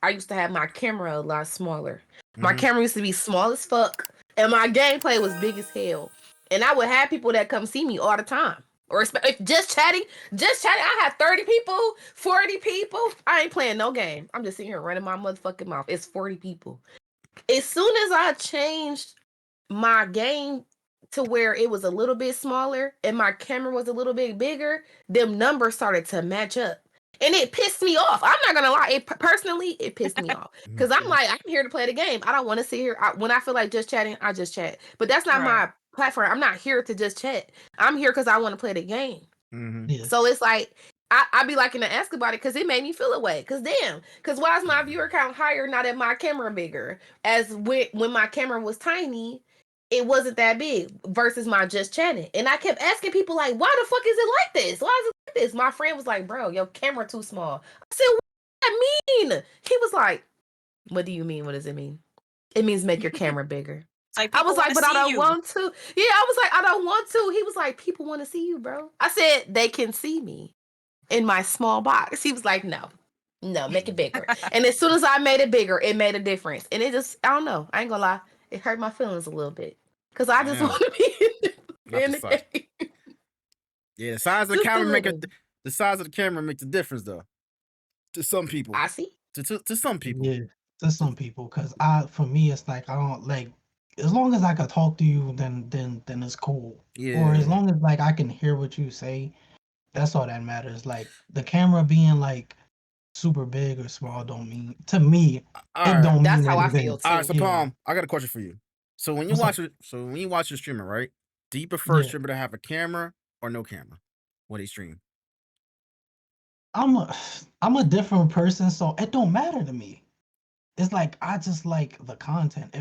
I used to have my camera a lot smaller. My Mhm. camera used to be small as fuck, and my gameplay was big as hell. And I would have people that come see me all the time. Or if just chatting. I have 30 people, 40 people. I ain't playing no game. I'm just sitting here running my motherfucking mouth. It's 40 people. As soon as I changed my game to where it was a little bit smaller and my camera was a little bit bigger, them numbers started to match up. And it pissed me off. I'm not gonna lie. Personally, it pissed me off because I'm Yeah. like, I'm here to play the game. I don't want to sit here. When I feel like just chatting, I just chat. But that's not Right. my platform. I'm not here to just chat. I'm here because I want to play the game. Mhm. Yeah. So it's like I be liking to ask about it because it made me feel away. Because damn, because why is my viewer count higher now that my camera bigger? As when my camera was tiny, it wasn't that big versus my just chatting. And I kept asking people like, why the fuck is it like this? Why is it like this? My friend was like, bro, your camera too small. I said, what does that mean? He was like, what do you mean? What does it mean? It means make your camera bigger. It's like I people was like, want to but I see don't you. want to. Yeah, I was like, I don't want to. He was like, people want to see you, bro. I said, they can see me in my small box. He was like, no, make it bigger. And as soon as I made it bigger, it made a difference. And it just, I don't know. I ain't gonna lie. It hurt my feelings a little bit. Because I just Damn. want to be Not in the the size. game. Yeah, the size of the Just a camera little. the size of the camera makes a difference though. To some people. I see. To some people. Yeah, to some people, because for me, it's like I don't like. As long as I can talk to you, then it's cool. Or as Yeah. long as like I can hear what you say, that's all that matters. Like the camera being like super big or small don't mean to me. All It right. don't That's mean how I anything. feel All right, so too. Yeah. Palm, I got a question for you. So when you What's up? when you watch a streamer, right? Do you prefer a Yeah. streamer to have a camera or no camera when they stream? I'm a different person, so it don't matter to me. It's like I just like the content.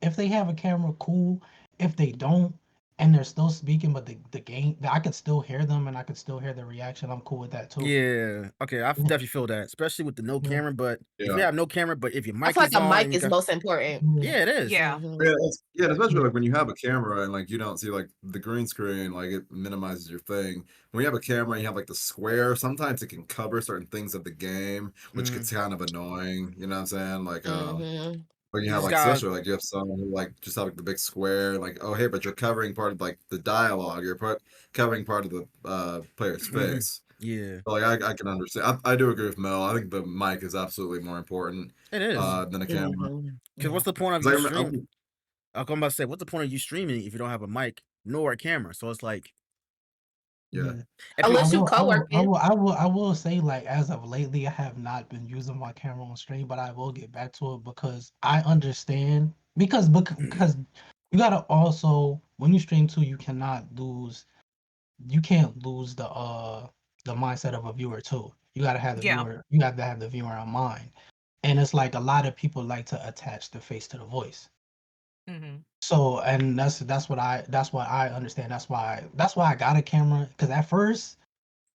If they have a camera, cool. If they don't, and they're still speaking, but the game, I can still hear them and I can still hear the reaction. I'm cool with that too. Yeah. Okay, I Yeah. definitely feel that, especially with the no Yeah. camera. But if you Yeah. have no camera, but if your I mic feel like is a on mic and you is got most important. Yeah. yeah, it is. Yeah. Mhm. Yeah, especially Yeah. like when you have a camera and like you don't see like the green screen, like it minimizes your thing. When you have a camera and you have like the square, sometimes it can cover certain things of the game, which Mhm. gets kind of annoying. You know what I'm saying? Like Mhm. when you You have just like got especially like you have someone who like just have like the big square, like oh hey, but you're covering part of like the dialogue, covering part of the player's Mhm. face. Yeah, So, like I can understand. I do agree with Mel. I think the mic is absolutely more important it is. than a camera. Mhm. Because Yeah. what's the point of 'Cause I you rem- I streaming? I'm about to say, what's the point of you streaming if you don't have a mic nor a camera? So it's like, yeah. Yeah. and I Unless you will, I will, I co-working. will, I will, I will say like as of lately, I have not been using my camera on stream, but I will get back to it because I understand because you gotta also, when you stream too, you can't lose the mindset of a viewer too. You gotta have the Yeah. viewer. You have to have the viewer in mind. And it's like a lot of people like to attach the face to the voice. Mm-hmm. So, and that's what I understand. That's why I got a camera, because at first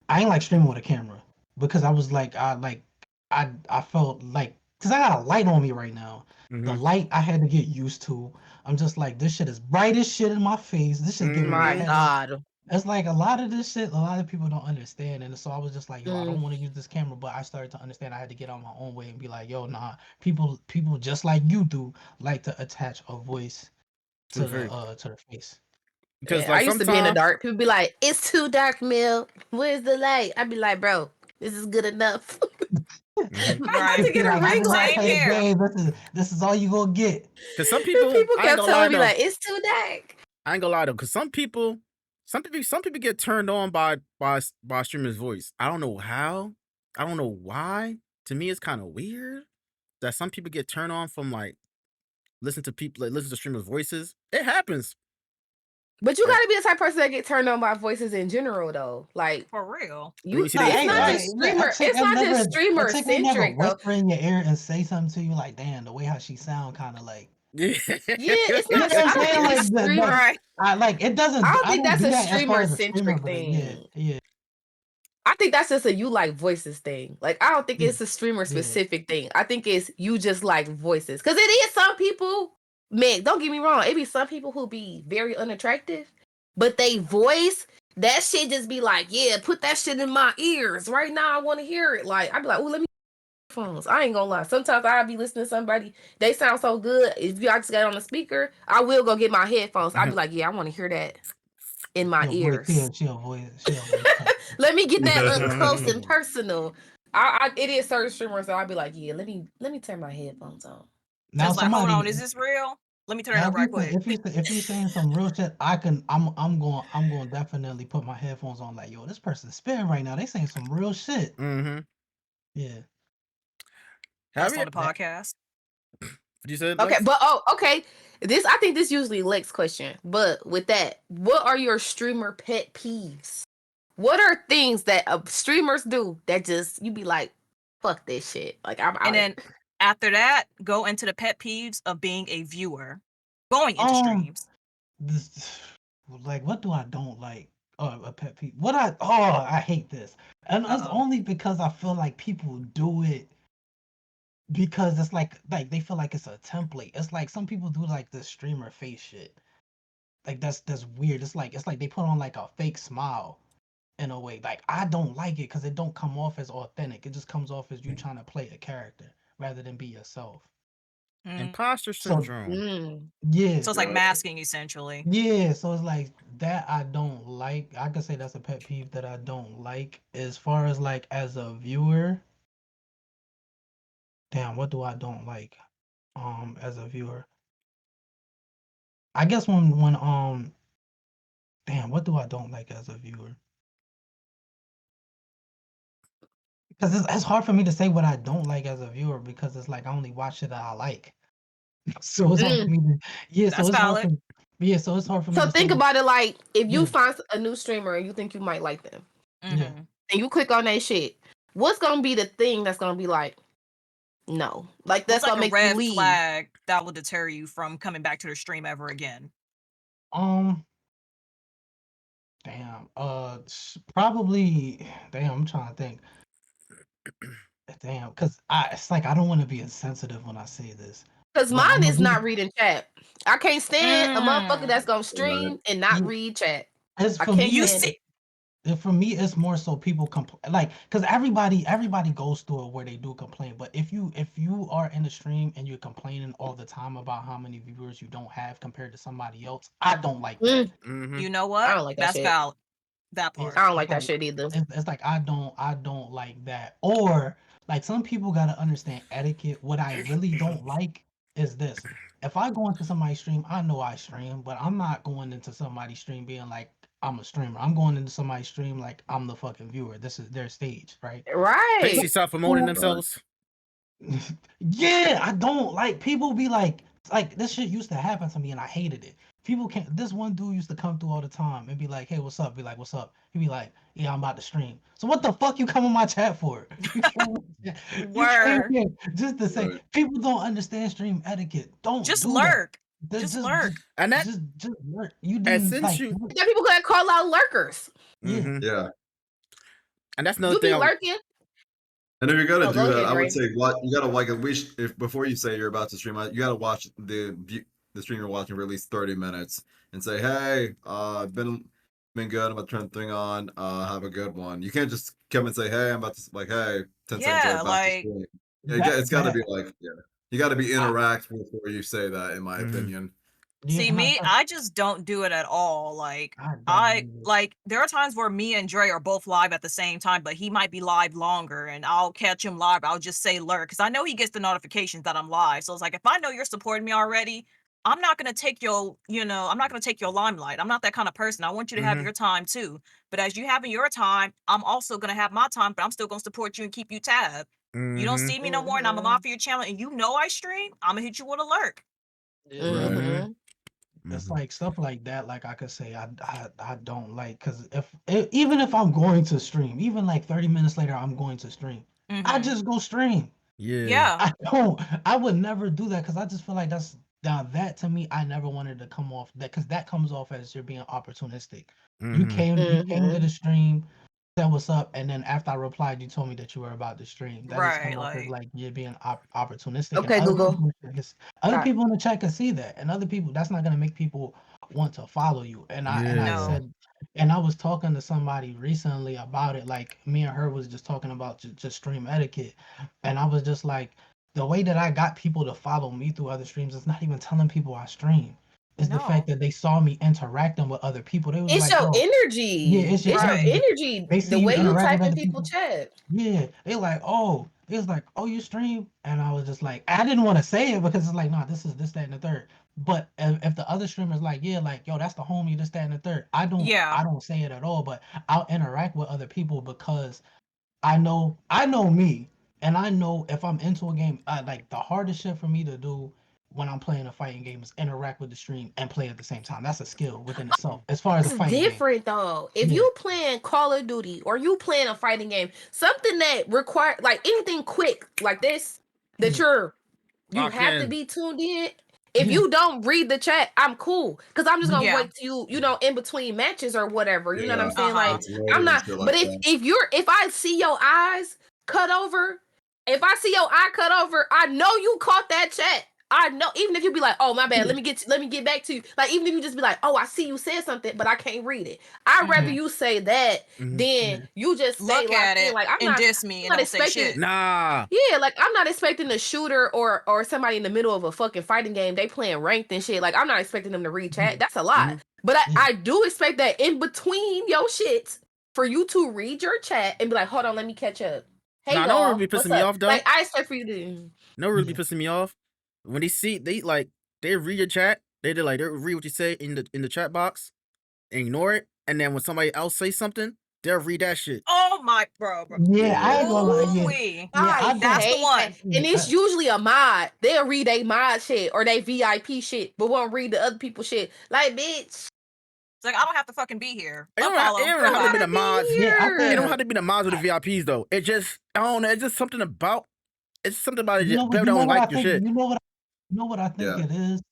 I ain't like streaming with a camera, because I was like I felt like, because I got a light on me right now. The Mhm. light I had to get used to. I'm just like, this shit is bright as shit in my face. This shit giving me My headache. God. It's like a lot of this shit, a lot of people don't understand. And so I was just like, yo, I don't Mm. want to use this camera, but I started to understand I had to get on my own way and be like, yo, nah, people just like you do like to attach a voice To the face. to the face. Because Yeah, I like used to be in the sometimes dark. People be like, "It's too dark, Mill. Where's the light?" I'd be like, "Bro, this is good enough." Mhm. I had to Right. get a Like, I ring just want to Same play the light. here. game. This is all you gonna get. Cause some And people, people I ain't kept gonna lie telling me though. like, "It's too dark." I ain't gonna lie though, because some people get turned on by streamer's voice. I don't know how. I don't know why. To me, it's kind of weird that some people get turned on from like listen to streamers' voices. It happens. But you Like, gotta be the type of person that get turned on by voices in general, though. Like For real. when you you, see No, they it's ain't not like, just a streamer. chick It's ain't not never just streamer centric though. whisper in your ear and say something to you like, damn, the way how she sound kind of like, yeah. Yeah, it's you know not. what I'm I don't saying? think Like it's streamer. Right. I like it doesn't. I don't I think don't that's do a that as far streamer as a streamer, centric but thing. yeah, I think that's just a you like voices thing. Like I don't think yeah, it's a streamer yeah. specific thing. I think it's you just like voices. Cause it is some people, man, don't get me wrong, it be some people who be very unattractive, but they voice, that shit just be like, yeah, put that shit in my ears. Right now I want to hear it. Like I'd be like, oh, let me phones. I ain't gonna lie. Sometimes I'll be listening to somebody, they sound so good. If I just got it on the speaker, I will go get my headphones. I'd be like, yeah, I want to hear that in my ears. She a voice. Let me get that up close and personal. It is certain streamers that I'll be like, yeah, let me turn my headphones on. Now Just like, hold somebody. on, is this real? Let me turn it Now up right quick. if you saying some real shit, I'm going to definitely put my headphones on. Like, yo, this person's spitting right now. They saying some real shit. Mm-hmm. Yeah. That's Have on you? the podcast. What you said, Okay, Lex? but okay. I think this usually Lex question. But with that, what are your streamer pet peeves? What are things that streamers do that just you be like, fuck this shit? Like I'm out. And then after that, go into the pet peeves of being a viewer, going into streams. This, like, what do I don't like? A pet peeve. I hate this, and it's Uh-oh. only because I feel like people do it because it's like they feel like it's a template. It's like some people do like this streamer face shit. Like that's weird. It's like they put on like a fake smile in a way. Like I don't like it because it don't come off as authentic. It just comes off as you trying to play a character rather than be yourself. Imposter So syndrome. yeah, So it's like masking essentially. yeah. So it's like that I don't like. I could say that's a pet peeve that I don't like. As far as like as a viewer, damn, what do I don't like? As a viewer, I guess when damn, what do I don't like as a viewer? Because it's hard for me to say what I don't like as a viewer because it's like I only watch shit that I like. So it's hard for me to That's valid. so it's hard for me So to think say. about it like if you Yeah. find a new streamer and you think you might like them, Yeah. Mhm. and you click on that shit, what's gonna be the thing that's gonna be like, no, like that's What's like gonna a make you red leave? flag that will deter you from coming back to the stream ever again? Damn. Probably. Damn. I'm trying to think. Damn, because it's like I don't want to be insensitive when I say this. Because But I'm mine gonna is be. not reading chat. I can't stand a motherfucker that's gonna Right. stream and not Yeah, read chat. It's I for can't me. You stand it. see, For me, it's more so people complain, like, because everybody goes through it where they do complain. But if you are in the stream and you're complaining all the time about how many viewers you don't have compared to somebody else, I don't like that. Mm-hmm. you know I what? don't like that That's shit. valid. That It's, part. I don't like it's that like shit either. it's like I don't like that. Or like some people gotta understand etiquette. What I really don't like is this. If I go into somebody's stream, I know I stream, but I'm not going into somebody's stream being like I'm a streamer. I'm going into somebody's stream like I'm the fucking viewer. This is their stage, right? Right. Basically, self promoting themselves. Yeah, I don't like people be like, like this shit used to happen to me and I hated it. People can't. This one dude used to come through all the time and be like, "Hey, what's up?" Be like, "What's up?" He'd be like, "Yeah, I'm about to stream." So what the fuck you come in my chat for? You came Word. here just to say Right. people don't understand stream etiquette. Don't Just do lurk. that. Just lurk. And that Just lurk. You and didn't since like. you There people that call out lurkers. Yeah. Mhm. Yeah. And that's another You thing be I was lurking. And if you're gonna Oh, do go that, ahead, I would Dre. say what you gotta like at least if before you say you're about to stream, you gotta watch the stream you're watching for at least 30 minutes and say, hey, been good. I'm about to turn the thing on. Have a good one. You can't just come and say, hey, I'm about to like, hey, 10 seconds later, Yeah, about to like stream. It's got to be like, yeah, you got to be interact before you say that, in my Mhm. opinion. see and me, I just don't do it at all. Like I don't. like there are times where me and Dre are both live at the same time, but he might be live longer and I'll catch him live. I'll just say lurk because I know he gets the notifications that I'm live. So it's like if I know you're supporting me already, I'm not gonna take your, I'm not gonna take your limelight. I'm not that kind of person. I want you to have Mhm. your time too. But as you having your time, I'm also gonna have my time, but I'm still gonna support you and keep you tab. You don't Mhm. see me no more and I'm a mod for your channel and you know I stream, I'm gonna hit you with a lurk. Right. Mm-hmm. It's Mhm. like stuff like that. Like I could say, I don't like because even if I'm going to stream, even like 30 minutes later, I'm going to stream. I Mhm. just go stream. Yeah. Yeah. I don't. I would never do that because I just feel like that's now that to me. I never wanted to come off that because that comes off as you're being opportunistic. You Mhm. came to Mm-hmm. the stream, said what's up, and then after I replied, you told me that you were about to stream. That just Right. come off as Like like you're being opportunistic, and Okay, Google. other Sorry. people in the chat can see that, and other people that's not gonna make people want to follow you. And I Yeah. said, and I was talking to somebody recently about it. Like me and her was just talking about just stream etiquette, and I was just like, the way that I got people to follow me through other streams is not even telling people I stream. It's the fact no. that they saw me interacting with other people. They was It's like, your bro, yeah, energy. it's your It's your Right. energy. energy. They The see you way you interact with type in other people people. chat. Yeah, they like, oh, it was like, oh, you stream, and I was just like, I didn't want to say it because it's like, nah, this is this, that, and the third. But if the other streamer's like, yeah, like, yo, that's the homie, this, that, and the third, Yeah. I don't say it at all, but I'll interact with other people because I know me, and I know if I'm into a game, like the hardest shit for me to do when I'm playing a fighting game is interact with the stream and play at the same time. That's a skill within itself, as far as a It's fighting game. different though. If Yeah. you playing Call of Duty or you playing a fighting game, something that require like anything quick like this, that Yeah. you Lock have to in. be tuned in. If Yeah. you don't read the chat, I'm cool. Cause I'm just gonna Yeah. wait till in between matches or whatever. You know what I'm Yeah. saying? Like It's I'm loading and not, shit but like that. if I see your eyes cut over, if I see your eye cut over, I know you caught that chat. I know, even if you be like, oh my bad, let me get back to you. Like even if you just be like, oh, I see you said something, but I can't read it. I'd rather Mhm. you say that Mhm. than Yeah. you just stay Look locked at in. it Like and diss me I'm and not don't say expecting. shit. Nah. Yeah, like I'm not expecting a shooter or somebody in the middle of a fucking fighting game. They playing ranked and shit. Like I'm not expecting them to read chat. That's a lot. Mhm. But Yeah. I do expect that in between your shits for you to read your chat and be like, hold on, let me catch up. Hey Nah, know what really y'all, be what's pissing me up? off though? Like I expect for you to. Know what really be Yeah. pissing me off? When they read your chat, they read what you say in the chat box, and ignore it, and then when somebody else say something, they'll read that shit. Oh my bro. Yeah, I ain't gonna lie. Ooh Yeah, wee. yeah, I I go. That's the hate that. one. And it's Yeah, usually a mod. They'll read a mod shit or they VIP shit, but won't read the other people shit. Like, bitch, It's like I don't have to fucking be here. It don't, it Unfollow. don't have to be Goodbye. the mods. yeah, I It think don't here. have to be the mods or the VIPs though. It just I don't know. It's just something about it. you know what People you know don't what I like your think. shit. You know what I think Yeah. it is.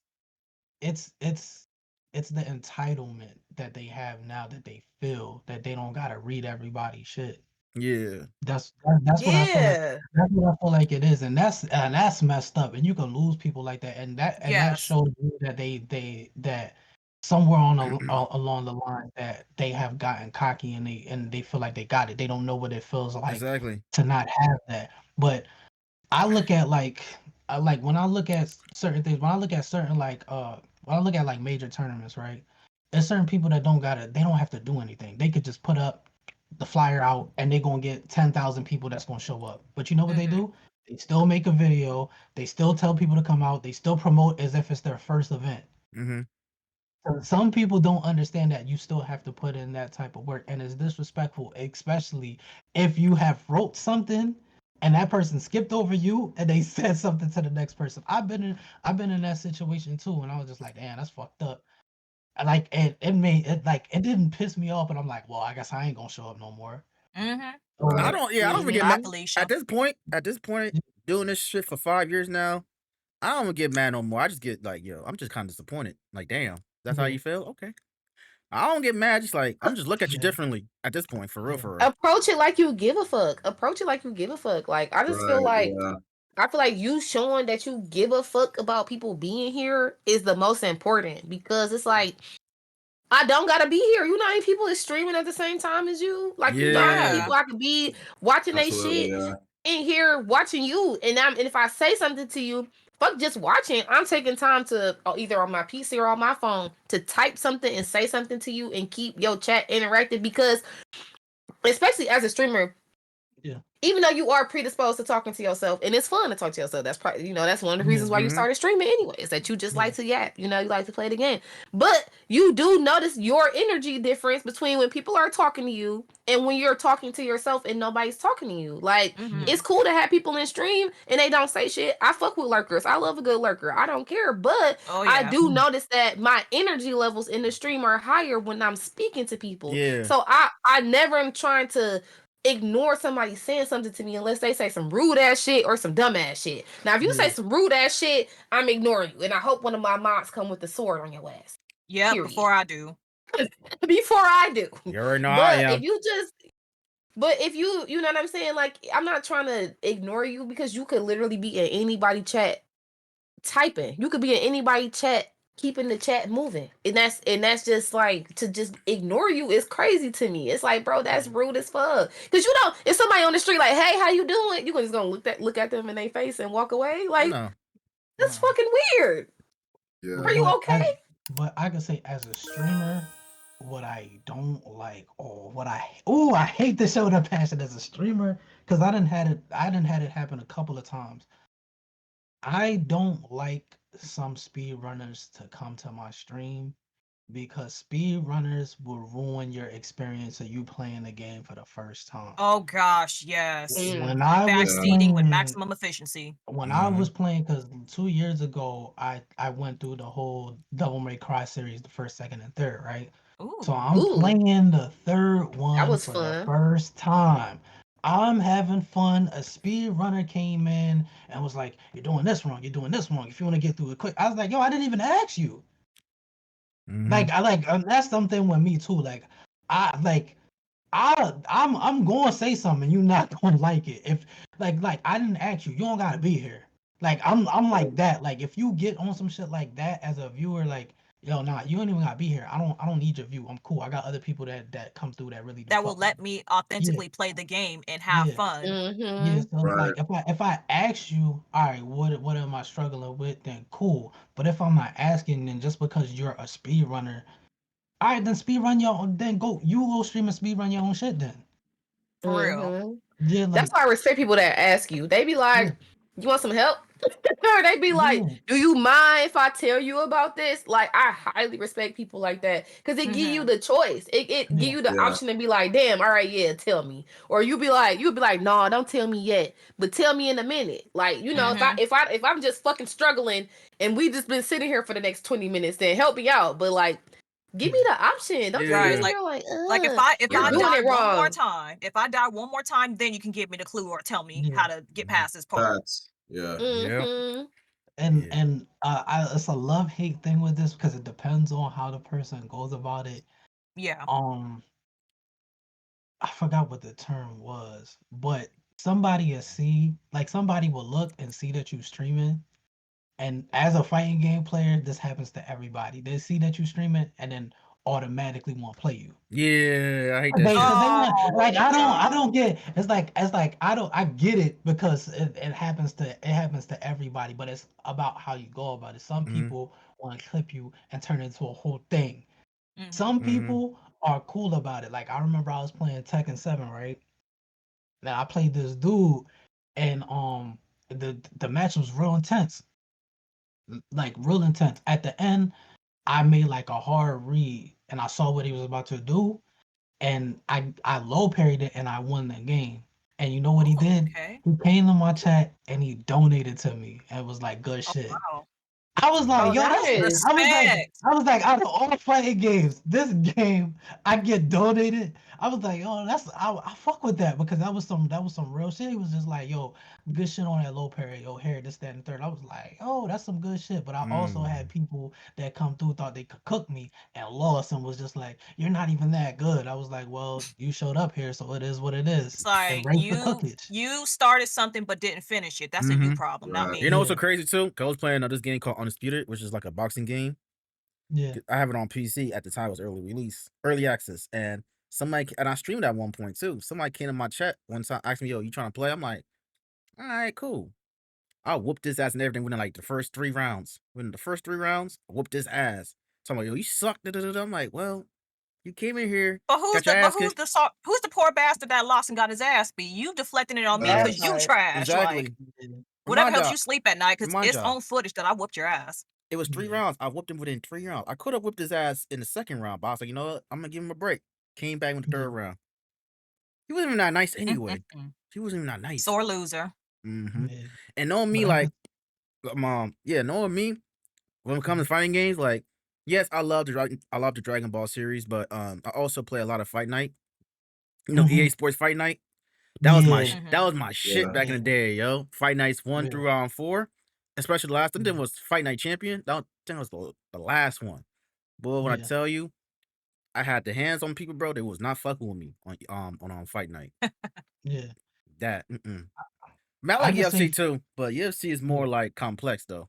It's the entitlement that they have now that they feel that they don't gotta read everybody's shit. Yeah. That's what I feel like. Yeah. That's what I feel like it is, and that's messed up. And you can lose people like that, and that Yes. shows you that that somewhere along the line that they have gotten cocky and they feel like they got it. They don't know what it feels like Exactly. to not have that. But I look at when I look at certain things, when I look at certain when I look at like major tournaments, right? There's certain people that they don't have to do anything. They could just put up the flyer out and they're gonna get 10,000 people that's gonna show up. But you know what they Mhm. do? They still make a video, they still tell people to come out, they still promote as if it's their first event. Mm-hmm. So some people don't understand that you still have to put in that type of work, and it's disrespectful, especially if you have wrote something and that person skipped over you and they said something to the next person. I've been in that situation too, and I was just like, damn, that's fucked up. And like it made it like it didn't piss me off, but I'm like, well, I guess I ain't gonna show up no more. Mm-hmm. Or I Right. don't. Yeah, I don't even Mhm. get Bye, mad Felicia. at this point. At this point, doing this shit for 5 years now, I don't even get mad no more. I just get like, yo, I'm just kind of disappointed. Like, damn, that's how Yeah. you feel? Okay. I don't get mad. Just like I'm just look at you Yeah. differently at this point, for real, Yeah. for real. Approach it like you give a fuck. Approach it like you give a fuck. Like I just feel Right. like Yeah. I feel like you showing that you give a fuck about people being here is the most important, because it's like I don't gotta be here. You know how many people is streaming at the same time as you? Like, you know how many Yeah. people I could be watching they Absolutely. shit Yeah. in here watching you. And if I say something to you, fuck just watching. I'm taking time to either on my PC or on my phone to type something and say something to you and keep your chat interactive, because especially as a streamer, Yeah. even though you are predisposed to talking to yourself, and it's fun to talk to yourself, that's probably, that's one of the reasons why you Mhm. started streaming anyway, is that you just like to yap, you like to play the game. But you do notice your energy difference between when people are talking to you and when you're talking to yourself and nobody's talking to you. Like, Mm-hmm. it's cool to have people in stream and they don't say shit. I fuck with lurkers. I love a good lurker. I don't care. But Oh I yeah. do notice that my energy levels in the stream are higher when I'm speaking to people. Yeah. So I never am trying to ignore somebody saying something to me unless they say some rude ass shit or some dumb ass shit. Now, if you say Yeah. some rude ass shit, I'm ignoring you, and I hope one of my mods come with the sword on your ass. Yeah. Period. Before I do. Before I do. You already know how I But am. if you just, but if you know what I'm saying, like, I'm not trying to ignore you, because you could literally be in anybody chat typing. You could be in anybody chat keeping the chat moving, and that's just like, to just ignore you is crazy to me. It's like, bro, that's rude as fuck. Because you know, if somebody on the street like, hey, how you doing, you just gonna look at them in their face and walk away. Like, No. that's No. fucking weird. Yeah. Are you okay? But I can say, as a streamer, what I don't like, or what I hate to show the passion as a streamer, because I didn't had it happen a couple of times. I don't like some speedrunners to come to my stream, because speedrunners will ruin your experience of you playing the game for the first time. Oh gosh, yes. Mm. When I was Backseating with playing, maximum efficiency. when I was playing, because 2 years ago I went through the whole Devil May Cry series, the first, second, and third, right? So Ooh. I'm Ooh, playing the third one was for the fun. first time. I'm having fun. A speed runner came in and was like, "You're doing this wrong. You're doing this wrong. If you want to get through it quick." I was like, "Yo, I didn't even ask you." Like, that's something with me too. Like, I'm gonna say something. You're not gonna like it. If like I didn't ask you. You don't gotta be here. Like, I'm like that. Like, if you get on some shit like that as a viewer, like, yo, nah, you don't even gotta be here. I don't need your view. I'm cool. I got other people that come through that really do That will fuck with let me. me authentically play the game and have Yeah. fun. Yeah, Mm-hmm. so it's Right. like, if I ask you, all right, what am I struggling with? Then cool. But if I'm not asking, then just because you're a speedrunner, all right, then speedrun your own. Then you go stream and speedrun your own shit. Then For real. Mm-hmm. yeah, That's like why I respect people that ask you. They be like, yeah, you want some help? Or they be like, yeah, do you mind if I tell you about this? Like, I highly respect people like that, because it give you Mhm. the choice. It give yeah, you the Yeah. option to be like, damn, all right, yeah, tell me. Or you'll be like, no, don't tell me yet, but tell me in a minute. Like, Mhm. if I'm just fucking struggling and we just been sitting here for the next 20 minutes, then help me out. But like, give me the option. Don't just Right. be Yeah. in Like here like, if you're I doing die it one more wrong. time, then you can give me the clue or tell me yeah. how to get past this part. Facts. Yeah. Yeah. Mm-hmm. And Yeah. it's a love hate thing with this, because it depends on how the person goes about it. Yeah. I forgot what the term was, but somebody somebody will look and see that you streaming. And as a fighting game player, this happens to everybody. They see that you streaming and then automatically want to play you. Yeah. I hate that They, shit. cause they want, Oh. like, I don't get, it's like I get it, because it happens to everybody, but it's about how you go about it. Some Mhm. people want to clip you and turn it into a whole thing. Mhm. Some Mhm. people are cool about it. Like, I remember I was playing Tekken 7, right? Now I played this dude, and the match was real intense. Like, real intense. At the end, I made like a hard read, and I saw what he was about to do, and I low parried it, and I won the game. And you know what he did? Okay. He came in my chat and he donated to me and was like, good Oh, shit. wow. I was like, Oh, yo, that's nice. I was like, out of all fighting games, this game I get donated. I was like, yo, I fuck with that because that was some real shit. He was just like, yo, good shit on that low parry, yo, here, this, that, and third. I was like, oh, that's some good shit. But I also had people that come through thought they could cook me and lost and was just like, you're not even that good. I was like, well, you showed up here, so it is what it is. It's like Embrace the cookage. you started something but didn't finish it. That's a you problem, not Right. me. You know what's so Yeah. crazy too? 'Cause I was playing this game called Undisputed, which is like a boxing game. Yeah. I have it on PC at the time. It was early access, and I streamed at one point too. Somebody came in my chat one time, asked me, "Yo, you trying to play?" I'm like, "All right, cool. I'll whoop this ass and everything within like the first 3 rounds. Within the first 3 rounds, I whooped this ass." So I'm like, "Yo, you suck." I'm like, "Well, you came in here, But who's got your ass who's kicked." That's because you right. trash. Like Exactly. whatever Remind helps y'all. you sleep at night, because Remind it's y'all. on footage that I whooped your ass. It was 3 rounds. I whooped him within 3 rounds. I could have whipped his ass in the second round, but I was like, you know what? I'm gonna give him a break. Came back in the third round. He wasn't even that nice anyway. Mm-mm-mm. He wasn't even that nice. Sore loser. Mm-hmm. Yeah. And knowing me, But like, knowing me when it comes to fighting games, like, yes, I love the Dragon Ball series, but I also play a lot of Fight Night. You know, EA Sports Fight Night. That was my Mhm. that was my shit back in the day, yo. Fight Nights 1 Yeah. through 4, especially the last one. Then Yeah. was Fight Night Champion. That was the last one. Boy, when I Yeah. tell you, I had the hands on people, bro. They was not fucking with me on Fight Night. Yeah. That I I like can say UFC too, but UFC is more like complex though.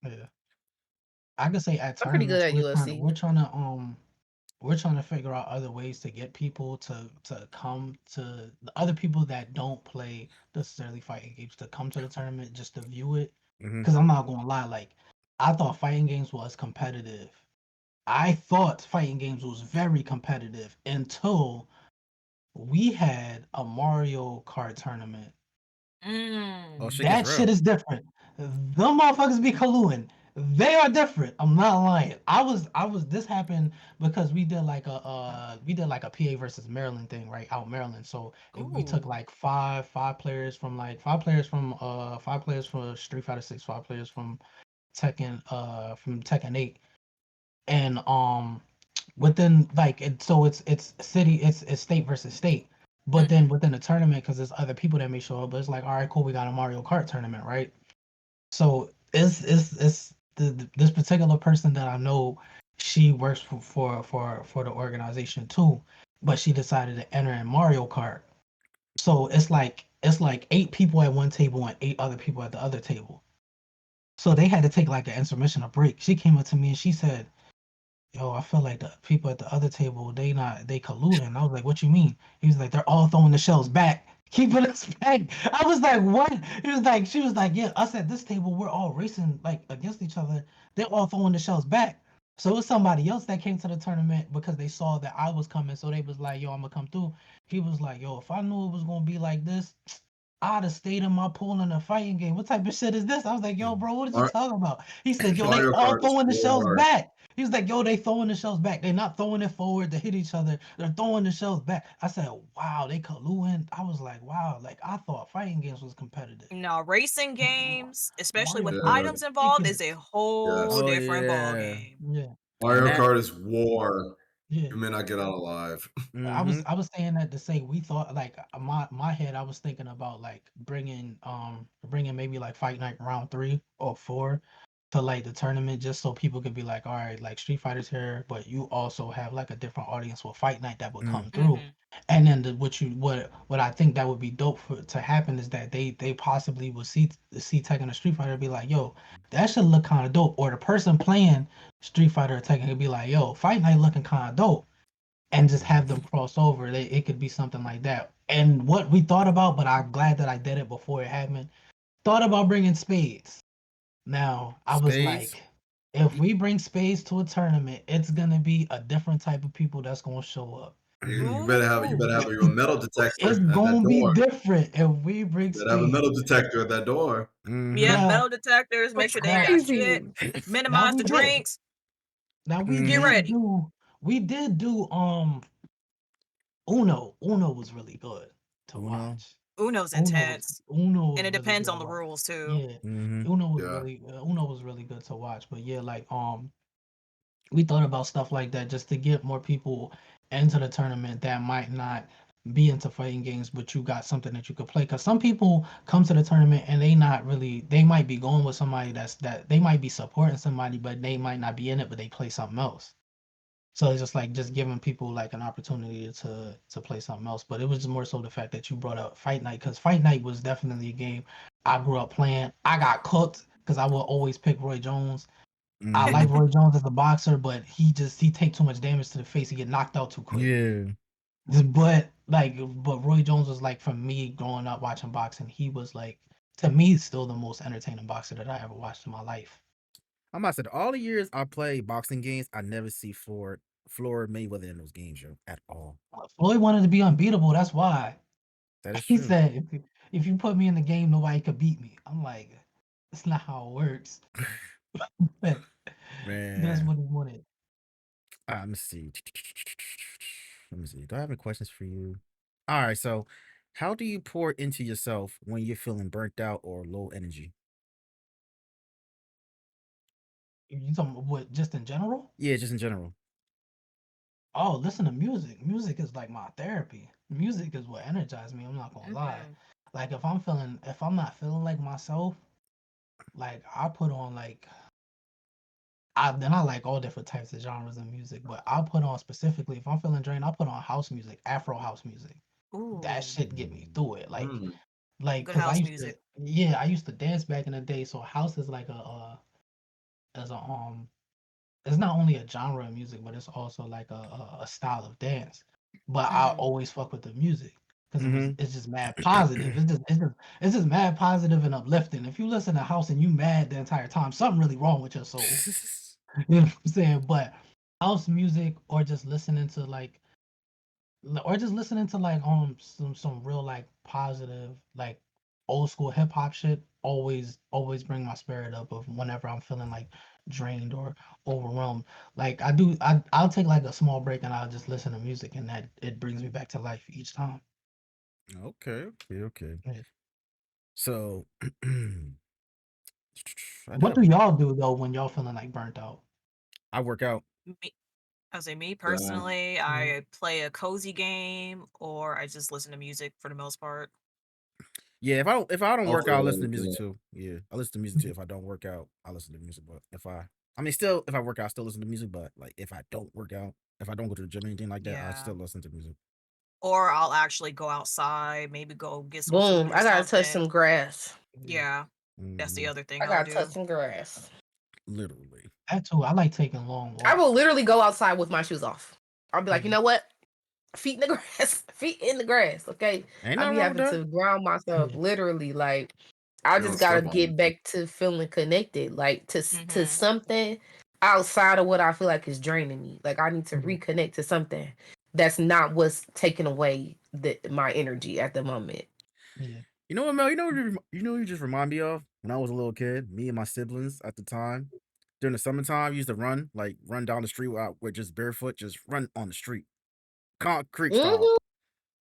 yeah. I can say at I'm pretty good tournaments at UFC. we're trying to figure out other ways to get people to come to the other people that don't play necessarily fighting games to come to the tournament just to view it. Mhm. Because I'm not gonna lie, like I thought fighting games was competitive. I thought fighting games was very competitive until we had a Mario Kart tournament. Oh, Mm. shit gets That real. shit is different. Them motherfuckers be colluding. They are different. I'm not lying. This happened because we did like a PA versus Maryland thing, right? Out Maryland. So we took Ooh. like five players from Street Fighter 6, 5 players from Tekken 8. And within like it's city, it's state versus state. But then within the tournament, because there's other people that may show up, but it's like, all right, cool, we got a Mario Kart tournament, right? So it's this particular person that I know, she works for the organization too, but she decided to enter in Mario Kart. So it's like 8 people at one table and 8 other people at the other table. So they had to take like an intermission, a break. She came up to me and she said, yo, I feel like the people at the other table, they colluding. I was like, what you mean? He was like, they're all throwing the shells back, keeping us back. I was like, what? She was like, yeah, us at this table, we're all racing like against each other. They're all throwing the shells back. So it was somebody else that came to the tournament because they saw that I was coming. So they was like, yo, I'm gonna come through. He was like, yo, if I knew it was gonna be like this, I'd have stayed in my pool in a fighting game. What type of shit is this? I was like, yo, bro, what are you talking about? He said, yo, they Mario all Kart is throwing the shells hard. back. He was like, yo, they throwing the shells back. They're not throwing it forward to hit each other. They're throwing the shells back. I said, wow, they colluding. I was like, wow, like I thought fighting games was competitive. No, racing games, especially with Mario Kart items is involved, is a ridiculous. whole Oh different ball yeah. game. Yeah, Mario that- Kart is war. yeah. You may not get out alive. I was saying that to say we thought like my head, I was thinking about like bringing maybe like Fight Night round 3 or 4 to like the tournament, just so people could be like, all right, like Street Fighter's here, but you also have like a different audience with Fight Night that would come through. And then what I think that would be dope to happen is that they possibly would see Tekken or Street Fighter and be like, yo, that should look kind of dope. Or the person playing Street Fighter or Tekken could be like, yo, Fight Night looking kind of dope. And just have them cross over. It could be something like that. And what we thought about, but I'm glad that I did it before it happened. Thought about bringing spades. Now I was Spades? like, if we bring spades to a tournament, it's gonna be a different type of people that's gonna show up. You better have your metal detector It's at that gonna be door. different if we bring You better have a metal spades. detector at that door. Yeah, Now- metal detectors, make sure they ain't got shit. Minimize we the did. drinks. Now we Get did ready. do we did do Uno. Uno was really good, to Uno. watch. Uno's Uno was intense, Uno and was it really depends good on to the watch. rules too. Yeah, Mm-hmm. Uno was really good to watch. But yeah, like we thought about stuff like that just to get more people into the tournament that might not be into fighting games, but you got something that you could play. Because some people come to the tournament and they might be going with somebody that they might be supporting somebody, but they might not be in it, but they play something else. So it's just like just giving people like an opportunity to play something else. But it was just more so the fact that you brought up Fight Night, because Fight Night was definitely a game I grew up playing. I got cooked because I would always pick Roy Jones. I like Mm-hmm. Roy Jones as a boxer, but he take too much damage to the face. He get knocked out too quick. Yeah. But Roy Jones was like, for me growing up watching boxing, he was like, to me still the most entertaining boxer that I ever watched in my life. I'm about to say all the years I played boxing games, I never see Floyd Mayweather in those games, yo, at all. Floyd wanted to be unbeatable. That's why That is he true. said, if you put me in the game, nobody could beat me. I'm like, that's not how it works. But that's Man. what he wanted. Let me see. Let me see. Do I have any questions for you? All right. So, how do you pour into yourself when you're feeling burnt out or low energy? You talking about what, just in general? Yeah, just in general. Oh, listen to music. Music is like my therapy. Music is what energizes me. I'm not gonna lie. Mhm. Like if I'm not feeling like myself, like I put on like I like all different types of genres of music, but I'll put on specifically if I'm feeling drained, I'll put on house music, Afro house music. That Ooh, shit get me through it. Mm. Like good because house music. I used to dance back in the day. So house is like as a it's not only a genre of music, but it's also like a style of dance. But I Mhm. always fuck with the music because Mm-hmm. it's just mad positive. It's just mad positive and uplifting. If you listen to house and you mad the entire time, something really wrong with your soul. You know what I'm saying? But house music or just listening to like some real like positive like old school hip hop shit always bring my spirit up of whenever I'm feeling like drained or overwhelmed. Like I'll take like a small break and I'll just listen to music and that it brings me back to life each time. Okay. Yeah. So, I do What have. do y'all do though when y'all feeling like burnt out? I work out. Me, I say me Yeah. personally, I play a cozy game or I just listen to music for the most part. Yeah, if I don't work out, I listen to music Yeah. too. Yeah, I listen to music too. If I don't work out, I listen to music. But still, if I work out, I still listen to music. But like, if I don't work out, if I don't go to the gym or anything like that, I Yeah. still listen to music. Or I'll actually go outside, maybe go get some Boom. food or I gotta touch something. some grass. Yeah, that's the Mhm. other thing I I'll gotta touch do. some grass. Literally. That too. I like taking long I will walks. literally go outside with my shoes off. I'll be like, you Yeah. know what? Feet in the grass. Feet in the grass. Okay. Ain't I nothing be wrong with having that. to ground myself Yeah. literally. Like I You don't just gotta step on get back to feeling connected. Like to Mhm. something outside of what I feel like is draining me. Like I need to Yeah. reconnect to something that's not what's taking away my energy at the moment. Yeah. You know what, Mel? You know what you just remind me of when I was a little kid. Me and my siblings at the time during the summertime we used to run down the street with just barefoot, just run on the street, concrete style. Mhm.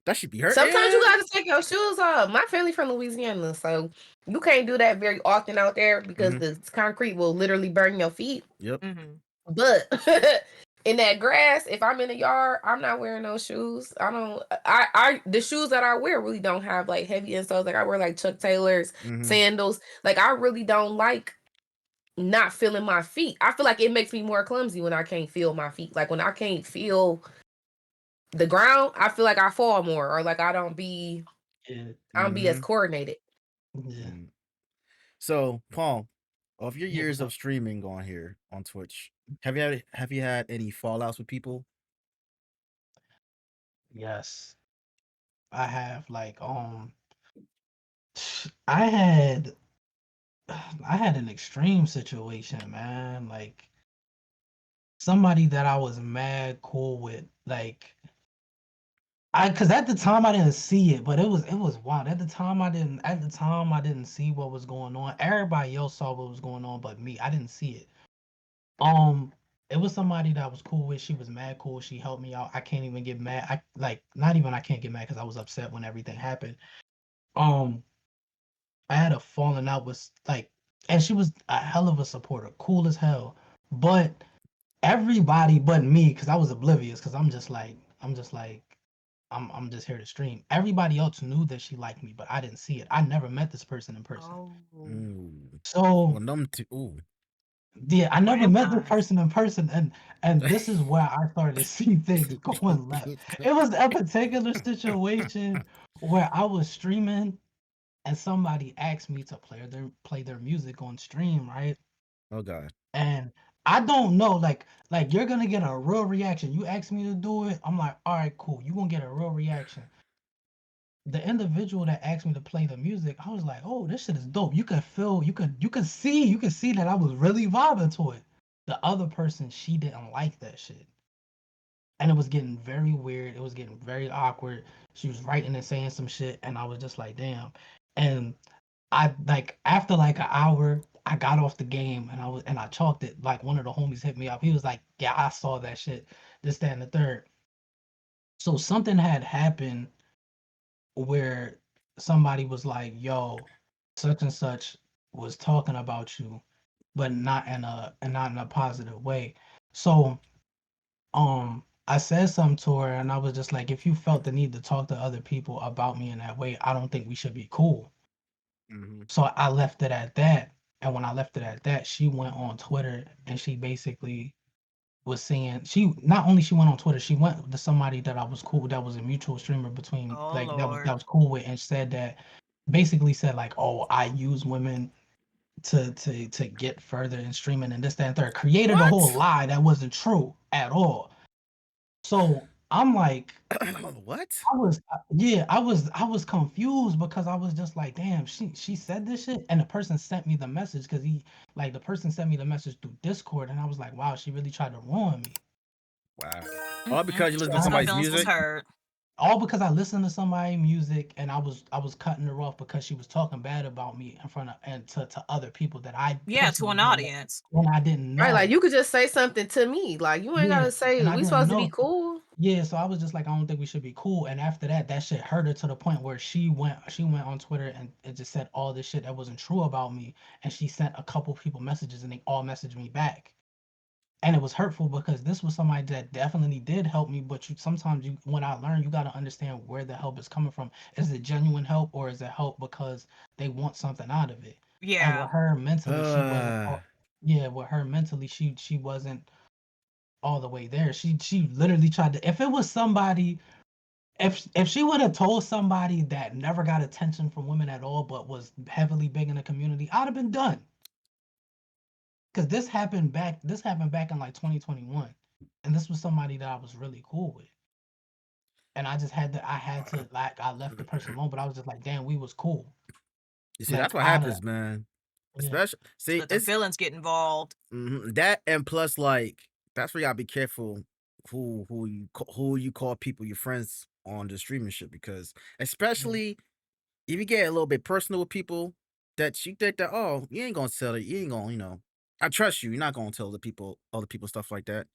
That should be Sometimes you hurting. gotta take your shoes off. My family from Louisiana, so you can't do that very often out there because Mhm. the concrete will literally burn your feet. Yep. Mhm. But in that grass, if I'm in the yard, I'm not wearing those shoes. I don't. I the shoes that I wear really don't have like heavy insoles. Like I wear like Chuck Taylors, Mhm. sandals. Like I really don't like not feeling my feet. I feel like it makes me more clumsy when I can't feel my feet. Like when I can't feel the ground, I feel like I fall more, or like Yeah. I don't be as Mhm. coordinated. Yeah. Mm. So, Paul, of your Yeah. years What's of up? streaming on here on Twitch, have you had any fallouts with people? Yes. I have like I had I had an extreme situation, man. Like somebody that I was mad cool with. Like cause at the time I didn't see it, but it was wild. At the time I didn't see what was going on. Everybody else saw what was going on but me. I didn't see it. Um it it was somebody that I was cool with. She was mad cool. She helped me out. I can't even get mad. I can't get mad because I was upset when everything happened. I had a falling out with and she was a hell of a supporter, cool as hell. But everybody but me, because I was oblivious, because I'm just here to stream. Everybody else knew that she liked me, but I didn't see it. I never met this person in person. Oh. So Well, them two. Ooh. yeah, I never met this Vampires. person in person, and this is where I started to see things going left. It was a particular situation where I was streaming and somebody asked me to play their music on stream, right? Oh God. And I don't know, like you're gonna get a real reaction. You ask me to do it, I'm like, all right, cool. You gonna get a real reaction. The individual that asked me to play the music, I was like, oh, this shit is dope. You could feel, you could see that I was really vibing to it. The other person, she didn't like that shit. And it was getting very weird. It was getting very awkward. She was writing and saying some shit, and I was just like, damn. And I after like an hour, I got off the game and I chalked it. Like one of the homies hit me up. He was like, yeah, I saw that shit. This, that, and the third. So something had happened where somebody was like, yo, such and such was talking about you, but not in a positive way. So I said something to her and I was just like, if you felt the need to talk to other people about me in that way, I don't think we should be cool. So I left it at that. And when I left it at that, she went on Twitter and she basically was saying she went on Twitter, she went to somebody that I was cool, that was a mutual streamer between Oh, that Lord. was cool with, and said that basically said like, oh, I use women to get further in streaming and this, that, and third. Created a whole lie that wasn't true at all. So I'm like, What? I was confused because I was just like, damn, she said this shit, and the person sent me the message because the person sent me the message through Discord, and I was like, wow, she really tried to ruin me. Wow. All because you listen to My somebody's feelings was music. hurt. All because I listened to somebody's music and I was cutting her off because she was talking bad about me in front of and to other people that I Yeah, to personally an didn't know, audience. when I didn't know. Right, like you could just say something to me. Like you ain't Yeah, gotta say and I we didn't supposed to be know. cool. Yeah, so I was just like, I don't think we should be cool. And after that, that shit hurt her to the point where she went on Twitter and just said all this shit that wasn't true about me. And she sent a couple people messages and they all messaged me back. And it was hurtful because this was somebody that definitely did help me. But sometimes when I learn, you got to understand where the help is coming from. Is it genuine help or is it help because they want something out of it? And Yeah. with her mentally, she wasn't. Yeah, with her mentally, she wasn't all the way there. She literally tried to. If it was somebody, if she would have told somebody that never got attention from women at all, but was heavily big in the community, I'd have been done. Because this happened back in like 2021, and this was somebody that I was really cool with, and I left the person alone, but I was just like, damn, we was cool. You see, Like, that's what happens, man. Yeah. Especially, see, Let the feelings get involved. that, and plus, like, that's where y'all be careful who you call people your friends on the streaming shit, because especially if you get a little bit personal with people that you think that, oh, you ain't gonna tell it, you ain't gonna, I trust you, you're not gonna tell other people stuff like that.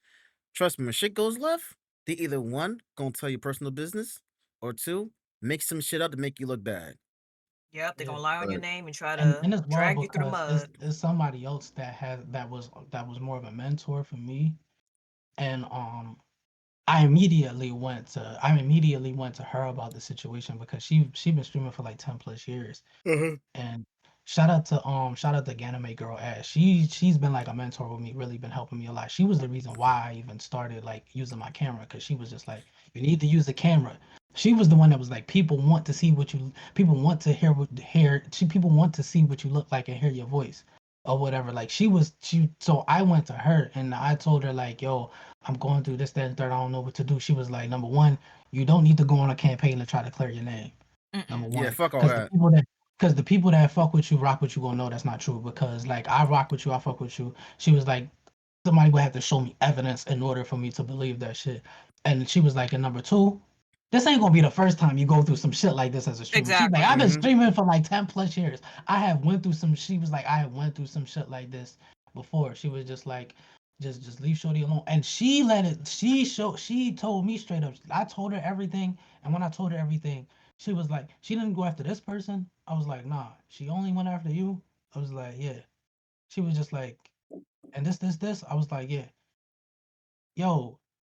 Trust me, when shit goes left, they either one gonna tell you personal business, or two make some shit up to make you look bad. Yep, they're Yeah. gonna lie on your name and try and to it's wild drag you through the because mud. it's somebody else that was more of a mentor for me, and I immediately went to her about the situation because she been streaming for like 10 plus years. And shout out to Ganame Girl Ash. She's been like a mentor with me, really been helping me a lot. She was the reason why I even started like using my camera, because she was just like, you need to use the camera. She was the one that was like, people want to see people want to people want to see what you look like and hear your voice or whatever. Like so I went to her and I told her like, yo, I'm going through this, that, and third. I don't know what to do. She was like, number one, you don't need to go on a campaign to try to clear your name. Number one. Yeah, fuck all Because that. the people that fuck with you, rock with you, gonna know that's not true. Because like I rock with you, I fuck with you. She was like, somebody would have to show me evidence in order for me to believe that shit. And she was like, and number two, this ain't gonna be the first time you go through some shit like this as a streamer. She's like, I've been streaming for like 10 plus years. I have went through some. She was like, I have went through some shit like this before. She was just like, Just leave Shorty alone. And she let it. She told me straight up. I told her everything, and when I told her everything, she was like, she didn't go after this person. I was like, nah. She only went after you. I was like, yeah. She was just like, and this. I was like, yeah. Yo,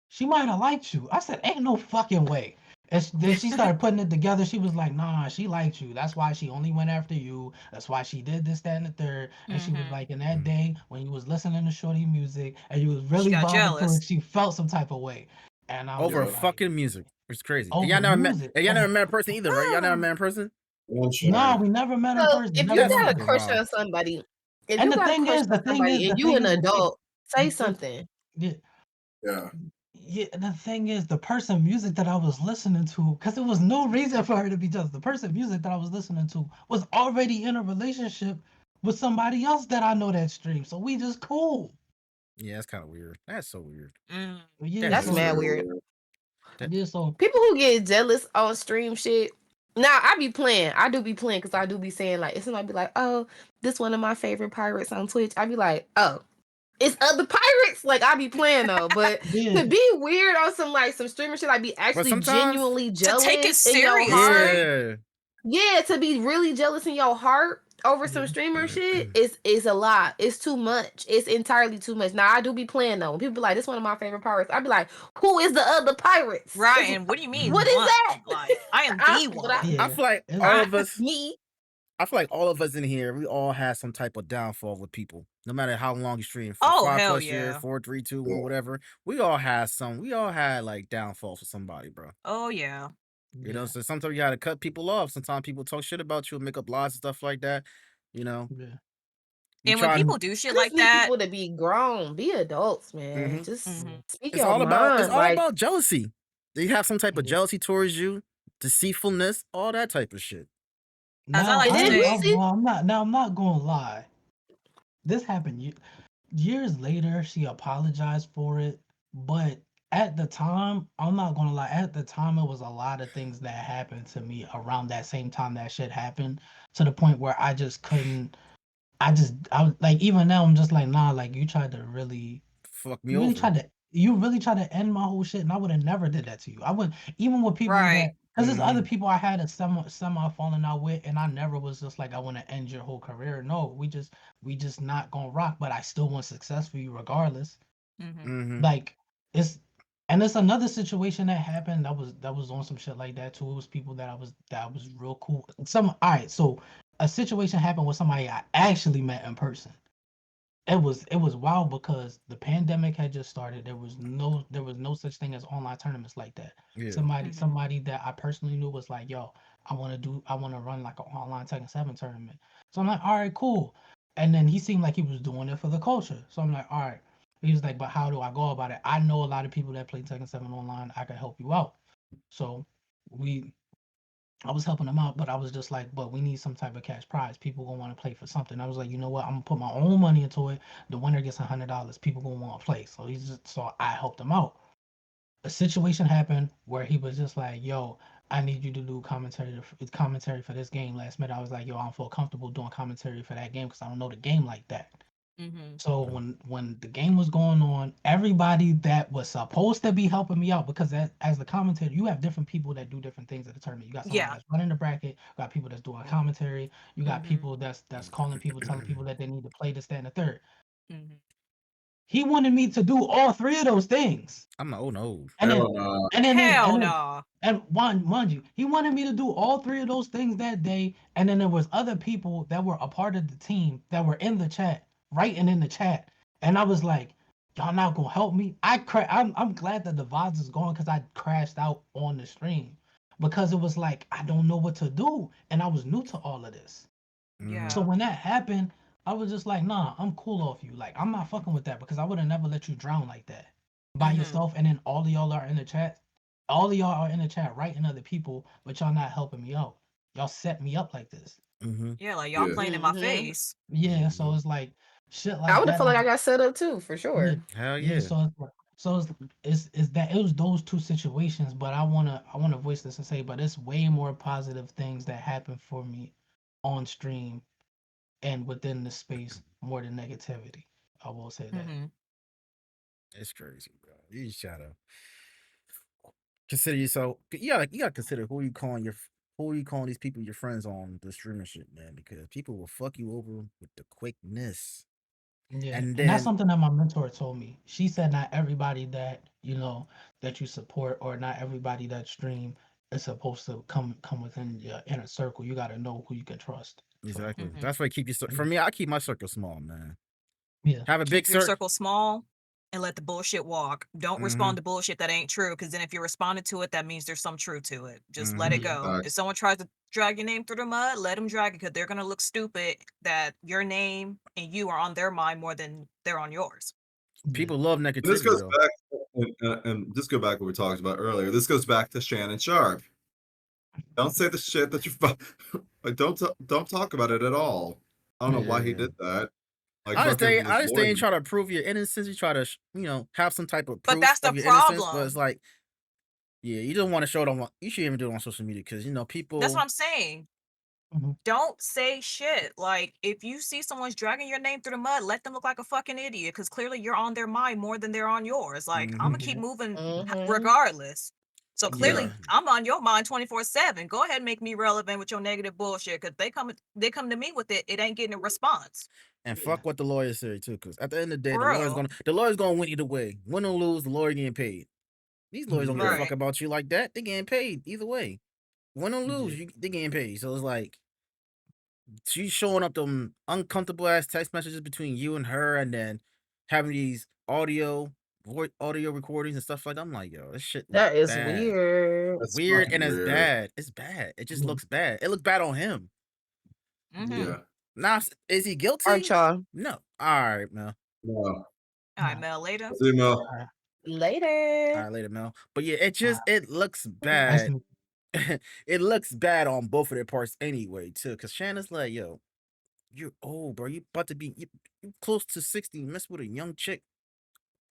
she might have liked you. I said, ain't no fucking way. And then she started putting it together. She was like, nah, she liked you. That's why she only went after you. That's why she did this, that, and the third. And she was like, in that day, when you was listening to Shorty music and you was She really got vibing to jealous. it, she felt some type of way. And I was Over Yeah. like, fucking music. It's crazy. And over y'all never met. music. And y'all never Over... met in person either, right? Y'all never met in person. Well, Nah, sure. we never met in So person. if Never you That's met in got a fucking person. crush wild. on somebody, if And you the got a thing crush is, on somebody and you an adult, say something. Yeah. Yeah. Yeah, and the thing is, the person music that I was listening to, because there was no reason for her to be jealous. The person music that I was listening to was already in a relationship with somebody else that I know that stream. So we just cool. Yeah, that's kind of weird. That's so weird. Yeah, That's is mad so weird. yeah, so People who get jealous on stream shit. Now I be playing. I do be playing because I do be saying like, if somebody be like, oh, this one of my favorite pirates on Twitch. I be like, oh, it's other pirates. Like I be playing though, but yeah, to be weird on some streamer shit, like be But actually sometimes, genuinely To take it jealous in your seriously. heart. yeah. Yeah, to be really jealous in your heart over some yeah, streamer shit is a lot. It's too much. It's entirely too much. Now I do be playing though. When people be like, this one of my favorite pirates, I be like, who is the other pirates? Right. And what do you mean What is one? that? Like, I am I, the but one. yeah. I feel like It's- all of us. me. I feel like all of us in here, we all had some type of downfall with people. No matter how long you stream for, Oh, 5+ hell years, yeah. 4, 3, 2, 1, Yeah. whatever. We all had some. We all had like downfalls for somebody, bro. Oh, yeah. You know, yeah, so sometimes you gotta cut people off. Sometimes people talk shit about you and make up lies and stuff like that. You know, yeah. you And when try people and do shit I just like need that, people to be grown, be adults, man. Mhm. Just speak it's your all about mind. Like jealousy. You have some type of Yeah. jealousy towards you, deceitfulness, all that type of shit. as I Now like and to then you say, see, I'm not. Now I'm not gonna lie. This happened years later. She apologized for it, but at the time, I'm not gonna lie. At the time, it was a lot of things that happened to me around that same time that shit happened, to the point where I just couldn't. I was like, even now, I'm just like, nah. Like you tried to really, Fuck me you really over. tried to, you really tried to end my whole shit, and I would have never did that to you. I would, even with people right. that, because there's other Mhm. people I had a semi falling out with, and I never was just like, I want to end your whole career. No, we just not gonna rock, but I still want success for you regardless. Mhm. Like it's, and it's another situation that happened that was on some shit like that too. It was people that was real cool. All right, so a situation happened with somebody I actually met in person. It was wild because the pandemic had just started. There was no such thing as online tournaments like that. Yeah. Somebody that I personally knew was like, yo, I want to run like an online Tekken 7 tournament. So I'm like, all right, cool. And then he seemed like he was doing it for the culture. So I'm like, all right. He was like, but how do I go about it? I know a lot of people that play Tekken 7 online. I can help you out. So we I was helping them out, but I was just like, but we need some type of cash prize. People gonna want to play for something. I was like, you know what? I'm gonna put my own money into it. The winner gets $100. People gonna want to play. So I helped him out. A situation happened where he was just like, yo, I need you to do commentary for this game last minute. I was like, yo, I don't feel comfortable doing commentary for that game because I don't know the game like that. So when the game was going on, everybody that was supposed to be helping me out, because as the commentator, you have different people that do different things at the tournament. You got somebody Yeah. that's running the bracket, you got people that's doing commentary, you got people that's calling people, telling people that they need to play this, that, and the third. He wanted me to do all three of those things. I'm like, oh no. And then Hell no. Hell no. and mind you, he wanted me to do all three of those things that day. And then there was other people that were a part of the team that were in the chat, writing in the chat. And I was like, y'all not gonna help me? I'm glad that the VODs is gone because I crashed out on the stream. Because it was like I don't know what to do. And I was new to all of this. Yeah. So when that happened, I was just like, nah, I'm cool off you. Like, I'm not fucking with that because I would have never let you drown like that by yourself. And then all of y'all are in the chat. All of y'all are in the chat writing other people, but y'all not helping me out. Y'all set me up like this. Mhm. Yeah, like y'all Yeah. playing in my face. Yeah, so it's like shit I like would have that. felt like I got set up too, for Yeah, sure. Hell yeah. yeah. So it's that it was those two situations, but I wanna voice this and say, but it's way more positive things that happen for me on stream and within the space more than negativity. I will say that. It's crazy, bro. You just gotta consider yourself. You gotta consider who you calling these people your friends on the streaming shit, man. Because people will fuck you over with the quickness, Yeah, and and that's then something that my mentor told me. She said not everybody that that you support or not everybody that stream is supposed to come within your inner circle. You got to know who you can trust. So exactly. Mhm. That's why I keep for me. I keep my circle small, man. yeah, Have a big Keep your circle. circle small and let the bullshit walk. Don't Mm-hmm. respond to bullshit that ain't true, because then if you're responding to it, that means there's some truth to it. Just let Mm-hmm. it yeah, go. If someone tries to drag your name through the mud, let them drag it, because they're gonna look stupid that your name and you are on their mind more than they're on yours. yeah. People love And this negativity goes though. back, and just go back what we talked about earlier. This goes back to Shannon Sharp. Don't say the shit that you like. Don't talk about it at all. I don't know why he Yeah. did that. Like I fucking understand. was I understand. You boring. try to prove your innocence. You try to, have some type of But proof that's the of your innocence. But it's problem. like, yeah, you don't want to show it on. You shouldn't even do it on social media because That's people. what I'm saying. Mhm. Don't say shit. Like, if you see someone's dragging your name through the mud, let them look like a fucking idiot, because clearly you're on their mind more than they're on yours. Like, I'm Mm-hmm. gonna keep moving Mhm. regardless. So Yeah. clearly I'm on your mind 24/7. Go ahead and make me relevant with your negative bullshit, because they come to me with it, it ain't getting a response. And Yeah. fuck what the lawyers say too, because at the end of the day, For real. the lawyer's gonna win either way. Win or lose, the lawyer getting paid. These lawyers don't give a Yeah. fuck Right. about you like that. They getting paid either way. Win or lose, Yeah. they getting paid. So it's like she's showing up them uncomfortable ass text messages between you and her, and then having these audio recordings and stuff like that. I'm like, yo, this shit look That is bad, weird. That's weird, fucking and it's weird. bad. It's bad. It just Yeah. looks bad. It looks bad on him. Mm-hmm. Yeah. Now, is he All right, guilty? y'all. No. All right, Mel. No. All right, Nah. Mel, later. See you, Mel. All right. All Later. right, later, Mel. But yeah, All it looks right. Nice bad. to meet It looks bad on both of their parts anyway, too. Cause Shannon's like, yo, you're old, bro. You about to be you close to 60. You mess with a young chick,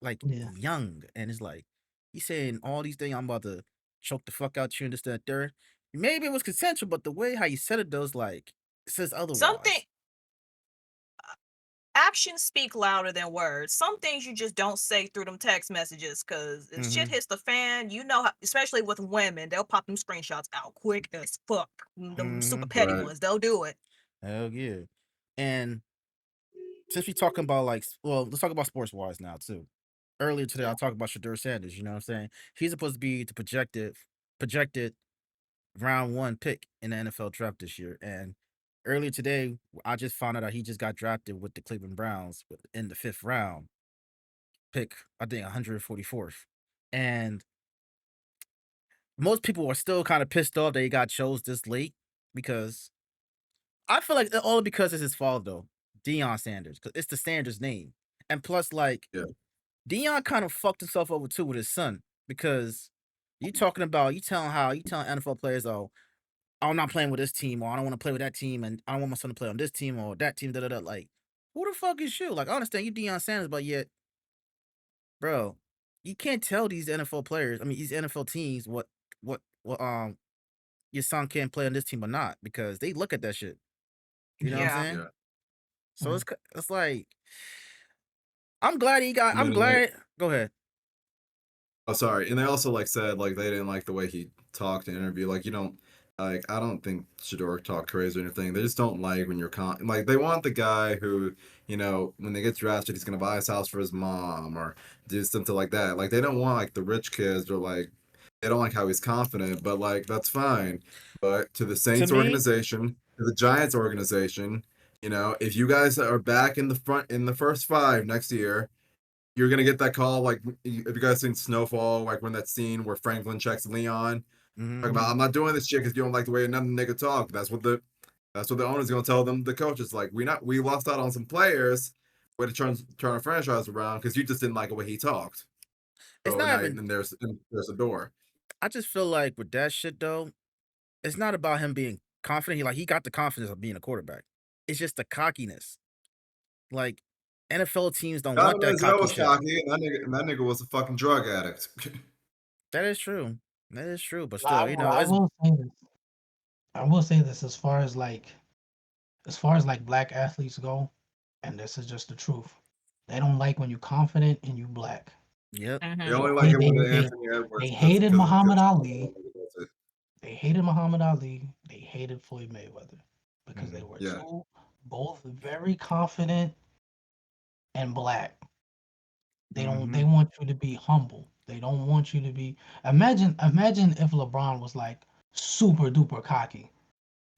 like you. Yeah. young. And it's like, he's saying all these things, I'm about to choke the fuck out you and this, that, third. Maybe it was consensual, but the way how you said it though is like it says Something otherwise. actions speak louder than words. Some things you just don't say through them text messages, because if shit Mm-hmm. hits the fan, especially with women, they'll pop them screenshots out quick as fuck. Them Mm-hmm. super petty Right. ones, they'll do it. Hell yeah. And since we talking about let's talk about sports wise now too. Earlier today, I talked about Shadur Sanders. You know what I'm saying? He's supposed to be the projected round one pick in the NFL draft this year. And earlier today, I just found out that he just got drafted with the Cleveland Browns in the 5th round, pick I think 144th. And most people are still kind of pissed off that he got chose this late because I feel like all because it's his fault though. Deion Sanders, because it's the Sanders name, and plus like Yeah. Deion kind of fucked himself over too with his son because you telling NFL players, oh, I'm not playing with this team, or I don't want to play with that team, and I don't want my son to play on this team or that team. Da da da. Like, who the fuck is you? Like, I understand you Deion Sanders, but yet, bro, you can't tell these NFL players. I mean, these NFL teams what your son can't play on this team or not because they look at that shit. You know what I'm Yeah. saying? Yeah. So Mhm. it's like I'm glad he got. And I'm then like, glad. Go ahead. oh, sorry. And they also like said like they didn't like the way he talked in the interview. Like you don't like I don't think Shador talked crazy or anything. They just don't like when you're like they want the guy who when they get drafted he's gonna buy his house for his mom or do something like that. Like they don't want like the rich kids or like they don't like how he's confident. But like that's fine. But to the To Saints me, organization, to the Giants organization, if you guys are back in the first 5 next year you're gonna get that call. Like, have you guys seen Snowfall? Like when that scene where Franklin checks Leon, mhm. talking about I'm not doing this shit because you don't like the way another nigga talk. That's what the owner's gonna tell them. The coaches like we lost out on some players, way to turn a franchise around because you just didn't like the way he talked. It's So not now even. there's a door. I just feel like with that shit though, it's not about him being confident. He got the confidence of being a quarterback. It's just the cockiness. Like NFL teams don't want Donovan that Manziel cocky was shit. cocky, and that nigga was a fucking drug addict. That is true. That is true. But I, still, I it's will say this. I will say this as far as like black athletes go, and this is just the truth. They don't like when you're confident and you black. Yep. They only like it when Anthony They Edwards hated Muhammad Ali. does it. They hated Muhammad Ali. They hated Floyd Mayweather because they were Yeah. both very confident and black. They don't. Mhm. They want you to be humble. They don't want you to be. Imagine if LeBron was like super duper cocky.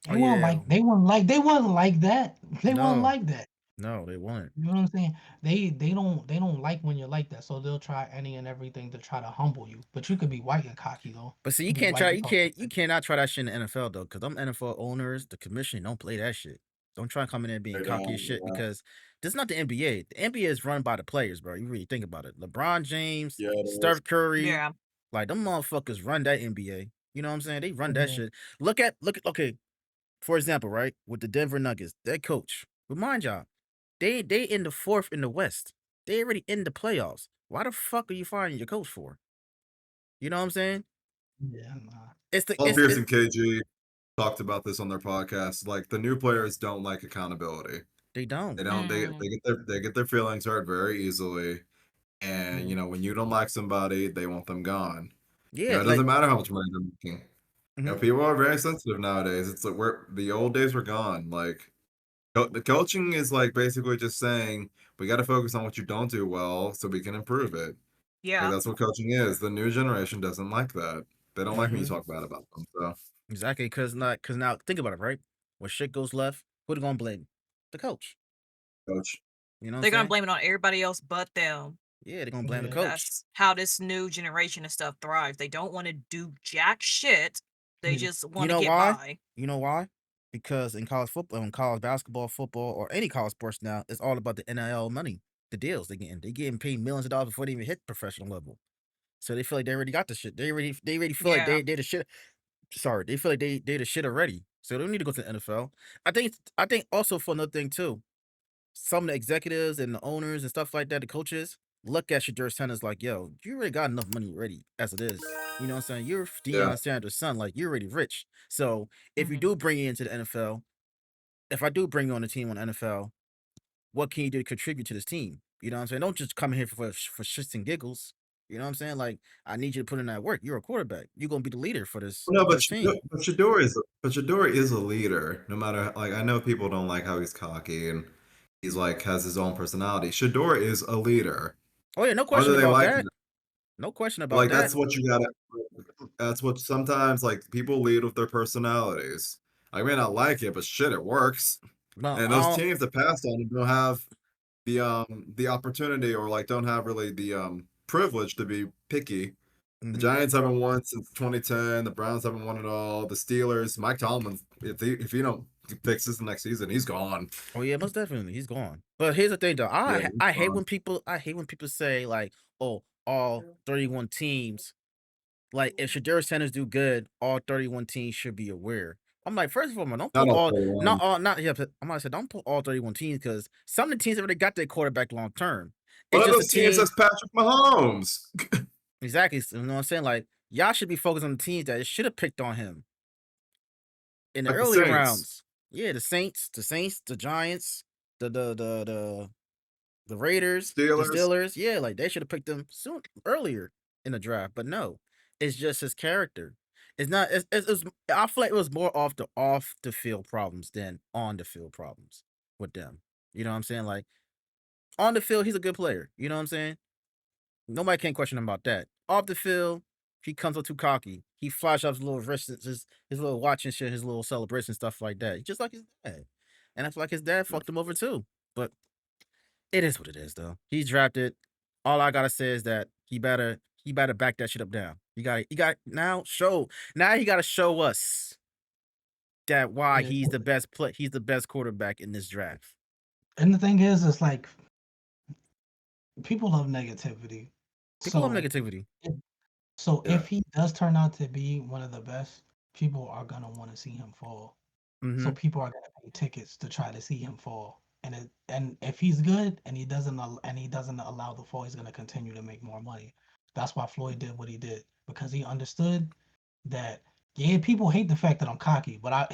They Oh weren't yeah. like. They weren't like. They wasn't like that. They weren't No. like that. No, they won't. You know what I'm saying? They don't like when you're like that. So they'll try any and everything to try to humble you. But you could be white and cocky though. But see, You you be can't white try. and You talk can't. like You that. cannot try that shit in the NFL though, because them NFL owners, the commission, don't play that shit. Don't try to come in there being They cocky don't. as shit Yeah. because this is not the NBA. The NBA is run by the players, bro. You really think about it. LeBron James, Yeah, it is. Steph Curry, Yeah. like them motherfuckers run that NBA. You know what I'm saying? They run that Yeah. shit. Look at. Okay. For example, right with the Denver Nuggets, their coach. Remind y'all, they in the fourth in the West. They already in the playoffs. Why the fuck are you firing your coach for? You know what I'm saying? Yeah, nah. It's the Paul it's Pierce and KG talked about this on their podcast. Like the new players don't like accountability. they don't. They don't. They get their feelings hurt very easily. And Yeah. when you don't like somebody, they want them gone. Yeah, It like doesn't matter how much money they're making. Mhm. People are very sensitive nowadays. It's like the old days were gone. Like the coaching is like basically just saying we got to focus on what you don't do well so we can improve it. Like Yeah. that's what coaching is. The new generation doesn't like that. They don't like when you Mhm. talk bad about them. So exactly because now think about it, right? When shit goes left, who they gonna blame? The coach. coach, You know what They're I'm gonna saying? blame it on everybody else but them. Yeah, they're gonna blame the Yeah. coach. That's how this new generation of stuff thrives. They don't want to do jack shit. They Yeah. just You want to know get why? by. You know why? Because in college football, in college basketball, football, or any college sports now, it's all about the NIL money, the deals they getting. They getting paid millions of dollars before they even hit professional level. So they feel like they already got the shit. They already feel like Yeah. they the shit. Sorry, they feel like they the shit already. So they don't need to go to the NFL. I think also for another thing too, some of the executives and the owners and stuff like that, the coaches, look at Shadur Sanders like, yo, you already got enough money already as it is. You know what I'm saying? You're yeah. Deion Sanders' son, like you're already rich. So if you Mhm. do bring you into the NFL, if I do bring you on the team on the NFL, what can you do to contribute to this team? You know what I'm saying? Don't just come here for shits and giggles. You know what I'm saying? Like I need you to put in that work. You're a quarterback. You're gonna be the leader for this No, for this team. But Shador is a leader. No matter like I know people don't like how he's cocky and he's like has his own personality. Shador is a leader, Oh yeah, no whether question they about like that. it. No question about Like that. that's what you gotta. That's what sometimes like people lead with their personalities. I may not like it, but shit, it works. No, And those teams that passed on him don't have the opportunity or like don't have really the privilege to be picky. The mhm. Giants haven't won since 2010. The Browns haven't won at all. The Steelers, Mike Tomlin, if he don't fix this next season, he's gone. Oh yeah, most definitely. He's gone. But here's the thing though. Yeah, he's I hate gone. when people say like, oh, all 31 teams, like if Shadur Sanders do good, all 31 teams should be aware. I'm like, first of all, man, don't Not put all all 31. not all not yeah, but I'm gonna say don't put all 31 teams because some of the teams already got their quarterback long term. One It's of just a those teams team. has Patrick Mahomes. Exactly. You know what I'm saying? Like, y'all should be focused on the teams that should have picked on him in the Like the earlier Saints. rounds. Yeah, the Saints, the Giants, the Raiders, the Steelers. Steelers, yeah, like they should have picked him soon earlier in the draft, but no, it's just his character. It's not. I feel like it was more off the field problems than on the field problems with them. You know what I'm saying? Like on the field, he's a good player. You know what I'm saying? Nobody can question him about that. Off the field, he comes up too cocky. He flashes off his little wrist, his little watch and shit, his little celebration stuff like that. Just like his dad, and I feel like his dad fucked him over too. But it is what it is, though. He's drafted. All I gotta say is that he better back that shit up down. Now he gotta show us that why Yeah. he's the best quarterback in this draft. And the thing is, it's like people love negativity. People love So negativity. So Yeah. if he does turn out to be one of the best, people are gonna want to see him fall. So Mhm. people are gonna pay tickets to try to see him fall. And if he's good and he doesn't allow the fall, he's gonna continue to make more money. That's why Floyd did what he did because he understood that yeah, people hate the fact that I'm cocky, but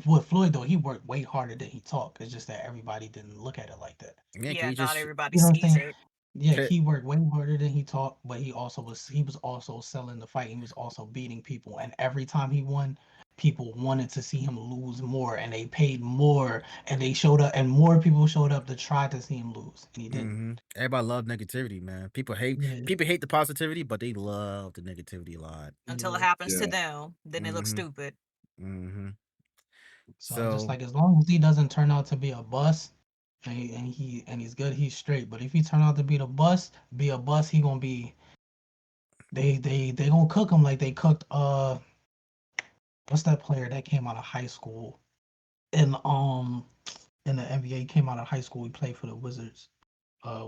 with Floyd though, he worked way harder than he talked. It's just that everybody didn't look at it like that. Yeah, Yeah, he not just everybody You know what I'm sees saying? it. Yeah, Ca- he worked way harder than he taught, but he was also selling the fight. He was also beating people, and every time he won, people wanted to see him lose more, and they paid more, and they showed up, and more people showed up to try to see him lose, and he didn't. Everybody love negativity, man. Yeah, People hate the positivity, but they love the negativity a lot. Until it yeah. happens to Yeah. them, then they look Mm-hmm. stupid. Mm-hmm. So just So like as long as he doesn't turn out to be a bust, and he's good, he's straight. But if he turn out to be a bust, he gonna be they gonna cook him like they cooked what's that player that came out of high school in in the NBA, came out of high school. He played for the Wizards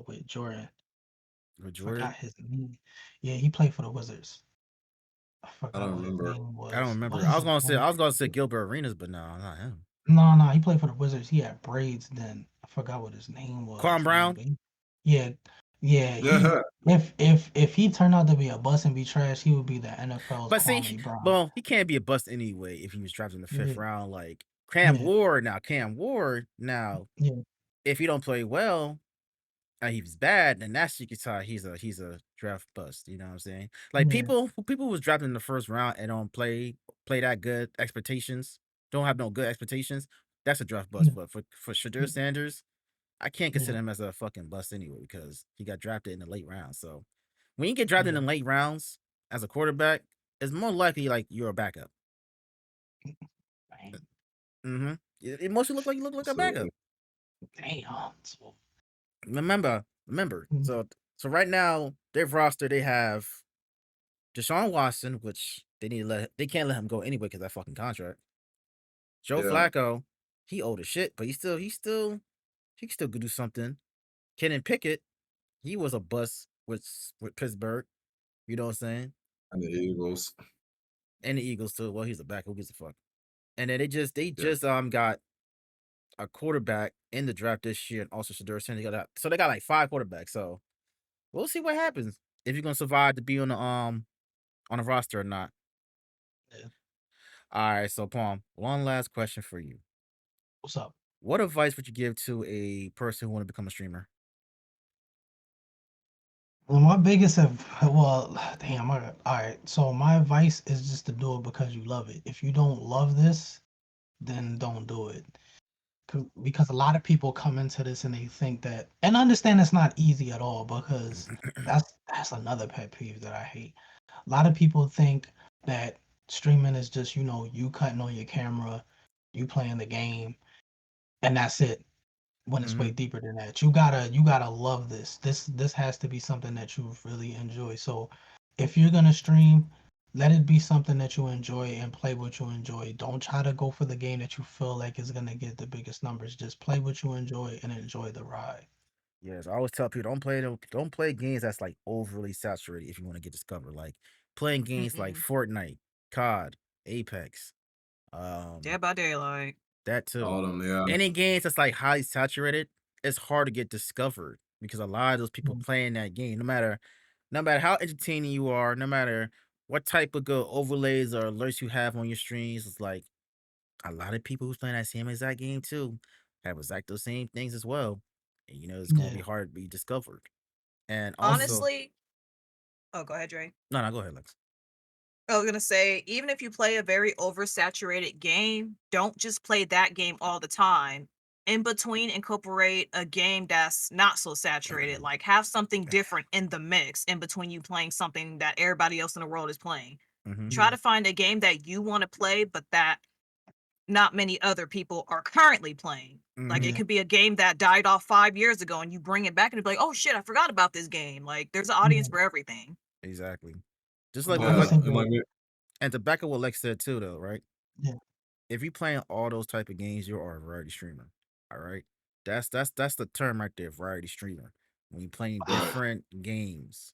with Jordan. with Jordan, Forgot his name. Yeah, he played for the Wizards. I I forgot don't what his remember. name I don't was. What remember. is his I name? was gonna say Gilbert Arenas, but no, not him. No, he played for the Wizards. He had braids then. I forgot what his name Quan was, man. Brown. But yeah, yeah. Yeah. If he turned out to be a bust and be trash, he would be the NFL's But see, Kwame Brown. well, he can't be a bust anyway if he was drafted in the fifth Yeah, round. Like yeah, Cam Ward now, yeah, if he don't play well and he's bad, then that's you can tell he's a draft bust. You know what I'm saying? Like yeah, people who's drafted in the first round and don't play that good expectations, don't have no good expectations. That's a draft bust. yeah, But for Shadur Sanders, I can't yeah, consider him as a fucking bust anyway because he got drafted in the late rounds. So when you get drafted yeah. in the late rounds as a quarterback, it's more likely like you're a backup. Damn, Mm-hmm. It mostly you look like a Absolutely. backup. damn. So, Remember. So right now their roster they have Deshaun Watson, which they can't let him go anyway because that fucking contract. Joe Yeah. Flacco, he old as shit, but he still could do something. Kenyon Pickett, he was a bust with Pittsburgh. You know what I'm saying? And the Eagles. And the Eagles too. Well, he's a back. Who gives a fuck? And then they Yeah. just got a quarterback in the draft this year, and also Shadur Sanders. So they got like 5 quarterbacks. So we'll see what happens if you're gonna survive to be on the roster or not. yeah. All right, so Palm, one last question for you. What's up? What advice would you give to a person who want to become a streamer? Well, my biggest well, damn. All right. So my advice is just to do it because you love it. If you don't love this, then don't do it. Because a lot of people come into this and they think that, and I understand it's not easy at all, because that's another pet peeve that I hate. A lot of people think that streaming is just, you cutting on your camera, you playing the game, and that's it. When it's way Mm-hmm. deeper than that, you gotta love this. This has to be something that you really enjoy. So if you're gonna stream, let it be something that you enjoy and play what you enjoy. Don't try to go for the game that you feel like is gonna get the biggest numbers. Just play what you enjoy and enjoy the ride. Yes, I always tell people don't play games that's like overly saturated if you want to get discovered. Like playing games like Mm-mm. Fortnite, COD, Apex, Dead um, by Daylight. that too. All of them, yeah. Any games that's like highly saturated, it's hard to get discovered because a lot of those people Mm, playing that game, no matter how entertaining you are, no matter what type of good overlays or alerts you have on your streams, it's like a lot of people who's playing that same exact game too have exact those same things as well. And it's gonna be Yeah, hard to be discovered. And yeah, also, Honestly, oh, go ahead, Dre. no, go ahead, Lex. I was gonna say, even if you play a very oversaturated game, don't just play that game all the time. In between, incorporate a game that's not so saturated. Like have something different in the mix in between you playing something that everybody else in the world is playing. Mm-hmm. Try yeah, to find a game that you want to play, but that not many other people are currently playing. Like Mm-hmm. it yeah, could be a game that died off 5 years ago and you bring it back and be like, oh shit, I forgot about this game. Like there's an audience yeah. for everything. Exactly. Just like And what I Yeah. just like think And that, like me. and to back up what Lex said too though, right? yeah, If you playing all those type of games, you are a variety streamer. All right. That's the term right there, variety streamer. When you playing Right. different games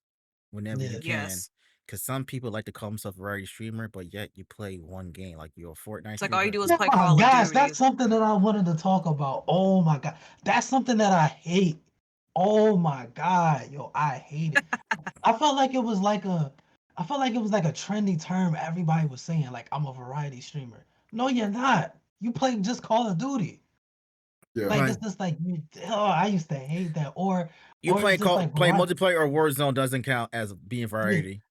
whenever you yeah. can. Yes. Cause some people like to call themselves a variety streamer, but yet you play one game. Like you're a Fortnite It's like all you streamer. do is Oh play my Call of gosh, Duty. that's something that I wanted to talk about. Oh my god, that's something that I hate. Oh my god, yo, I hate it. I felt like it was like I felt like it was like a trendy term everybody was saying, like I'm a variety streamer. No, you're not. You play just Call of Duty. Yeah. Like Right. it's just like I used to hate that. Or You it's just like playing multiplayer or Warzone doesn't count as being variety.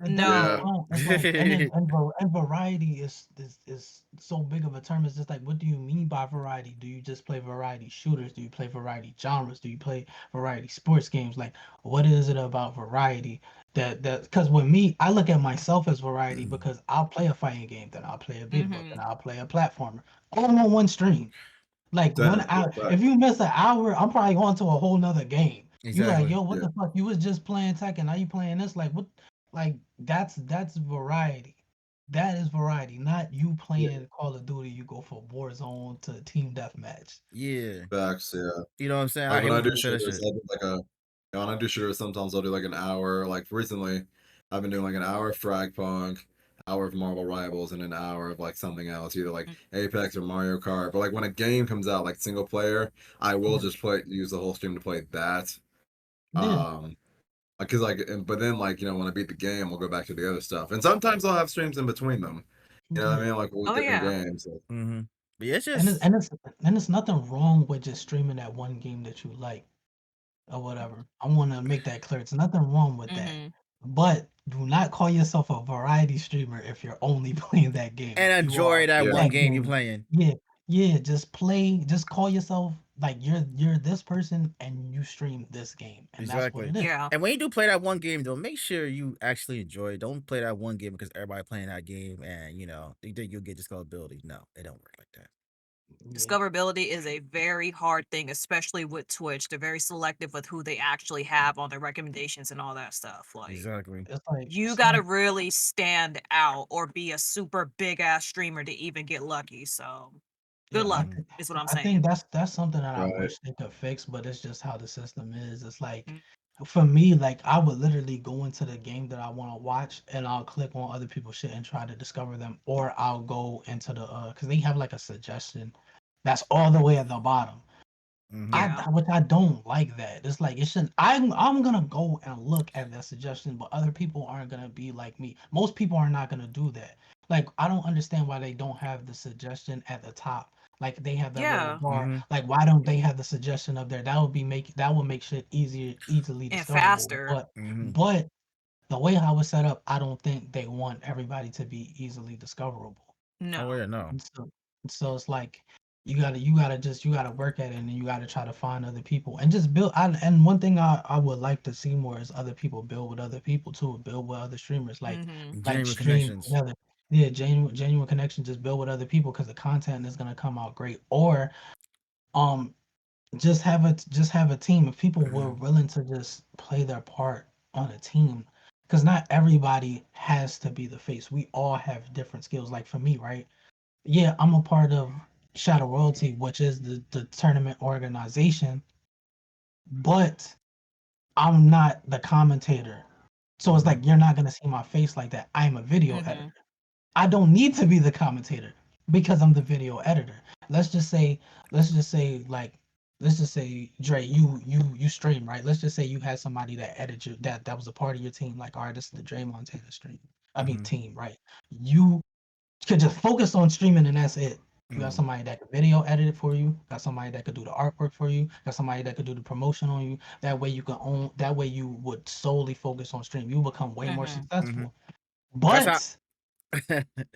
It No. doesn't count. It's like and variety is so big of a term. It's just like, what do you mean by variety? Do you just play variety shooters? Do you play variety genres? Do you play variety sports games? Like, what is it about variety that because with me, I look at myself as variety because I'll play a fighting game, then I'll play a beat 'em up, then I'll play a platformer, all on one stream. Like Same. 1 hour. Fact. If you miss an hour, I'm probably going to a whole nother game. You like, Exactly. yo, what Yeah. the fuck? You was just playing Tekken, now you playing this? Like, what? Like, that's variety. That is variety, not you playing Call of Duty. You go from Warzone to team deathmatch. Yeah. Facts. Yeah. You know what I'm saying? I Like hate when I when do people say that shooters, shit. I'll do like a. When I do shooters, sometimes I'll do like an hour. Like recently, I've been doing like an hour of Fragpunk, hour of Marvel Rivals, and an hour of like something else, either like Apex or Mario Kart. But like when a game comes out, like single player, I will Yeah. just use the whole stream to play that. Yeah. Because but then like when I beat the game, we'll go back to the other stuff, and sometimes I'll have streams in between them. You know what I mean? Like with Oh, different yeah. games. Like, Mm-hmm. But yeah, it's And just it's nothing wrong with just streaming that one game that you like or whatever. I want to make that clear. It's nothing wrong with that. But do not call yourself a variety streamer if you're only playing that game. and If you enjoy are that Yeah. one that game you're game, playing. yeah, just call yourself like you're this person and you stream this game, and that's what Exactly. it is. Yeah. And when you do play that one game, though, make sure you actually enjoy it. Don't play that one game because everybody playing that game and you think you'll get discoverability. No, it don't work like that. Yeah. Discoverability is a very hard thing, especially with Twitch. They're very selective with who they actually have on their recommendations and all that stuff. Like, Exactly. It's like you it's gotta like really stand out or be a super big ass streamer to even get lucky. So, good yeah, luck Mhm. is what I'm I think saying. that's something that I right. wish they could fix, but it's just how the system is. It's like Mm. for me, like I would literally go into the game that I want to watch and I'll click on other people's shit and try to discover them, or I'll go into the because they have like a suggestion that's all the way at the bottom. Mhm. Yeah. Which I don't like that. It's like it shouldn't. I'm gonna go and look at that suggestion, but other people aren't gonna be like me. Most people are not gonna do that. Like I don't understand why they don't have the suggestion at the top. Like they have that little Yeah. bar. Mhm. Like why don't they have the suggestion up there? That would make shit easily And discoverable. faster. But Mhm. but the way how it's set up, I don't think they want everybody to be easily discoverable. Oh No. yeah, no. And so it's like you gotta work at it and you gotta try to find other people and just build. And one thing I would like to see more is other people build with other people too, build with other streamers, Mm-hmm. like Genuine stream connections. together. Yeah, genuine connection. Just build with other people because the content is gonna come out great. Or um, just have a team if people were willing to just play their part on a team. Because not everybody has to be the face. We all have different skills. Like for me, right? Yeah, I'm a part of Shadow Royalty, which is the tournament organization, but I'm not the commentator. So it's like you're not gonna see my face like that. I'm a video Mm-hmm. editor. I don't need to be the commentator because I'm the video editor. Let's just say, let's just say like let's just say Dre, you stream, right? Let's just say you had somebody that edited you that was a part of your team, like all right, this is the Dre Montana stream. I mean Mhm. team, right? You could just focus on streaming and that's it. You got Mhm. somebody that could video edit it for you, got somebody that could do the artwork for you, got somebody that could do the promotion on you. That way you can own that way you would solely focus on stream. You become way more Mm-hmm. successful. That's how. But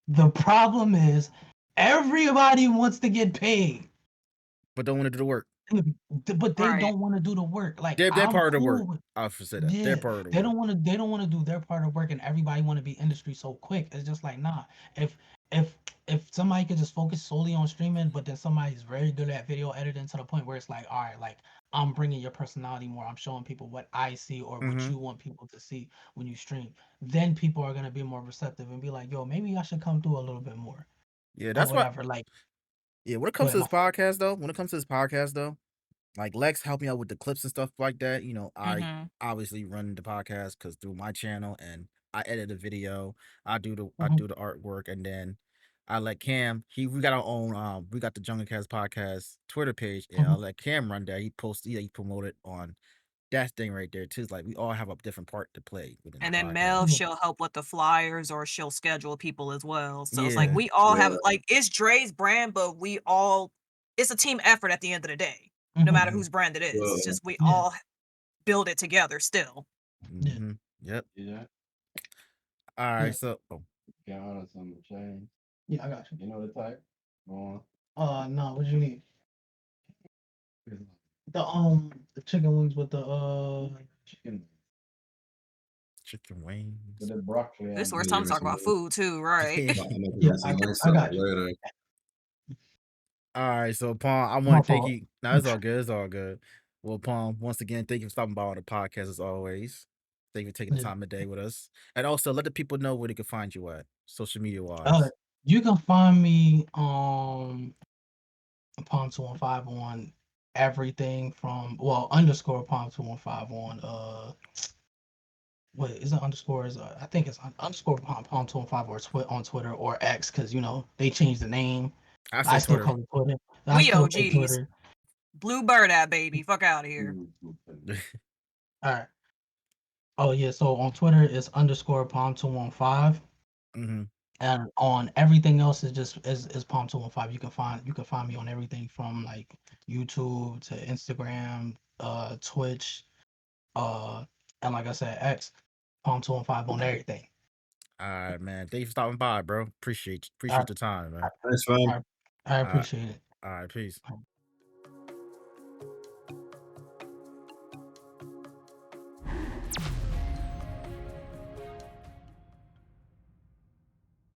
the problem is everybody wants to get paid. But don't want to do the work. But they Right. don't want to do the work. Like They're I'm part of the work. cool with I'll say that. They're yeah. part of the They work. don't want to do their part of work and everybody want to be industry so quick. It's just like nah. If if if somebody could just focus solely on streaming, but then somebody's very good at video editing to the point where it's like, all right, like I'm bringing your personality more. I'm showing people what I see or what Mhm. you want people to see when you stream. Then people are gonna be more receptive and be like, yo, maybe I should come through a little bit more Yeah, or that's what. whatever. Like, Yeah, when it go comes ahead, to my this fault. podcast, though, like Lex helped me out with the clips and stuff like that. I Mm-hmm. obviously run the podcast because through my channel and I edit the video, I Mhm, do the artwork, and then I let Cam. We got our own. We got the JungleCast Podcast Twitter page, and I mhm, let Cam run that. He promoted on that thing right there too. It's like we all have a different part to play within the And then podcast. Mel, yeah, she'll help with the flyers or she'll schedule people as well. So it's like Yeah, we all Yeah. have like it's Dre's brand, but we all it's a team effort at the end of the day, no matter whose brand it is. It's just we all build it together still. Mm-hmm. Yep. Yeah. All right. Yeah. So, Got on some chain. Yeah, I got you. You know the type? Go on. No, what you need? The chicken wings with the Chicken chicken wings. with the broccoli. This is on where it. it's time to talk about food too, right? Yeah, I got you. Later. All right, so Paul, I My want to thank fault. you. No, it's all good. It's all good. Well, Paul, once again, thank you for stopping by on the podcast as always. Thank you for taking the Yeah. time today with us, and also let the people know where they can find you at, social media wise. You can find me on Palm215 on everything from underscore Palm215 on what is it underscore is I think it's underscore Palm215 or on Twitter or X because they changed the name. I I say still Twitter. call it Twitter. I We still say OGs. Twitter. Blue bird that baby. Fuck out of here. All right. Oh yeah, so on Twitter it's underscore Palm215. Mm-hmm. And on everything else is just is Palm215. You can find me on everything from like YouTube to Instagram, Twitch, and like I said, X, Palm215 on everything. All right, man. Thank you for stopping by, bro. Appreciate the time, man. Thanks, man. I appreciate it. All right, peace.